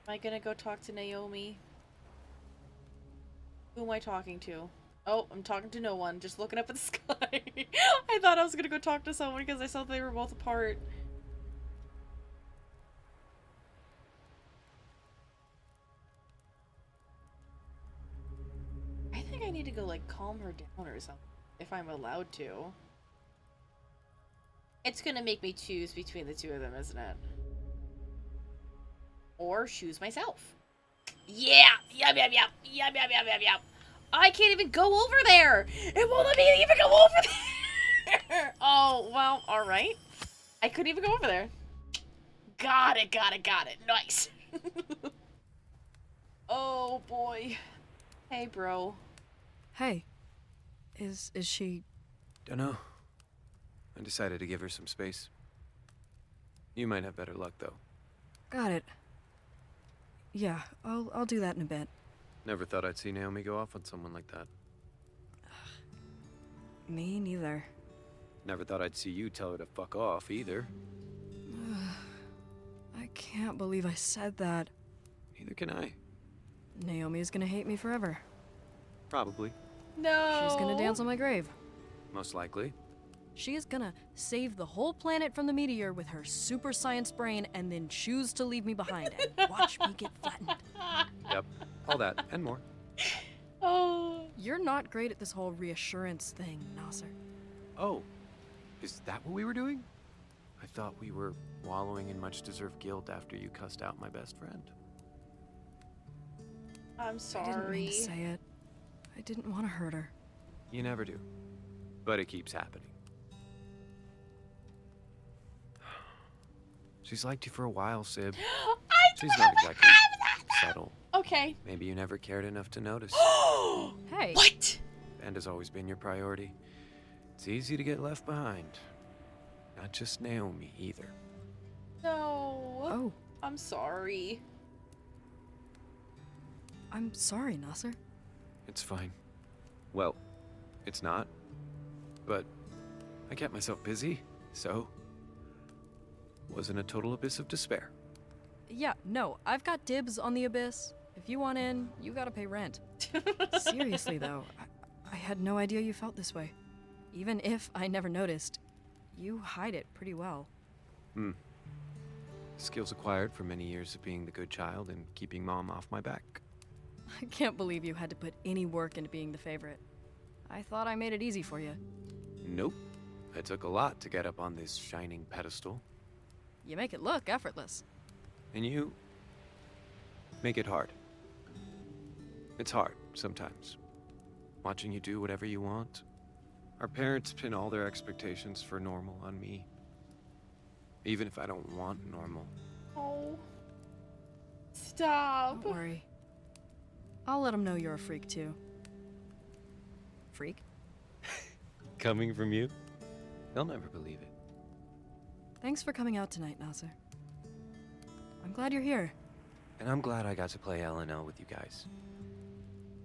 Am I gonna go talk to Naomi? Who am I talking to? Oh, I'm talking to no one. Just looking up at the sky. I thought I was gonna go talk to someone because I saw they were both apart. I think I need to go, like, calm her down or something. If I'm allowed to. It's gonna make me choose between the two of them, isn't it? Or choose myself. Yeah! Yep, yep, yep. Yep, yep, yep, yep, yep. I can't even go over there! It won't let me even go over there! Oh, well, alright. I couldn't even go over there. Got it, got it, got it. Nice. Oh, boy. Hey, bro. Hey. Is she... Dunno. I decided to give her some space. You might have better luck, though. Got it. Yeah, I'll do that in a bit. Never thought I'd see Naomi go off on someone like that. Me neither. Never thought I'd see you tell her to fuck off, either. I can't believe I said that. Neither can I. Naomi's gonna hate me forever. Probably. No. She's gonna dance on my grave. Most likely. She is gonna save the whole planet from the meteor with her super science brain and then choose to leave me behind and watch me get flattened. Yep. All that, and more. Oh. You're not great at this whole reassurance thing, Nasser. Oh. Is that what we were doing? I thought we were wallowing in much-deserved guilt after you cussed out my best friend. I'm sorry. I didn't mean to say it. I didn't want to hurt her. You never do. But it keeps happening. She's liked you for a while, Sib. She's not exactly subtle. Okay. Maybe you never cared enough to notice. Hey. What? And has always been your priority. It's easy to get left behind. Not just Naomi, either. No. Oh. I'm sorry. I'm sorry, Nasser. It's fine. Well, it's not. But I kept myself busy, so... wasn't a total abyss of despair. Yeah, no, I've got dibs on the abyss. If you want in, you gotta pay rent. Seriously, though, I had no idea you felt this way. Even if I never noticed, you hide it pretty well. Skills acquired from many years of being the good child and keeping Mom off my back. I can't believe you had to put any work into being the favorite. I thought I made it easy for you. Nope. It took a lot to get up on this shining pedestal. You make it look effortless. And you make it hard. It's hard, sometimes. Watching you do whatever you want. Our parents pin all their expectations for normal on me. Even if I don't want normal. Oh. Stop. Don't worry. I'll let them know you're a freak, too. Freak? Coming from you? They'll never believe it. Thanks for coming out tonight, Nasser. I'm glad you're here. And I'm glad I got to play LNL with you guys.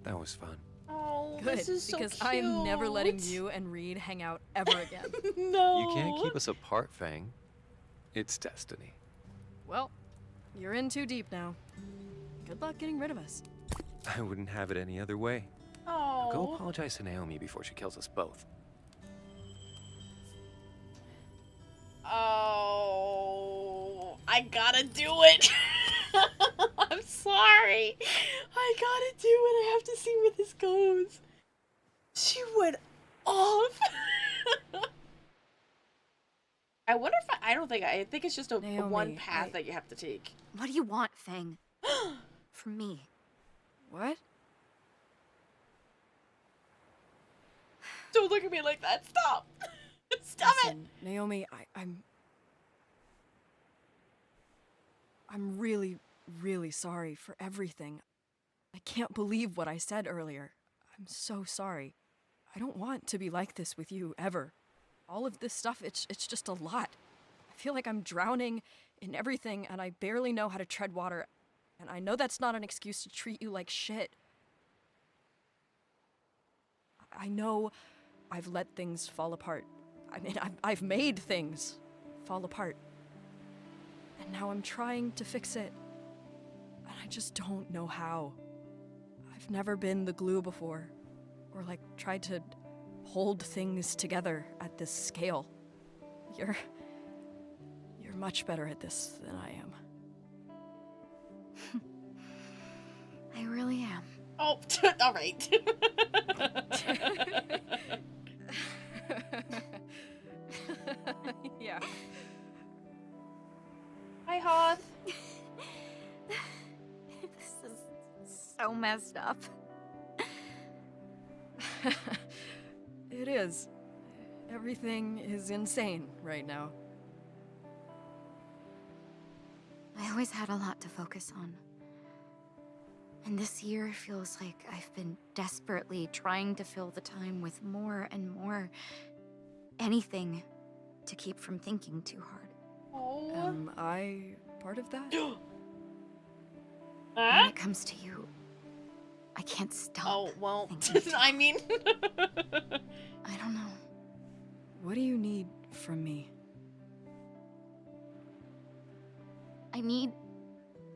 That was fun. Oh, Good, this is so because cute. I am never letting you and Reed hang out ever again. No. You can't keep us apart, Fang. It's destiny. Well, you're in too deep now. Good luck getting rid of us. I wouldn't have it any other way. Oh. Go apologize to Naomi before she kills us both. Oh, I gotta do it. I'm sorry. I gotta do it. I have to see where this goes. She went off. I wonder if I think it's just a one path that you have to take. What do you want, Fang? From me? What? Don't look at me like that. Stop. Stop Listen, Naomi, I'm really, really sorry for everything. I can't believe what I said earlier. I'm so sorry. I don't want to be like this with you, ever. All of this stuff, it's just a lot. I feel like I'm drowning in everything, and I barely know how to tread water. And I know that's not an excuse to treat you like shit. I know I've let things fall apart. I mean, I've made things fall apart. And now I'm trying to fix it. And I just don't know how. I've never been the glue before. Or, like, tried to hold things together at this scale. You're much better at this than I am. I really am. Oh, all right. Yeah. Hi, Hoth. This is so messed up. It is. Everything is insane right now. I always had a lot to focus on. And this year feels like I've been desperately trying to fill the time with more and more anything to keep from thinking too hard. Oh. Am I part of that? When it comes to you, I can't stop. Oh, well, thinking. I mean... I don't know. What do you need from me? I need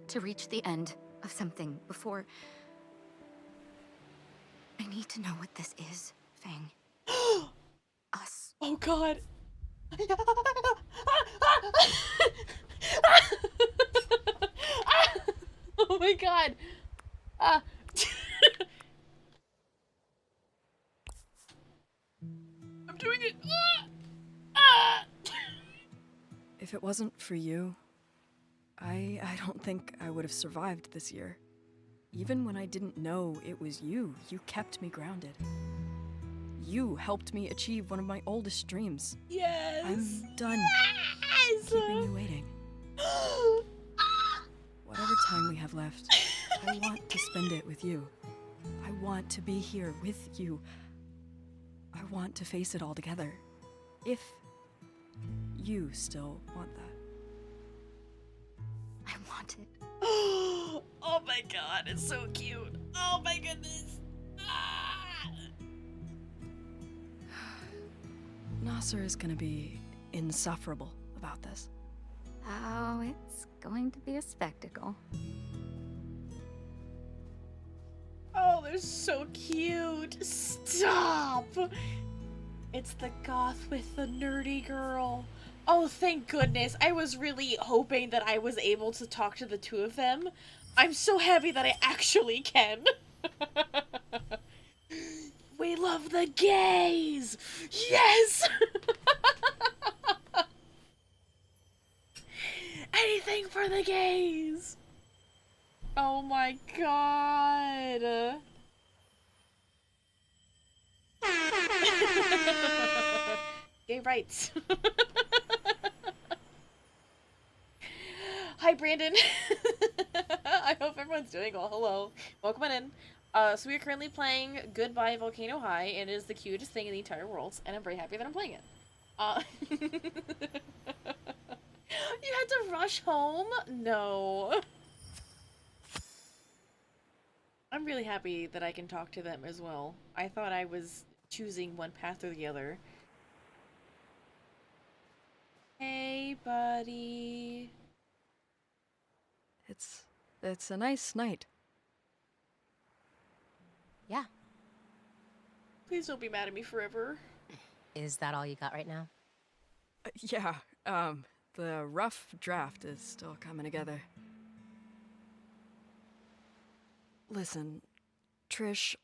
to reach the end of something before... I need to know what this is, Fang. Us. Oh, God. Oh, my God. I'm doing it. If it wasn't for you, I don't think I would have survived this year. Even when I didn't know it was you, you kept me grounded. You helped me achieve one of my oldest dreams. Yes. I'm done Yes. keeping you waiting. Whatever time we have left, I want to spend it with you. I want to be here with you. I want to face it all together. If you still want that. I want it. Oh my God, it's so cute. Oh my goodness. Nasser is gonna be insufferable about this. Oh, it's going to be a spectacle. Oh, they're so cute. Stop. It's the goth with the nerdy girl. Oh, thank goodness. I was really hoping that I was able to talk to the two of them. I'm so happy that I actually can. We love the gays. Yes. Anything for the gays. Oh my God. Gay rights. Hi, Brandon. I hope everyone's doing well. Hello. Welcome on in. So we are currently playing Goodbye Volcano High, and it is the cutest thing in the entire world, and I'm very happy that I'm playing it. You had to rush home? No. I'm really happy that I can talk to them as well. I thought I was choosing one path or the other. Hey, buddy. It's a nice night. Yeah. Please don't be mad at me forever. Is that all you got right now? Yeah, the rough draft is still coming together. Listen, Trish,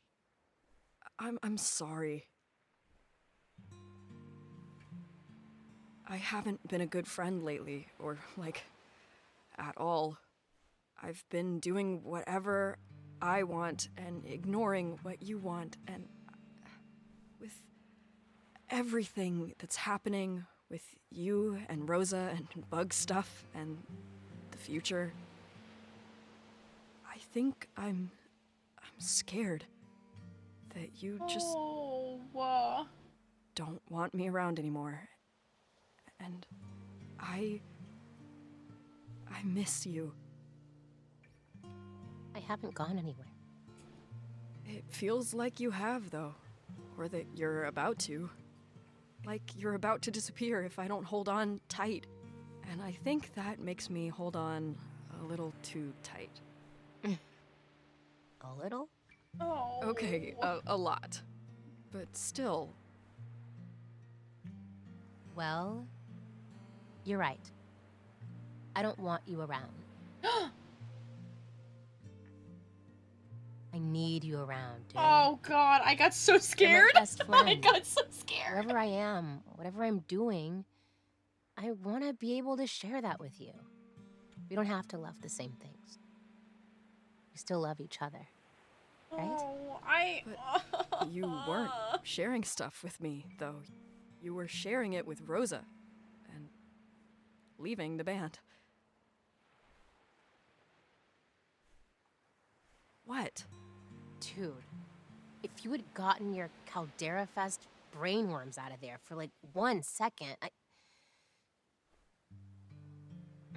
I'm sorry. I haven't been a good friend lately, or, like, at all. I've been doing whatever I want and ignoring what you want, and with everything that's happening with you and Rosa and bug stuff and the future, I think I'm scared that you just don't want me around anymore. And I miss you. I haven't gone anywhere. It feels like you have, though. Or that you're about to. Like you're about to disappear if I don't hold on tight. And I think that makes me hold on a little too tight. A little? Oh. Okay, a lot. But still. Well, you're right. I don't want you around. I need you around, dude. Oh god, I got so scared. You're my best friend. I got so scared. Wherever I am, whatever I'm doing, I want to be able to share that with you. We don't have to love the same things. We still love each other, right? Oh, But you weren't sharing stuff with me, though. You were sharing it with Rosa. And leaving the band. What? Dude, if you had gotten your Caldera Fest brainworms out of there for like 1 second,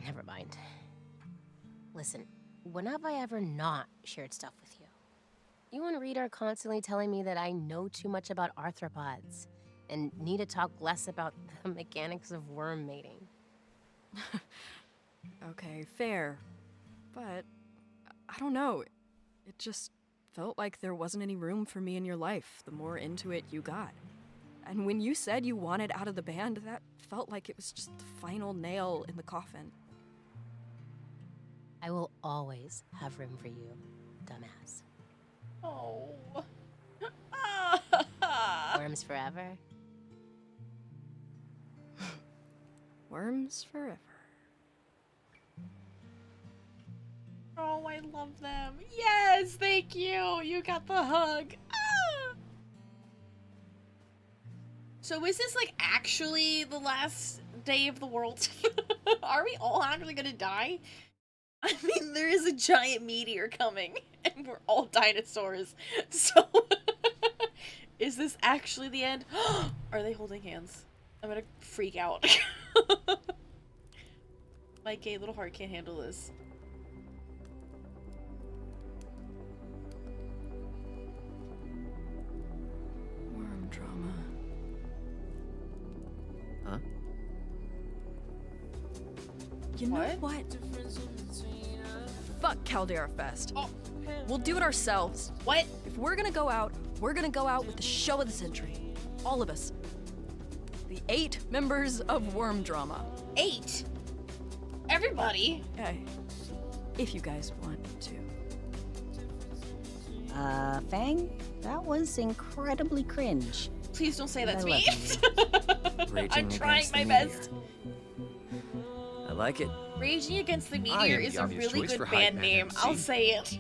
Never mind. Listen, when have I ever not shared stuff with you? You and Reed are constantly telling me that I know too much about arthropods and need to talk less about the mechanics of worm mating. Okay, fair. But I don't know. It just felt like there wasn't any room for me in your life the more into it you got. And when you said you wanted out of the band, that felt like it was just the final nail in the coffin. I will always have room for you, dumbass. Oh. Worms forever. Worms forever. Oh, I love them. Yes, thank you. You got the hug. Ah! So is this like actually the last day of the world? Are we all actually gonna die? I mean, there is a giant meteor coming, and we're all dinosaurs. So, is this actually the end? Are they holding hands? I'm gonna freak out. My gay little heart can't handle this. Worm drama. Huh? You know what? Fuck Caldera Fest. Oh. We'll do it ourselves. What? If we're gonna go out, we're gonna go out with the show of the century. All of us. The 8 members of Worm Drama. 8? Everybody? Hey, if you guys want to. Fang, that was incredibly cringe. Please don't say that I to love me. I'm Raging trying against my the best. I like it. Raging Against the I Meteor am is the a obvious really choice good for band Hype Man name. MC. I'll say it.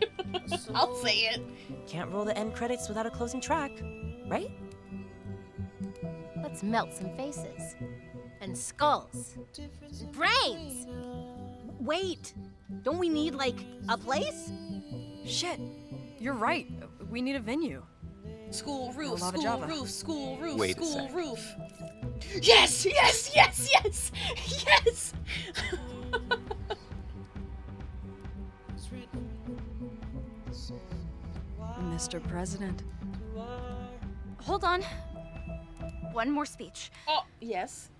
I'll say it. Can't roll the end credits without a closing track, right? Let's melt some faces. And skulls. And brains! Wait, don't we need, like, a place? Shit, you're right. We need a venue. School roof, Lava school Java. roof, school roof, Wait a school sec. roof. Yes, yes, yes, yes, yes! Mr. President. Hold on. One more speech. Oh, yes.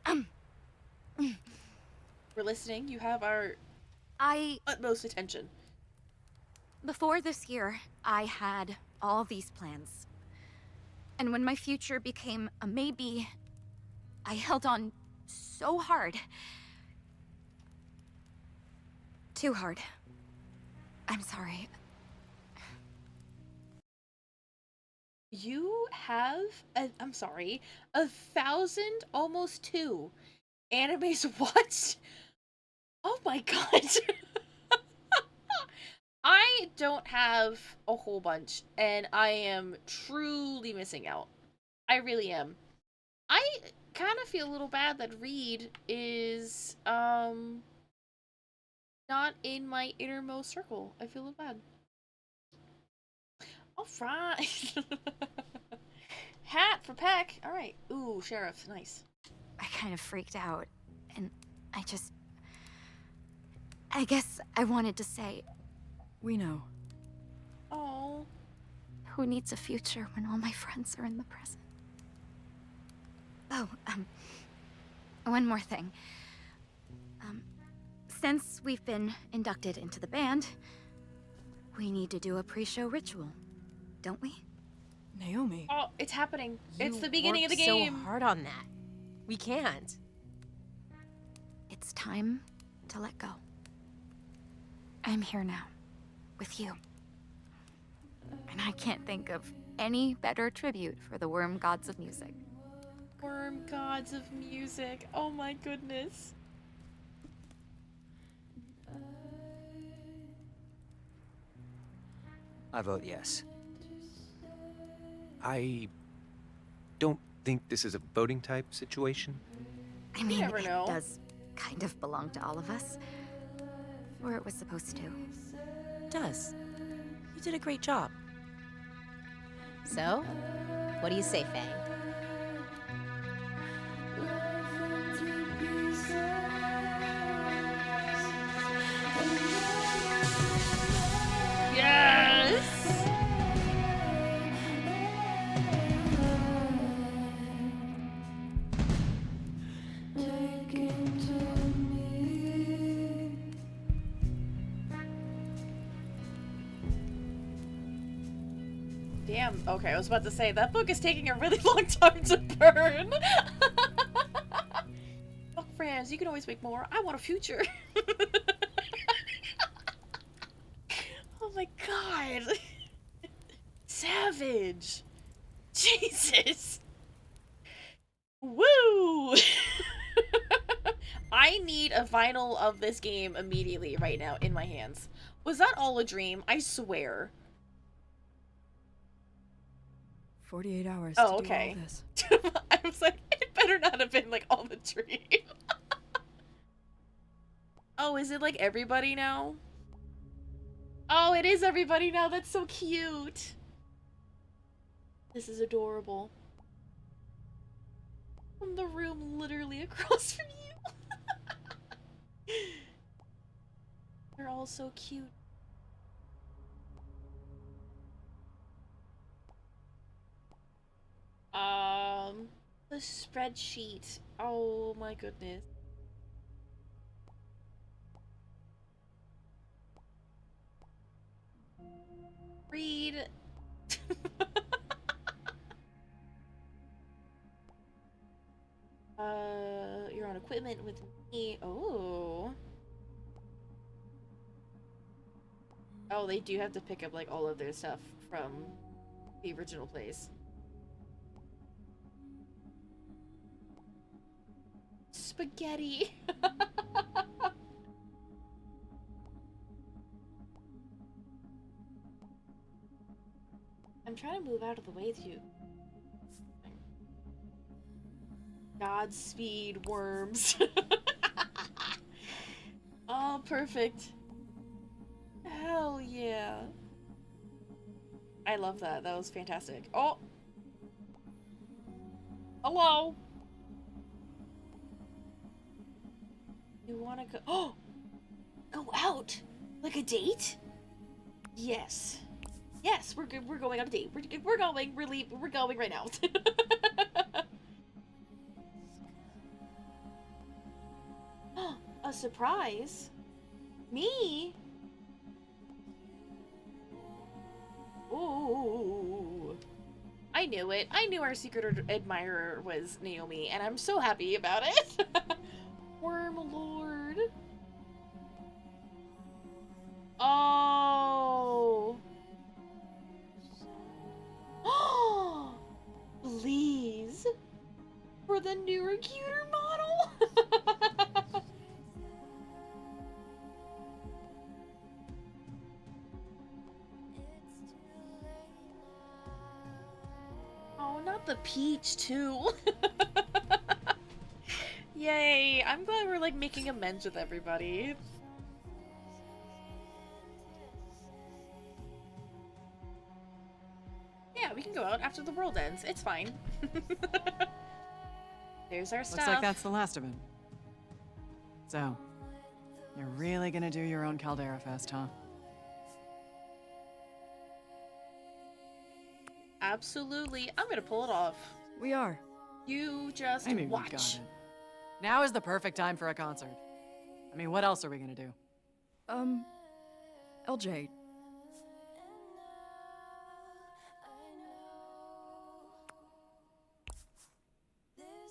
We're listening. You have our utmost attention. Before this year, I had all these plans. And when my future became a maybe, I held on so hard. Too hard. I'm sorry. You have, I'm sorry, 1,000, almost 2 animes watched? Oh my god. I don't have a whole bunch, and I am truly missing out. I really am. I kind of feel a little bad that Reed is, not in my innermost circle. I feel a little bad. Alright. Hat for Peck. Alright. Ooh, Sheriff. Nice. I kind of freaked out, and I guess I wanted to say, We know. Oh. who needs a future when all my friends are in the present? Oh, one more thing. Since we've been inducted into the band, we need to do a pre-show ritual, don't we? Naomi. Oh, it's happening. It's You the beginning of the worked game. so hard on that. We can't. It's time to let go. I'm here now, with you. And I can't think of any better tribute for the worm gods of music. Worm gods of music. Oh my goodness. I vote yes. I don't think this is a voting type situation. I mean, never know. it does kind of belong to all of us. Or it was supposed to. It does. You did a great job. So, what do you say, Fang? Yes! Damn, okay, I was about to say, that book is taking a really long time to burn. Fuck friends, you can always make more. I want a future. Oh my god. Savage. Jesus. Woo! I need a vinyl of this game immediately right now in my hands. Was that all a dream? I swear. 48 hours Oh, to do okay. all this. I was like, it better not have been like all the dream. Oh, is it like everybody now? Oh, it is everybody now. That's so cute. This is adorable. From the room literally across from you. They're all so cute. The spreadsheet. Oh my goodness. Read. You're on equipment with me. Oh. Oh, they do have to pick up like all of their stuff from the original place. Spaghetti. I'm trying to move out of the way too. Godspeed, worms. Oh, perfect. Hell yeah. I love that. That was fantastic. Oh! Hello! You wanna go- Oh! Go out? Like a date? Yes. Yes, we're good. We're going on a date. We're going. We're going right now. A surprise? Me? Ooh. I knew it. I knew our secret admirer was Naomi, and I'm so happy about it. Worm Lord. Oh. Please. For the newer, cuter model? Oh, not the peach, too. Yay. I'm glad we're, like, making amends with everybody. Yeah, we can go out after the world ends. It's fine. There's our stuff. Looks like that's the last of it. So, you're really gonna do your own Caldera Fest, huh? Absolutely. I'm gonna pull it off. We are. You just I mean, watch. we got it. Now is the perfect time for a concert. I mean, what else are we gonna do? LJ.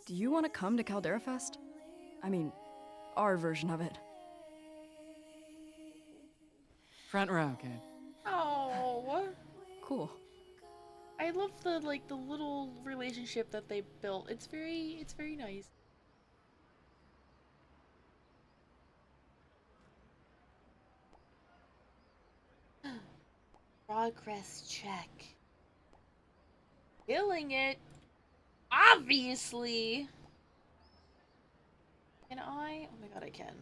Do you want to come to Caldera Fest? I mean, our version of it. Front row, kid. Oh. Cool. I love the little relationship that they built. It's very nice. Progress check. Killing it. Obviously. Can I? Oh my god, I can.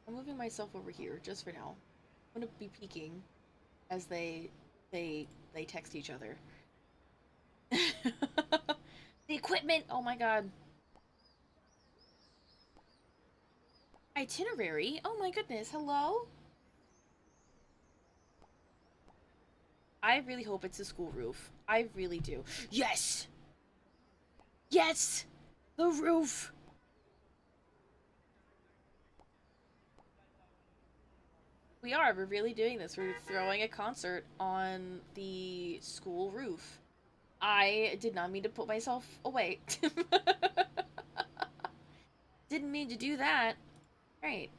I'm moving myself over here just for now. I'm gonna be peeking as they text each other. The equipment! Oh my god. Itinerary? Oh my goodness, hello? I really hope it's a school roof. I really do. Yes! Yes! The roof! We're really doing this. We're throwing a concert on the school roof. I did not mean to put myself away. Didn't mean to do that. Right.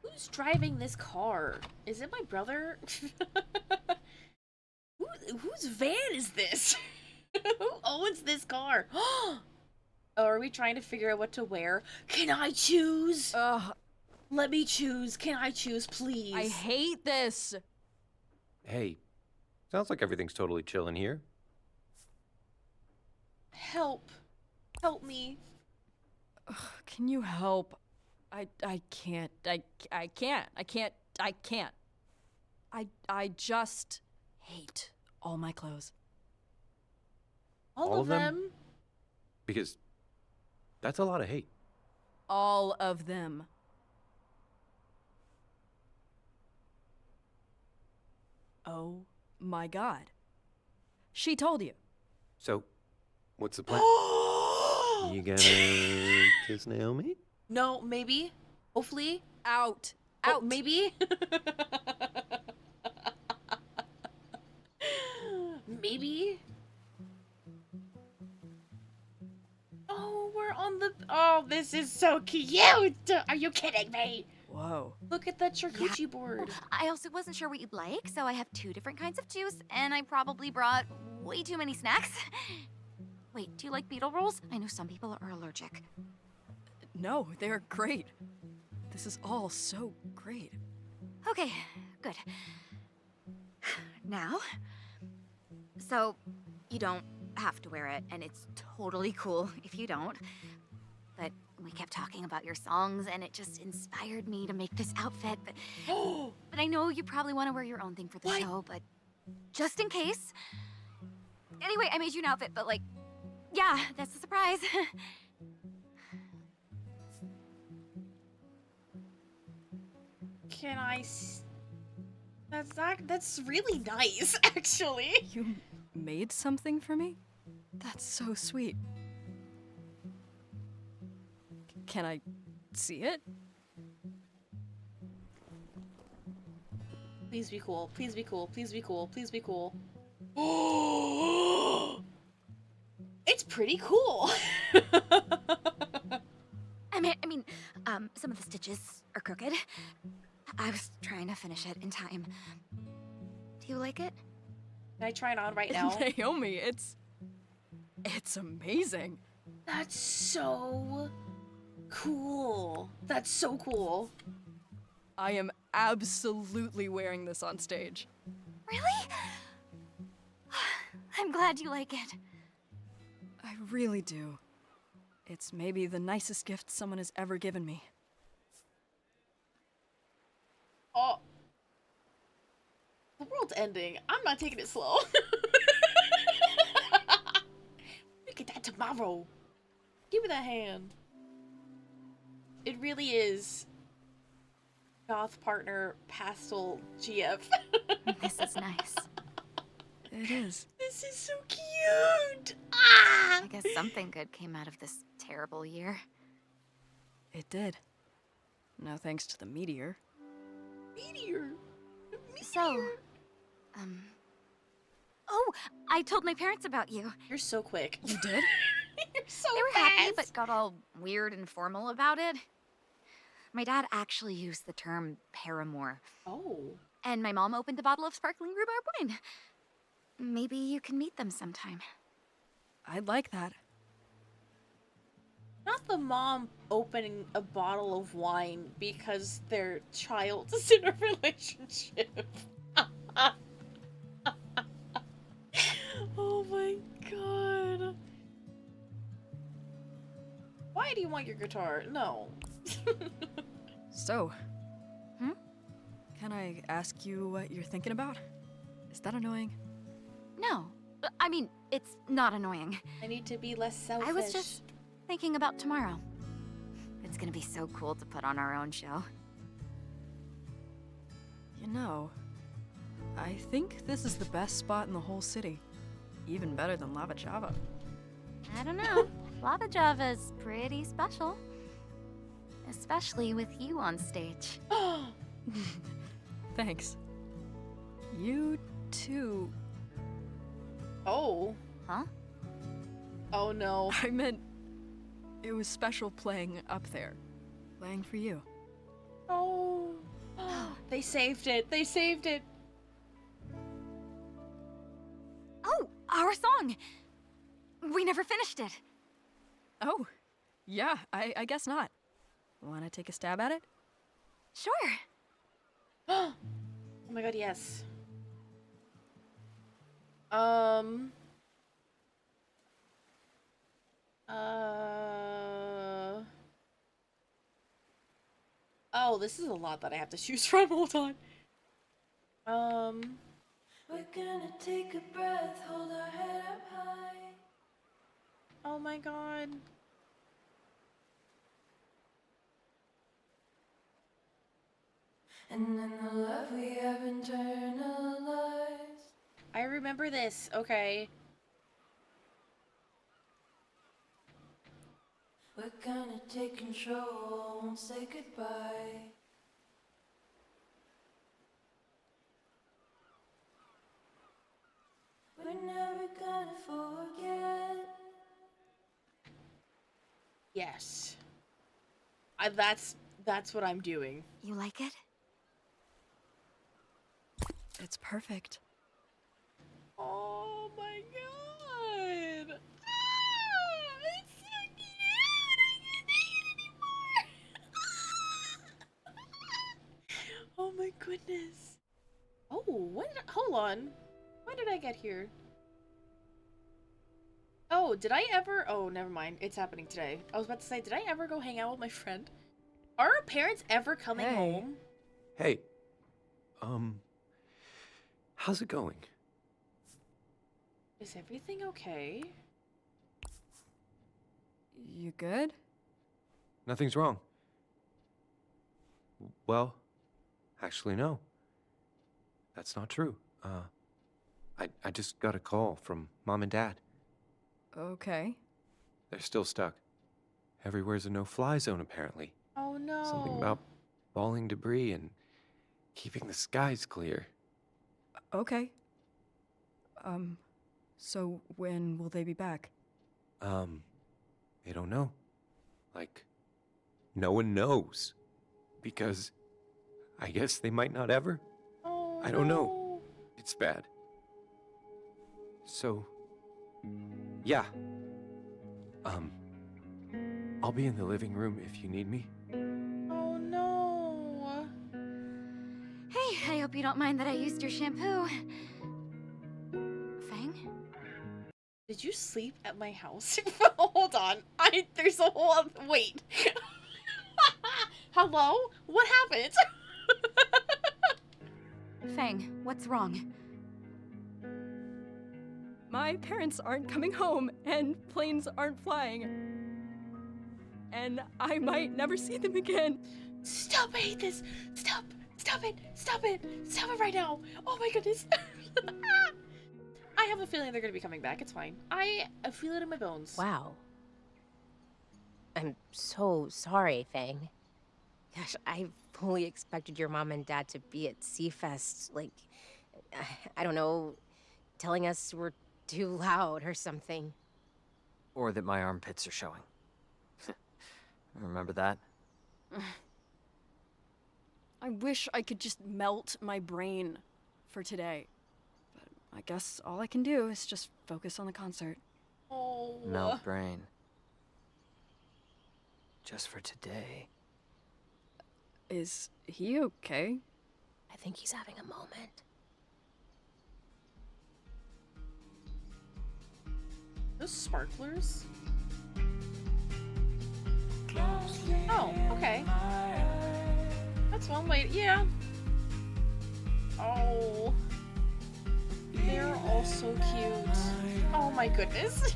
Who's driving this car? Is it my brother? Whose van is this? Who owns this car? Oh, are we trying to figure out what to wear? Can I choose? Let me choose. Can I choose, please? I hate this. Hey, sounds like everything's totally chill in here. Help. Help me. Ugh, can you help? I can't. I can't. I just hate all my clothes. All of them? Because that's a lot of hate. All of them. Oh my god. She told you. So, what's the plan? You gonna kiss Naomi? No, maybe. Hopefully. Out. Oh, maybe. Maybe. Oh, we're on the... Oh, this is so cute! Are you kidding me? Whoa. Look at that charcuterie board. I also wasn't sure what you'd like, so I have 2 different kinds of juice, and I probably brought way too many snacks. Wait, do you like beetle rolls? I know some people are allergic. No, they're great. This is all so great. Okay, good. Now, so you don't have to wear it, and it's totally cool if you don't. But we kept talking about your songs, and it just inspired me to make this outfit. But, but I know you probably want to wear your own thing for the show, but just in case. Anyway, I made you an outfit, but like, yeah, that's a surprise. Can I that's really nice, actually. You made something for me? That's so sweet. Can I see it? Please be cool. Please be cool. Please be cool. Please be cool. It's pretty cool. I mean, some of the stitches are crooked. I was trying to finish it in time. Do you like it? Can I try it on right now? Naomi, it's amazing. That's so cool. That's so cool. I am absolutely wearing this on stage. Really? I'm glad you like it. I really do. It's maybe the nicest gift someone has ever given me. Oh. The world's ending. I'm not taking it slow. We get that tomorrow. Give me that hand. It really is goth partner pastel GF. This is nice. It is. This is so cute. Ah! I guess something good came out of this terrible year. It did. No thanks to the meteor. Meteor. So, oh, I told my parents about you. You're so quick. You did? You're so They were fast. happy, but got all weird and formal about it. My dad actually used the term paramour. Oh. And my mom opened a bottle of sparkling rhubarb wine. Maybe you can meet them sometime. I'd like that. Not the mom opening a bottle of wine because their child is in a relationship. Oh my god. Why do you want your guitar? No. So, can I ask you what you're thinking about? Is that annoying? No. I mean, it's not annoying. I need to be less selfish. I was just thinking about tomorrow. It's gonna be so cool to put on our own show. You know, I think this is the best spot in the whole city. Even better than Lava Java. I don't know. Lava Java's pretty special. Especially with you on stage. Thanks. You too. Oh. Huh? Oh no. I meant it was special playing up there. Playing for you. Oh. They saved it. They saved it. Oh, our song! We never finished it. Oh, yeah, I guess not. Wanna take a stab at it? Sure. Oh my god, yes. Oh, this is a lot that I have to choose from. Hold on. We're gonna take a breath, hold our head up high. Oh my god. And in the love we have internalized. I remember this. Okay. We're gonna take control, won't say goodbye. We're never gonna forget. Yes. That's what I'm doing. You like it? It's perfect. Oh my god. It's so cute. I can't take it anymore. Oh my goodness. Oh, hold on. When did I get here? Oh, did I ever? Oh, never mind. It's happening today. I was about to say, did I ever go hang out with my friend? Are our parents ever coming home? Hey, how's it going? Is everything okay? You good? Nothing's wrong. Well, Actually, no. That's not true. I just got a call from Mom and Dad. Okay. They're still stuck. Everywhere's a no-fly zone, apparently. Oh no. Something about falling debris and keeping the skies clear. Okay. So when will they be back? They don't know. Like, no one knows. Because I guess they might not ever. Oh, I don't know. It's bad. So, yeah. I'll be in the living room if you need me. Oh no. Hey, I hope you don't mind that I used your shampoo. Fang? Did you sleep at my house? Hold on. There's a whole other, wait. Hello? What happened? Fang, what's wrong? My parents aren't coming home, and planes aren't flying. And I might never see them again. Stop, I hate this. Stop. Stop it. Stop it. Stop it right now. Oh my goodness. I have a feeling they're going to be coming back. It's fine. I feel it in my bones. Wow. I'm so sorry, Fang. Gosh, I fully expected your mom and dad to be at Seafest, like, I don't know, telling us we're too loud or something. Or that my armpits are showing. Remember that? I wish I could just melt my brain for today. But I guess all I can do is just focus on the concert. Oh. Melt brain. Just for today. Is he okay? I think he's having a moment. Those sparklers? Oh, okay. That's one way. Yeah. Oh. They're all so cute. Oh my goodness.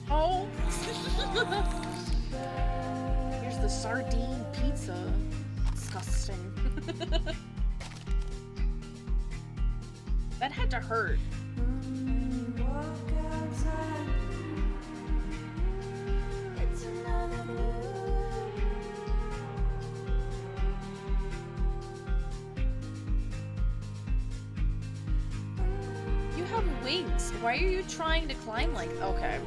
Oh. Here's the sardine pizza. Disgusting. That had to hurt. You have wings. Why are you trying to climb like... Okay.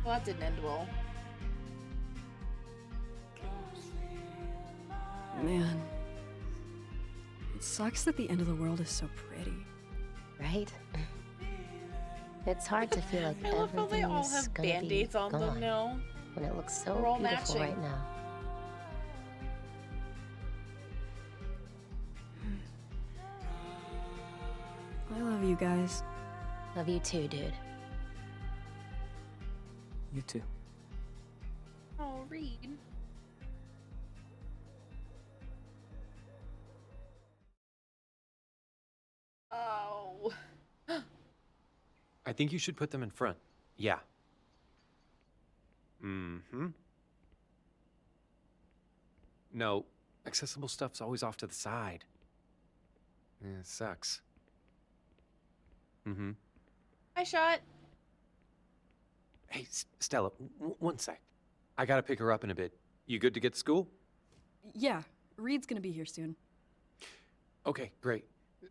Well, that didn't end well. Man. It sucks that the end of the world is so pretty. Right? It's hard to feel like I love how they all have gonna be band-aids on them gone now. when it looks so We're all beautiful matching. right now. I love you guys. Love you too, dude. You too. Oh, Reed. Oh. I think you should put them in front. Yeah. Mm-hmm. No, accessible stuff's always off to the side. Yeah, it sucks. Mm-hmm. Hi, Shot. Hey, Stella, one sec. I gotta pick her up in a bit. You good to get to school? Yeah, Reed's gonna be here soon. Okay, great.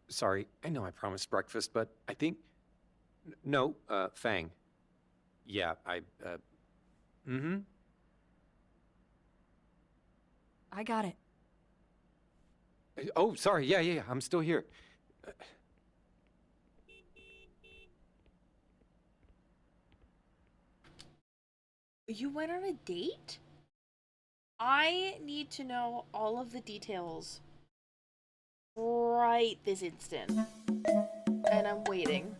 Sorry, I know I promised breakfast, but I think... No, Fang. Yeah, Mm-hmm. I got it. Oh, sorry, yeah, I'm still here. You went on a date? I need to know all of the details right this instant. And I'm waiting.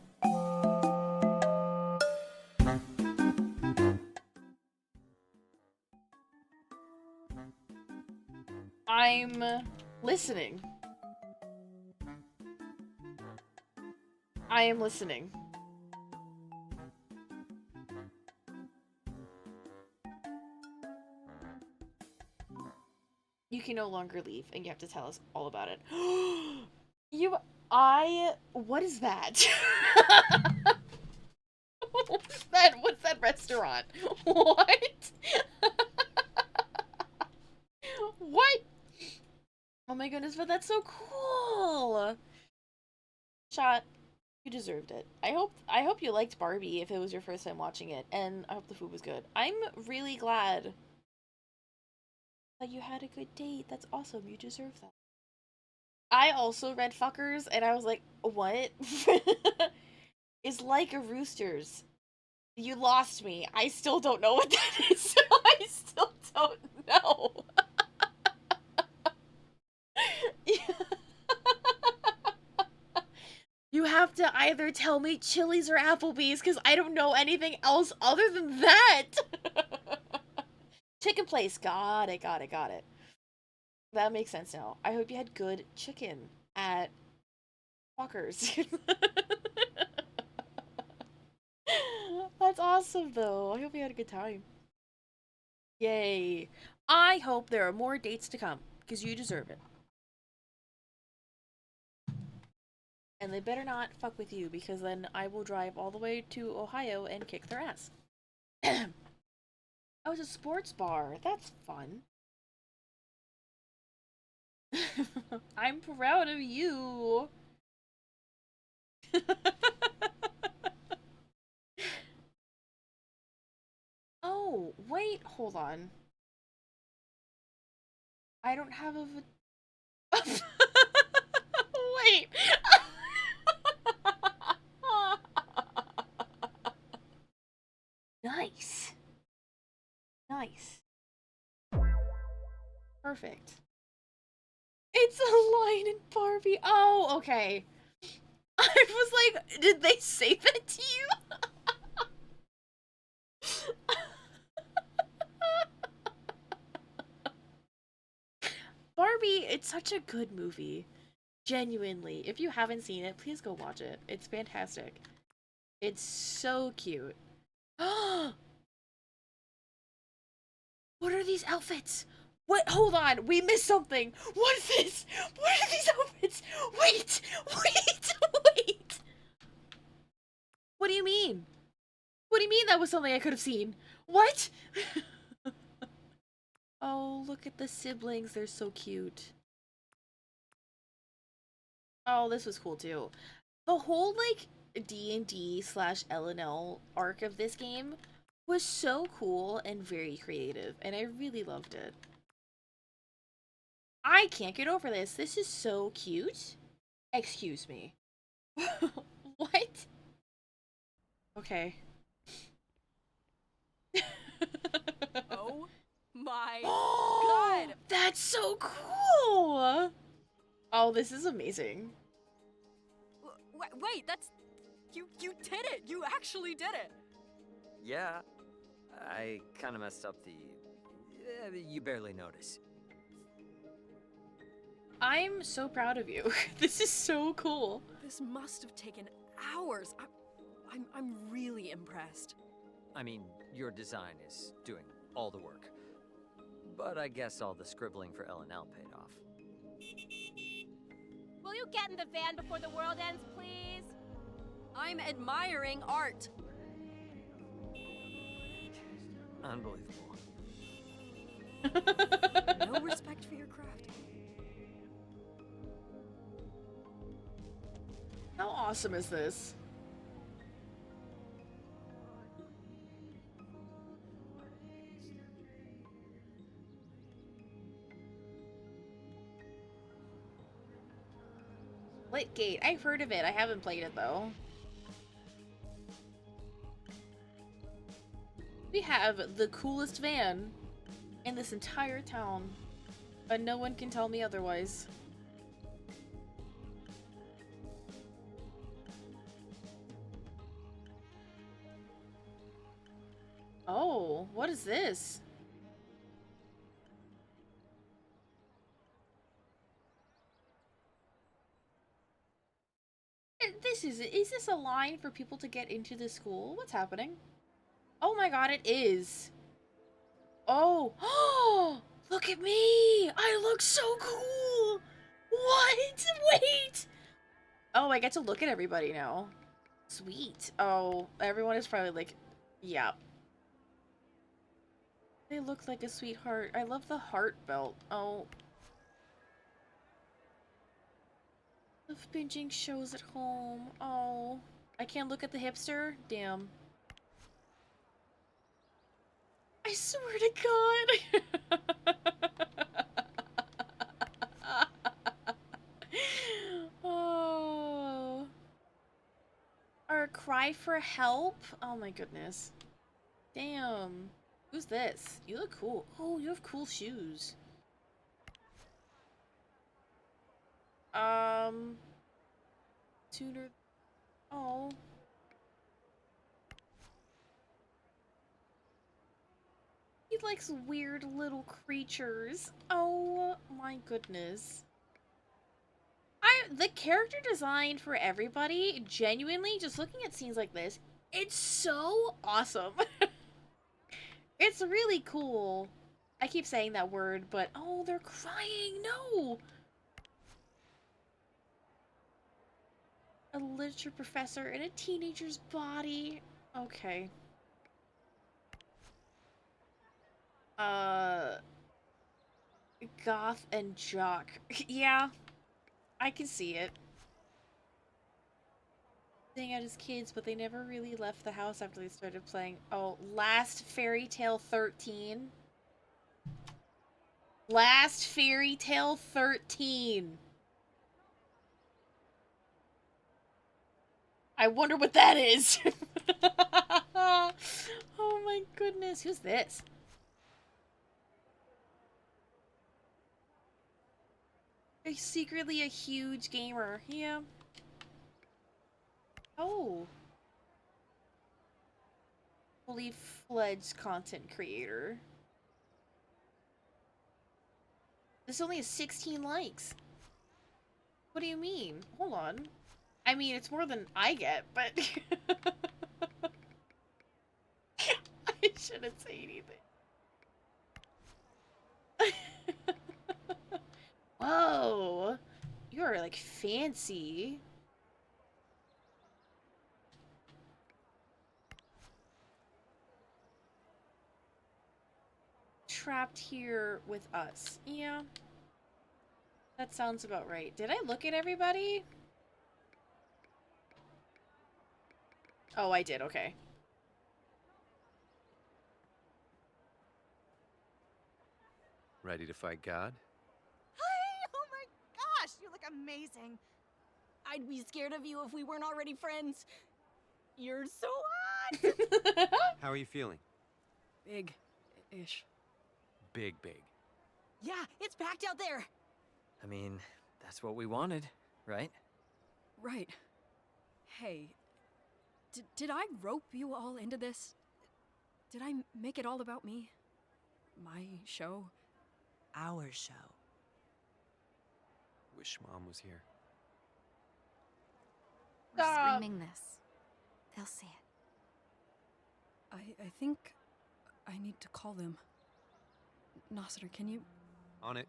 I'm listening. I am listening. can no longer leave, and you have to tell us all about it. What is that? What's that restaurant? What? What? Oh my goodness, but that's so cool. Shot, you deserved it. I hope you liked Barbie if it was your first time watching it, and I hope the food was good. I'm really glad that you had a good date. That's awesome. You deserve that. I also read Fuckers, and I was like, what? It's like a Roosters. You lost me. I still don't know what that is. I still don't know. You have to either tell me Chili's or Applebee's, because I don't know anything else other than that. Chicken place. Got it. That makes sense now. I hope you had good chicken at Walker's. That's awesome, though. I hope you had a good time. Yay. I hope there are more dates to come, because you deserve it. And they better not fuck with you, because then I will drive all the way to Ohio and kick their ass. Oh, it's a sports bar. That's fun. I'm proud of you. Oh, wait, hold on. I don't have a wait. Nice. Nice. Perfect. It's a line in Barbie. Oh, okay. I was like, did they say that to you? Barbie, it's such a good movie. Genuinely. If you haven't seen it, please go watch it. It's fantastic. It's so cute. What are these outfits? What? Hold on. We missed something. What is this? What are these outfits? Wait. Wait. What do you mean? What do you mean that was something I could have seen? What? Oh, look at the siblings. They're so cute. Oh, this was cool too. The whole, like, D&D/LNL arc of this game was so cool and very creative, and I really loved it. I can't get over this. This is so cute. Excuse me. What? Okay. Oh my god! That's so cool! Oh, this is amazing. Wait, that's... You did it! You actually did it! Yeah, I kind of messed up the... you barely notice. I'm so proud of you. This is so cool. This must have taken hours. I'm really impressed. I mean, your design is doing all the work. But I guess all the scribbling for L&L paid off. Will you get in the van before the world ends, please? I'm admiring art. Unbelievable. No respect for your craft. How awesome is this? Gate. I've heard of it. I haven't played it though. We have the coolest van in this entire town, but no one can tell me otherwise. Oh, what is this? Is this a line for people to get into the school? What's happening? Oh my god, it is. Oh, Look at me! I look so cool! What? Wait! Oh, I get to look at everybody now. Sweet. Oh, everyone is probably like, yeah. They look like a sweetheart. I love the heart belt. Oh. Love binging shows at home. Oh. I can't look at the hipster? Damn. I swear to God. Oh. Or a cry for help? Oh my goodness. Damn. Who's this? You look cool. Oh, you have cool shoes. Tutor. Oh. He likes weird little creatures. Oh my goodness. The character design for everybody, genuinely, just looking at scenes like this, it's so awesome. It's really cool. I keep saying that word, but oh, they're crying. No. A literature professor in a teenager's body. Okay. Goth and jock. Yeah, I can see it. Staying out as kids, but they never really left the house after they started playing. Oh, Last Fairy Tale 13. Last Fairy Tale 13. I wonder what that is. Oh my goodness. Who's this? He's secretly a huge gamer. Yeah. Oh. Fully fledged content creator. This only has 16 likes. What do you mean? Hold on. I mean, it's more than I get, but... I shouldn't say anything. Whoa. You are, like, fancy. Trapped here with us. Yeah. That sounds about right. Did I look at everybody? Oh, I did. Okay. Ready to fight God? Hi! Oh my gosh, you look amazing. I'd be scared of you if we weren't already friends. You're so hot! How are you feeling? Big-ish. Big, big. Yeah, it's packed out there. I mean, that's what we wanted, right? Right. Hey, did I rope you all into this? Did I make it all about me? My show? Our show. Wish Mom was here. We're Stop. streaming this. They'll see it. I think I need to call them. Nasser, can you? On it.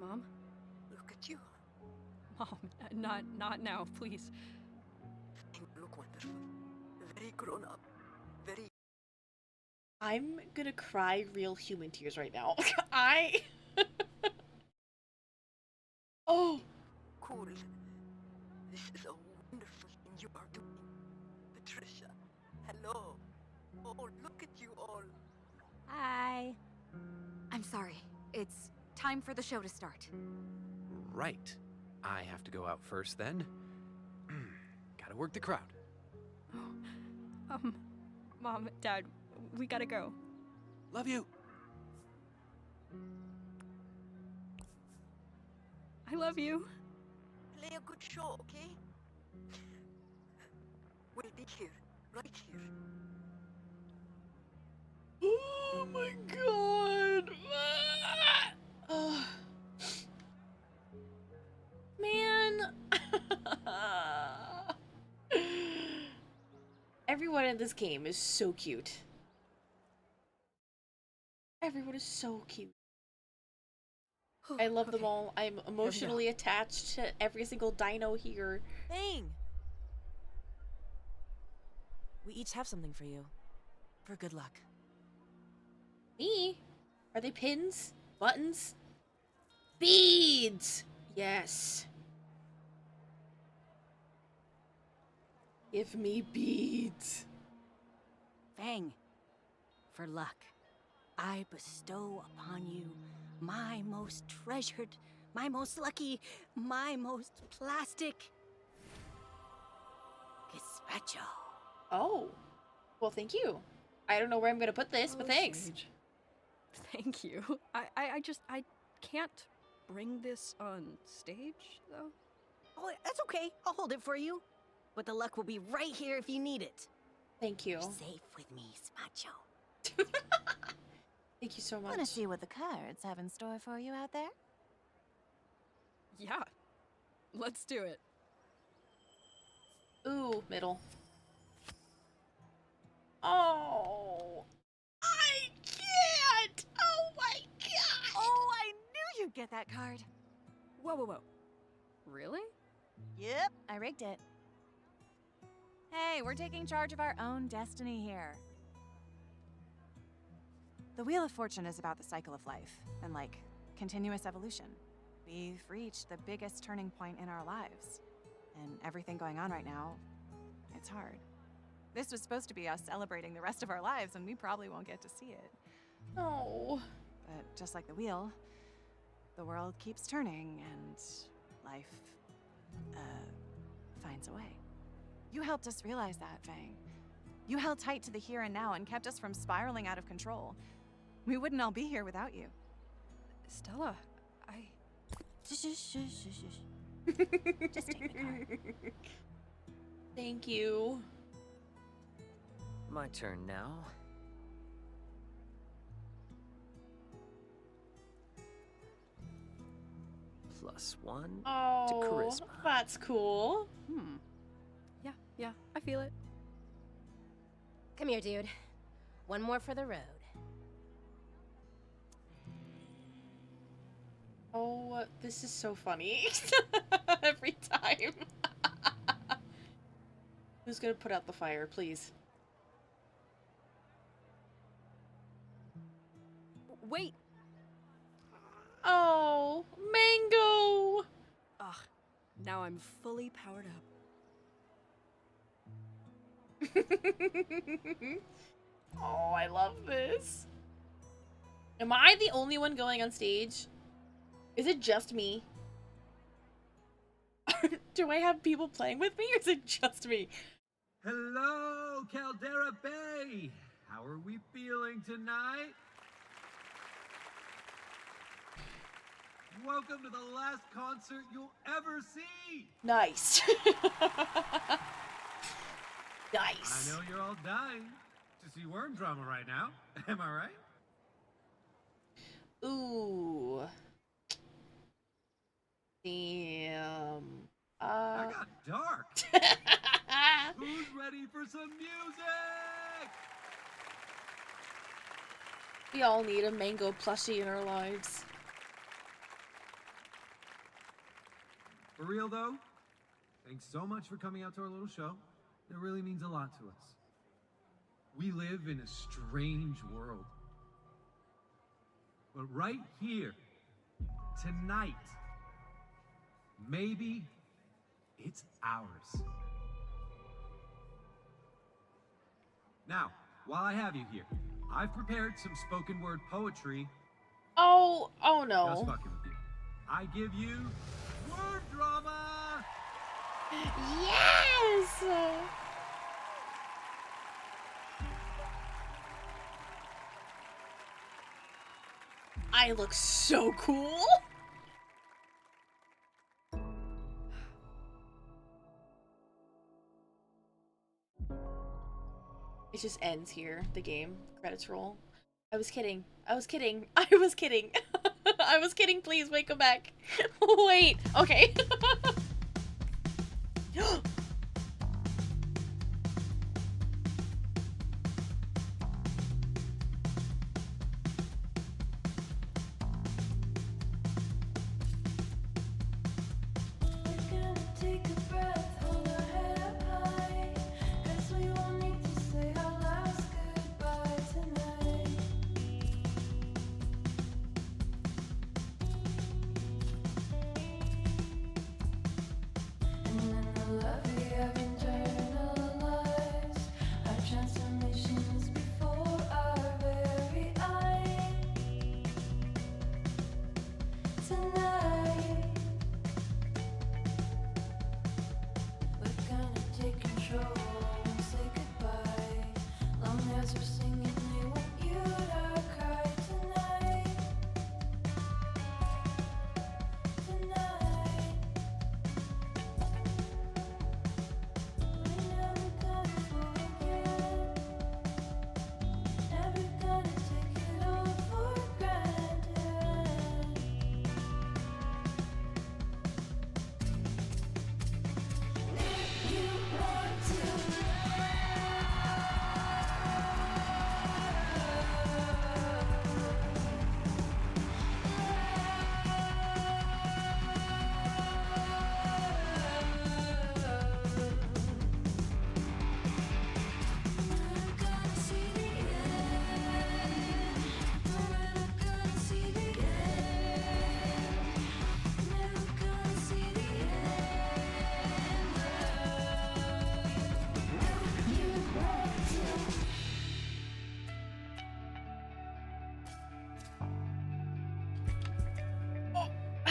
Mom? Look at you. Mom, not now, please. You look wonderful. Very grown up. Very. I'm gonna cry real human tears right now. Oh. Cool. This is a wonderful thing you are doing. Patricia, hello. Oh, look at you all. Hi. I'm sorry. It's time for the show to start. Right. I have to go out first then. Gotta work the crowd. Mom, Dad, we gotta go. Love you. I love you. Play a good show, okay? We'll be here, right here. Oh my god. Oh. Man. Everyone in this game is so cute. Everyone is so cute. I love them all. I'm emotionally attached to every single dino here. Bang! We each have something for you. For good luck. Me? Are they pins? Buttons? Beads! Yes. Give me beads. Fang, for luck, I bestow upon you my most treasured, my most lucky, my most plastic gazpacho. Oh. Well, thank you. I don't know where I'm gonna put this, but thanks. Sage. Thank you. I can't bring this on stage, though. Oh, that's okay. I'll hold it for you. But the luck will be right here if you need it. Thank you. You're safe with me, Spacho. Thank you so much. Want to see what the cards have in store for you out there? Yeah. Let's do it. Ooh, middle. Oh. I can't! Oh my god! Oh, I knew you'd get that card. Whoa. Really? Yep, I rigged it. Hey, we're taking charge of our own destiny here. The Wheel of Fortune is about the cycle of life and, like, continuous evolution. We've reached the biggest turning point in our lives. And everything going on right now, it's hard. This was supposed to be us celebrating the rest of our lives, and we probably won't get to see it. Oh. But just like the wheel, the world keeps turning, and life, finds a way. You helped us realize that, Fang. You held tight to the here and now and kept us from spiraling out of control. We wouldn't all be here without you. Stella, Just take the card. Thank you. My turn now. +1 to Oh, charisma. that's cool. Yeah, I feel it. Come here, dude. One more for the road. Oh, this is so funny. Every time. Who's gonna put out the fire, please? Wait! Oh, mango! Ugh, now I'm fully powered up. Oh, I love this. Am I the only one going on stage? Is it just me? Do I have people playing with me, or is it just me? Hello, Caldera Bay! How are we feeling tonight? Welcome to the last concert you'll ever see! Nice. Nice. I know you're all dying to see worm drama right now. Am I right? Ooh. Damn. I got dark. Who's ready for some music? We all need a mango plushie in our lives. For real though, thanks so much for coming out to our little show. It really means a lot to us. We live in a strange world. But right here, tonight, maybe it's ours. Now, while I have you here, I've prepared some spoken word poetry. Oh Just no. fucking with you. I give you word drama! Yes! I look so cool. It just ends here, the game. Credits roll. I was kidding. I was kidding. I was kidding. I was kidding. Please, wait, come back. Wait. Okay. 。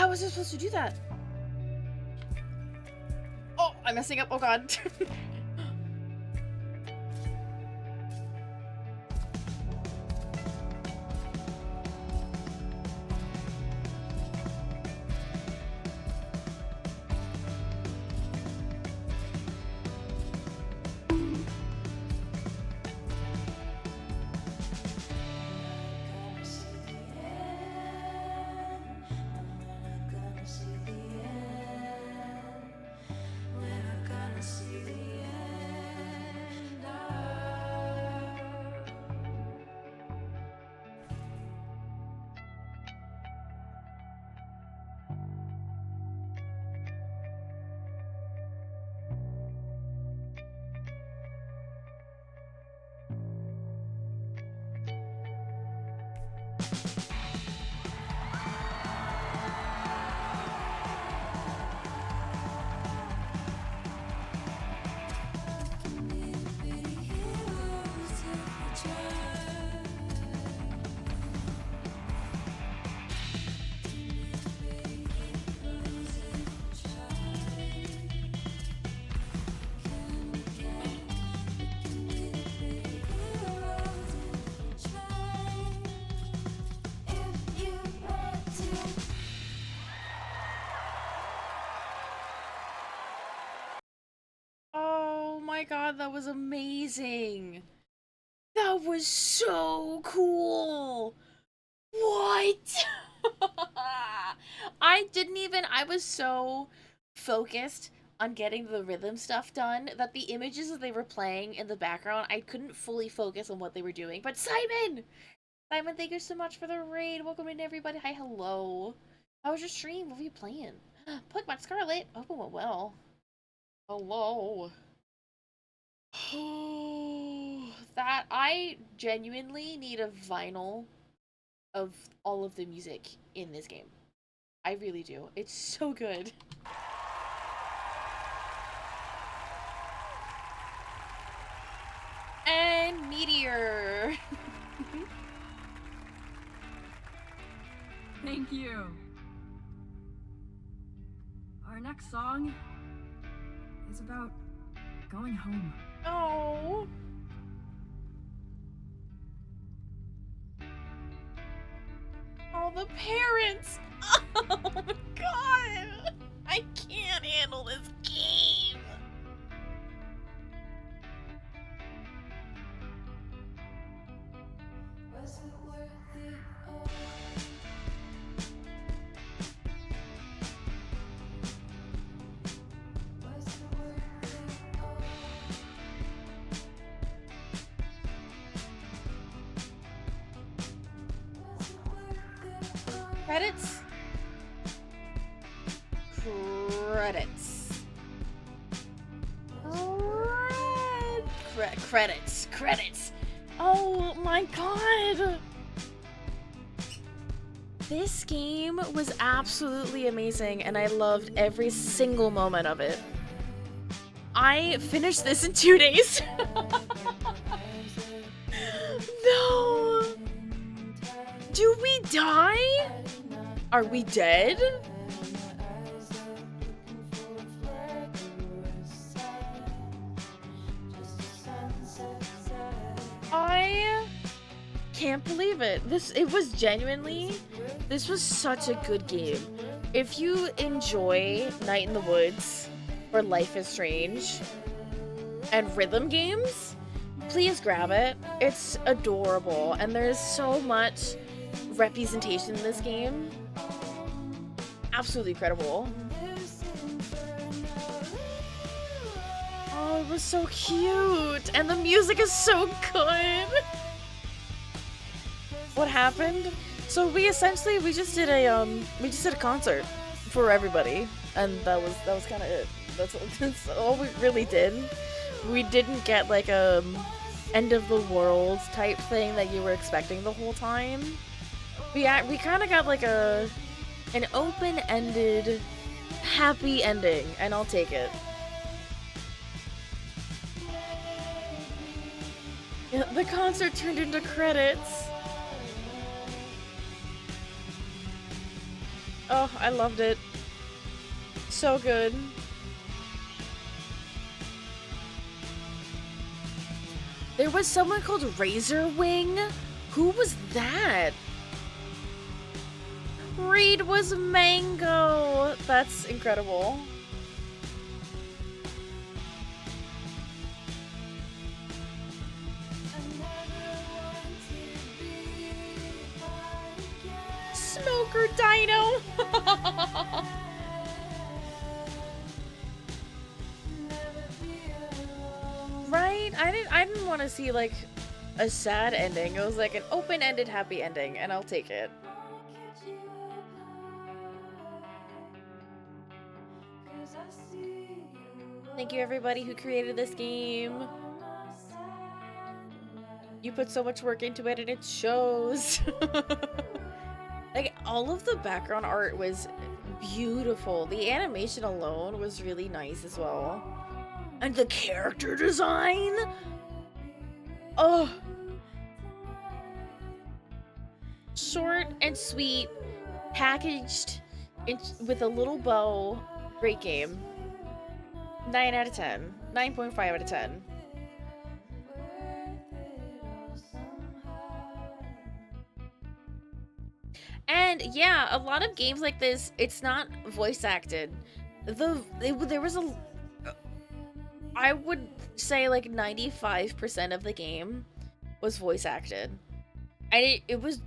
How was I supposed to do that? Oh, I'm messing up. Oh god. Oh my god, that was amazing. That was so cool. What? I was so focused on getting the rhythm stuff done that the images that they were playing in the background, I couldn't fully focus on what they were doing. But Simon! Simon, thank you so much for the raid. Welcome in, everybody. Hi, hello. How was your stream? What were you playing? Pokemon Scarlet. Hope it went well. Hello. That I genuinely need a vinyl of all of the music in this game. I really do. It's so good. And Meteor. Thank you. Our next song is about going home. Oh. Oh, the parents. Oh my god. I can't handle this game. Was it worth it all? Was it worth it all? Was it worth it all? Credits. Credits. Oh my god. This game was absolutely amazing and I loved every single moment of it. I finished this in 2 days. No. Do we die? Are we dead? I can't believe it. It was genuinely, this was such a good game. If you enjoy Night in the Woods or Life is Strange and rhythm games, please grab it. It's adorable and there's so much representation in this game. Absolutely incredible. Oh, it was so cute, and the music is so good. What happened? So we just did a concert for everybody, and that was kind of it. That's all we really did. We didn't get like a end of the world type thing that you were expecting the whole time. We kind of got like an open-ended, happy ending, and I'll take it. Yeah, the concert turned into credits. Oh, I loved it. So good. There was someone called Razor Wing. Who was that? Reed was Mango. That's incredible. Smoker Dino. Right? I didn't want to see like a sad ending. It was like an open-ended happy ending, and I'll take it. Thank you everybody who created this game. You put so much work into it and it shows. Like, all of the background art was beautiful. The animation alone was really nice as well. And the character design! Oh! Short and sweet, packaged with a little bow. Great game. 9 out of 10. 9.5 out of 10. And yeah, a lot of games like this, it's not voice acted. There was a, I would say like 95% of the game was voice acted. And it was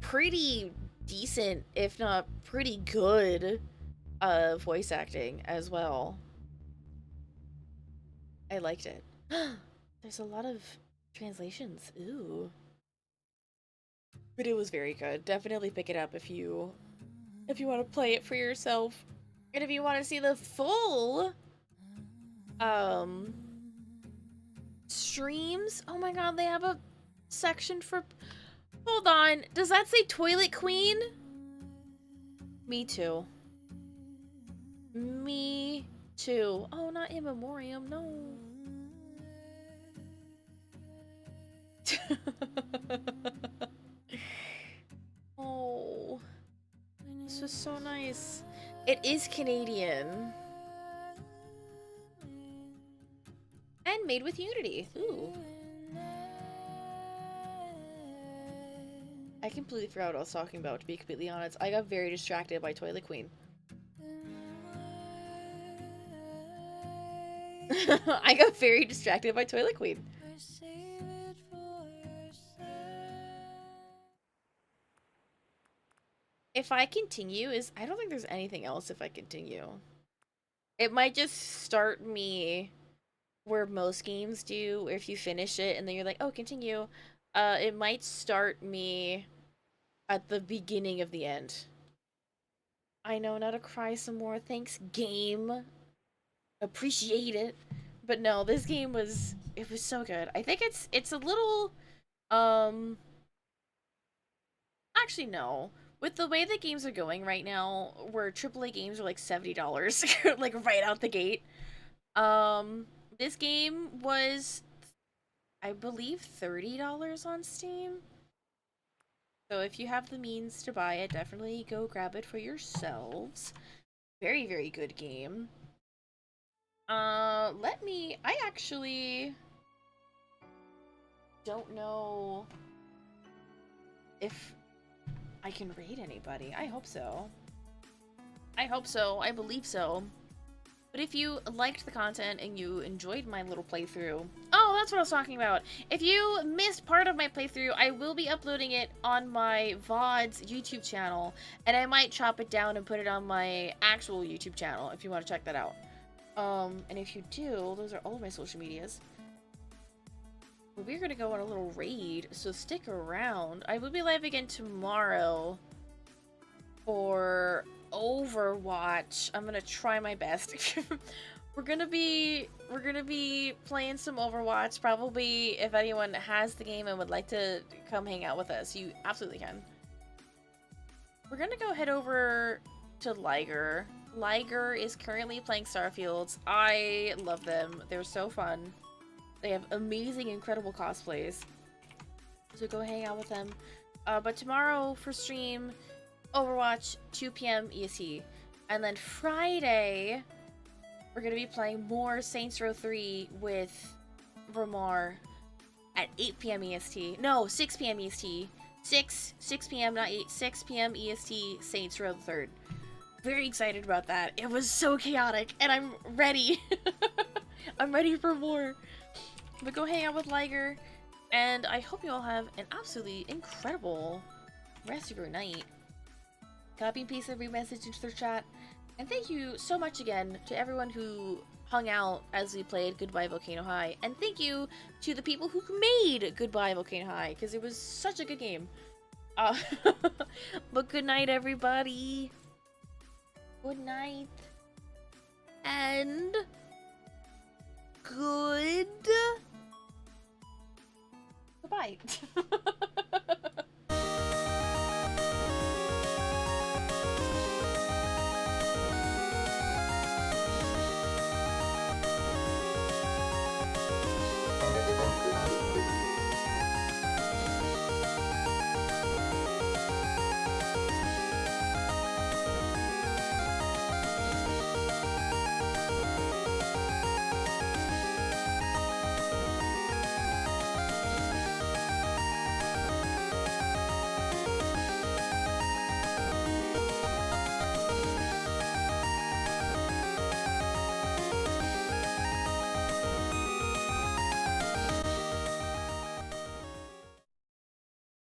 pretty decent, if not pretty good, voice acting as well. I liked it. There's a lot of translations. Ooh. But it was very good. Definitely pick it up if you want to play it for yourself. And if you want to see the full streams, oh my god, they have a section for, hold on, does that say Toilet Queen? Me too. Me too. Oh, not in memoriam, no. Oh, this was so nice. It is Canadian. And made with Unity. Ooh. I completely forgot what I was talking about, to be completely honest. I got very distracted by Toilet Queen. I got very distracted by Toilet Queen. If I continue I don't think there's anything else if I continue. It might just start me where most games do, if you finish it and then you're like, oh, continue. It might start me at the beginning of the end. I know, not to cry some more. Thanks, game. Appreciate it. But no, this game was, it was so good. I think it's a little, actually no. With the way the games are going right now, where AAA games are like $70, like right out the gate, this game was, I believe, $30 on Steam. So if you have the means to buy it, definitely go grab it for yourselves. Very, very good game. I actually don't know if I can raid anybody. I hope so. I hope so. I believe so. But if you liked the content and you enjoyed my little playthrough... Oh, that's what I was talking about. If you missed part of my playthrough, I will be uploading it on my VOD's YouTube channel. And I might chop it down and put it on my actual YouTube channel if you want to check that out. And if you do, those are all of my social medias. But we're gonna go on a little raid, so stick around. I will be live again tomorrow for Overwatch. I'm gonna try my best. we're gonna be playing some Overwatch. Probably if anyone has the game and would like to come hang out with us, you absolutely can. We're gonna go head over to Liger. Liger is currently playing Starfields. I love them. They're so fun. They have amazing, incredible cosplays. So go hang out with them. But tomorrow for stream, Overwatch, 2 p.m. EST. And then Friday, we're going to be playing more Saints Row 3 with Ramar at 8 p.m. EST. No, 6 p.m. EST. 6 p.m., not 8, 6 p.m. EST, Saints Row the 3rd. Very excited about that. It was so chaotic, and I'm ready. I'm ready for more. But go hang out with Liger, and I hope you all have an absolutely incredible rest of your night. Copy and paste every message into the chat. And thank you so much again to everyone who hung out as we played Goodbye Volcano High. And thank you to the people who made Goodbye Volcano High, because it was such a good game. But good night, everybody. Good night. And goodbye.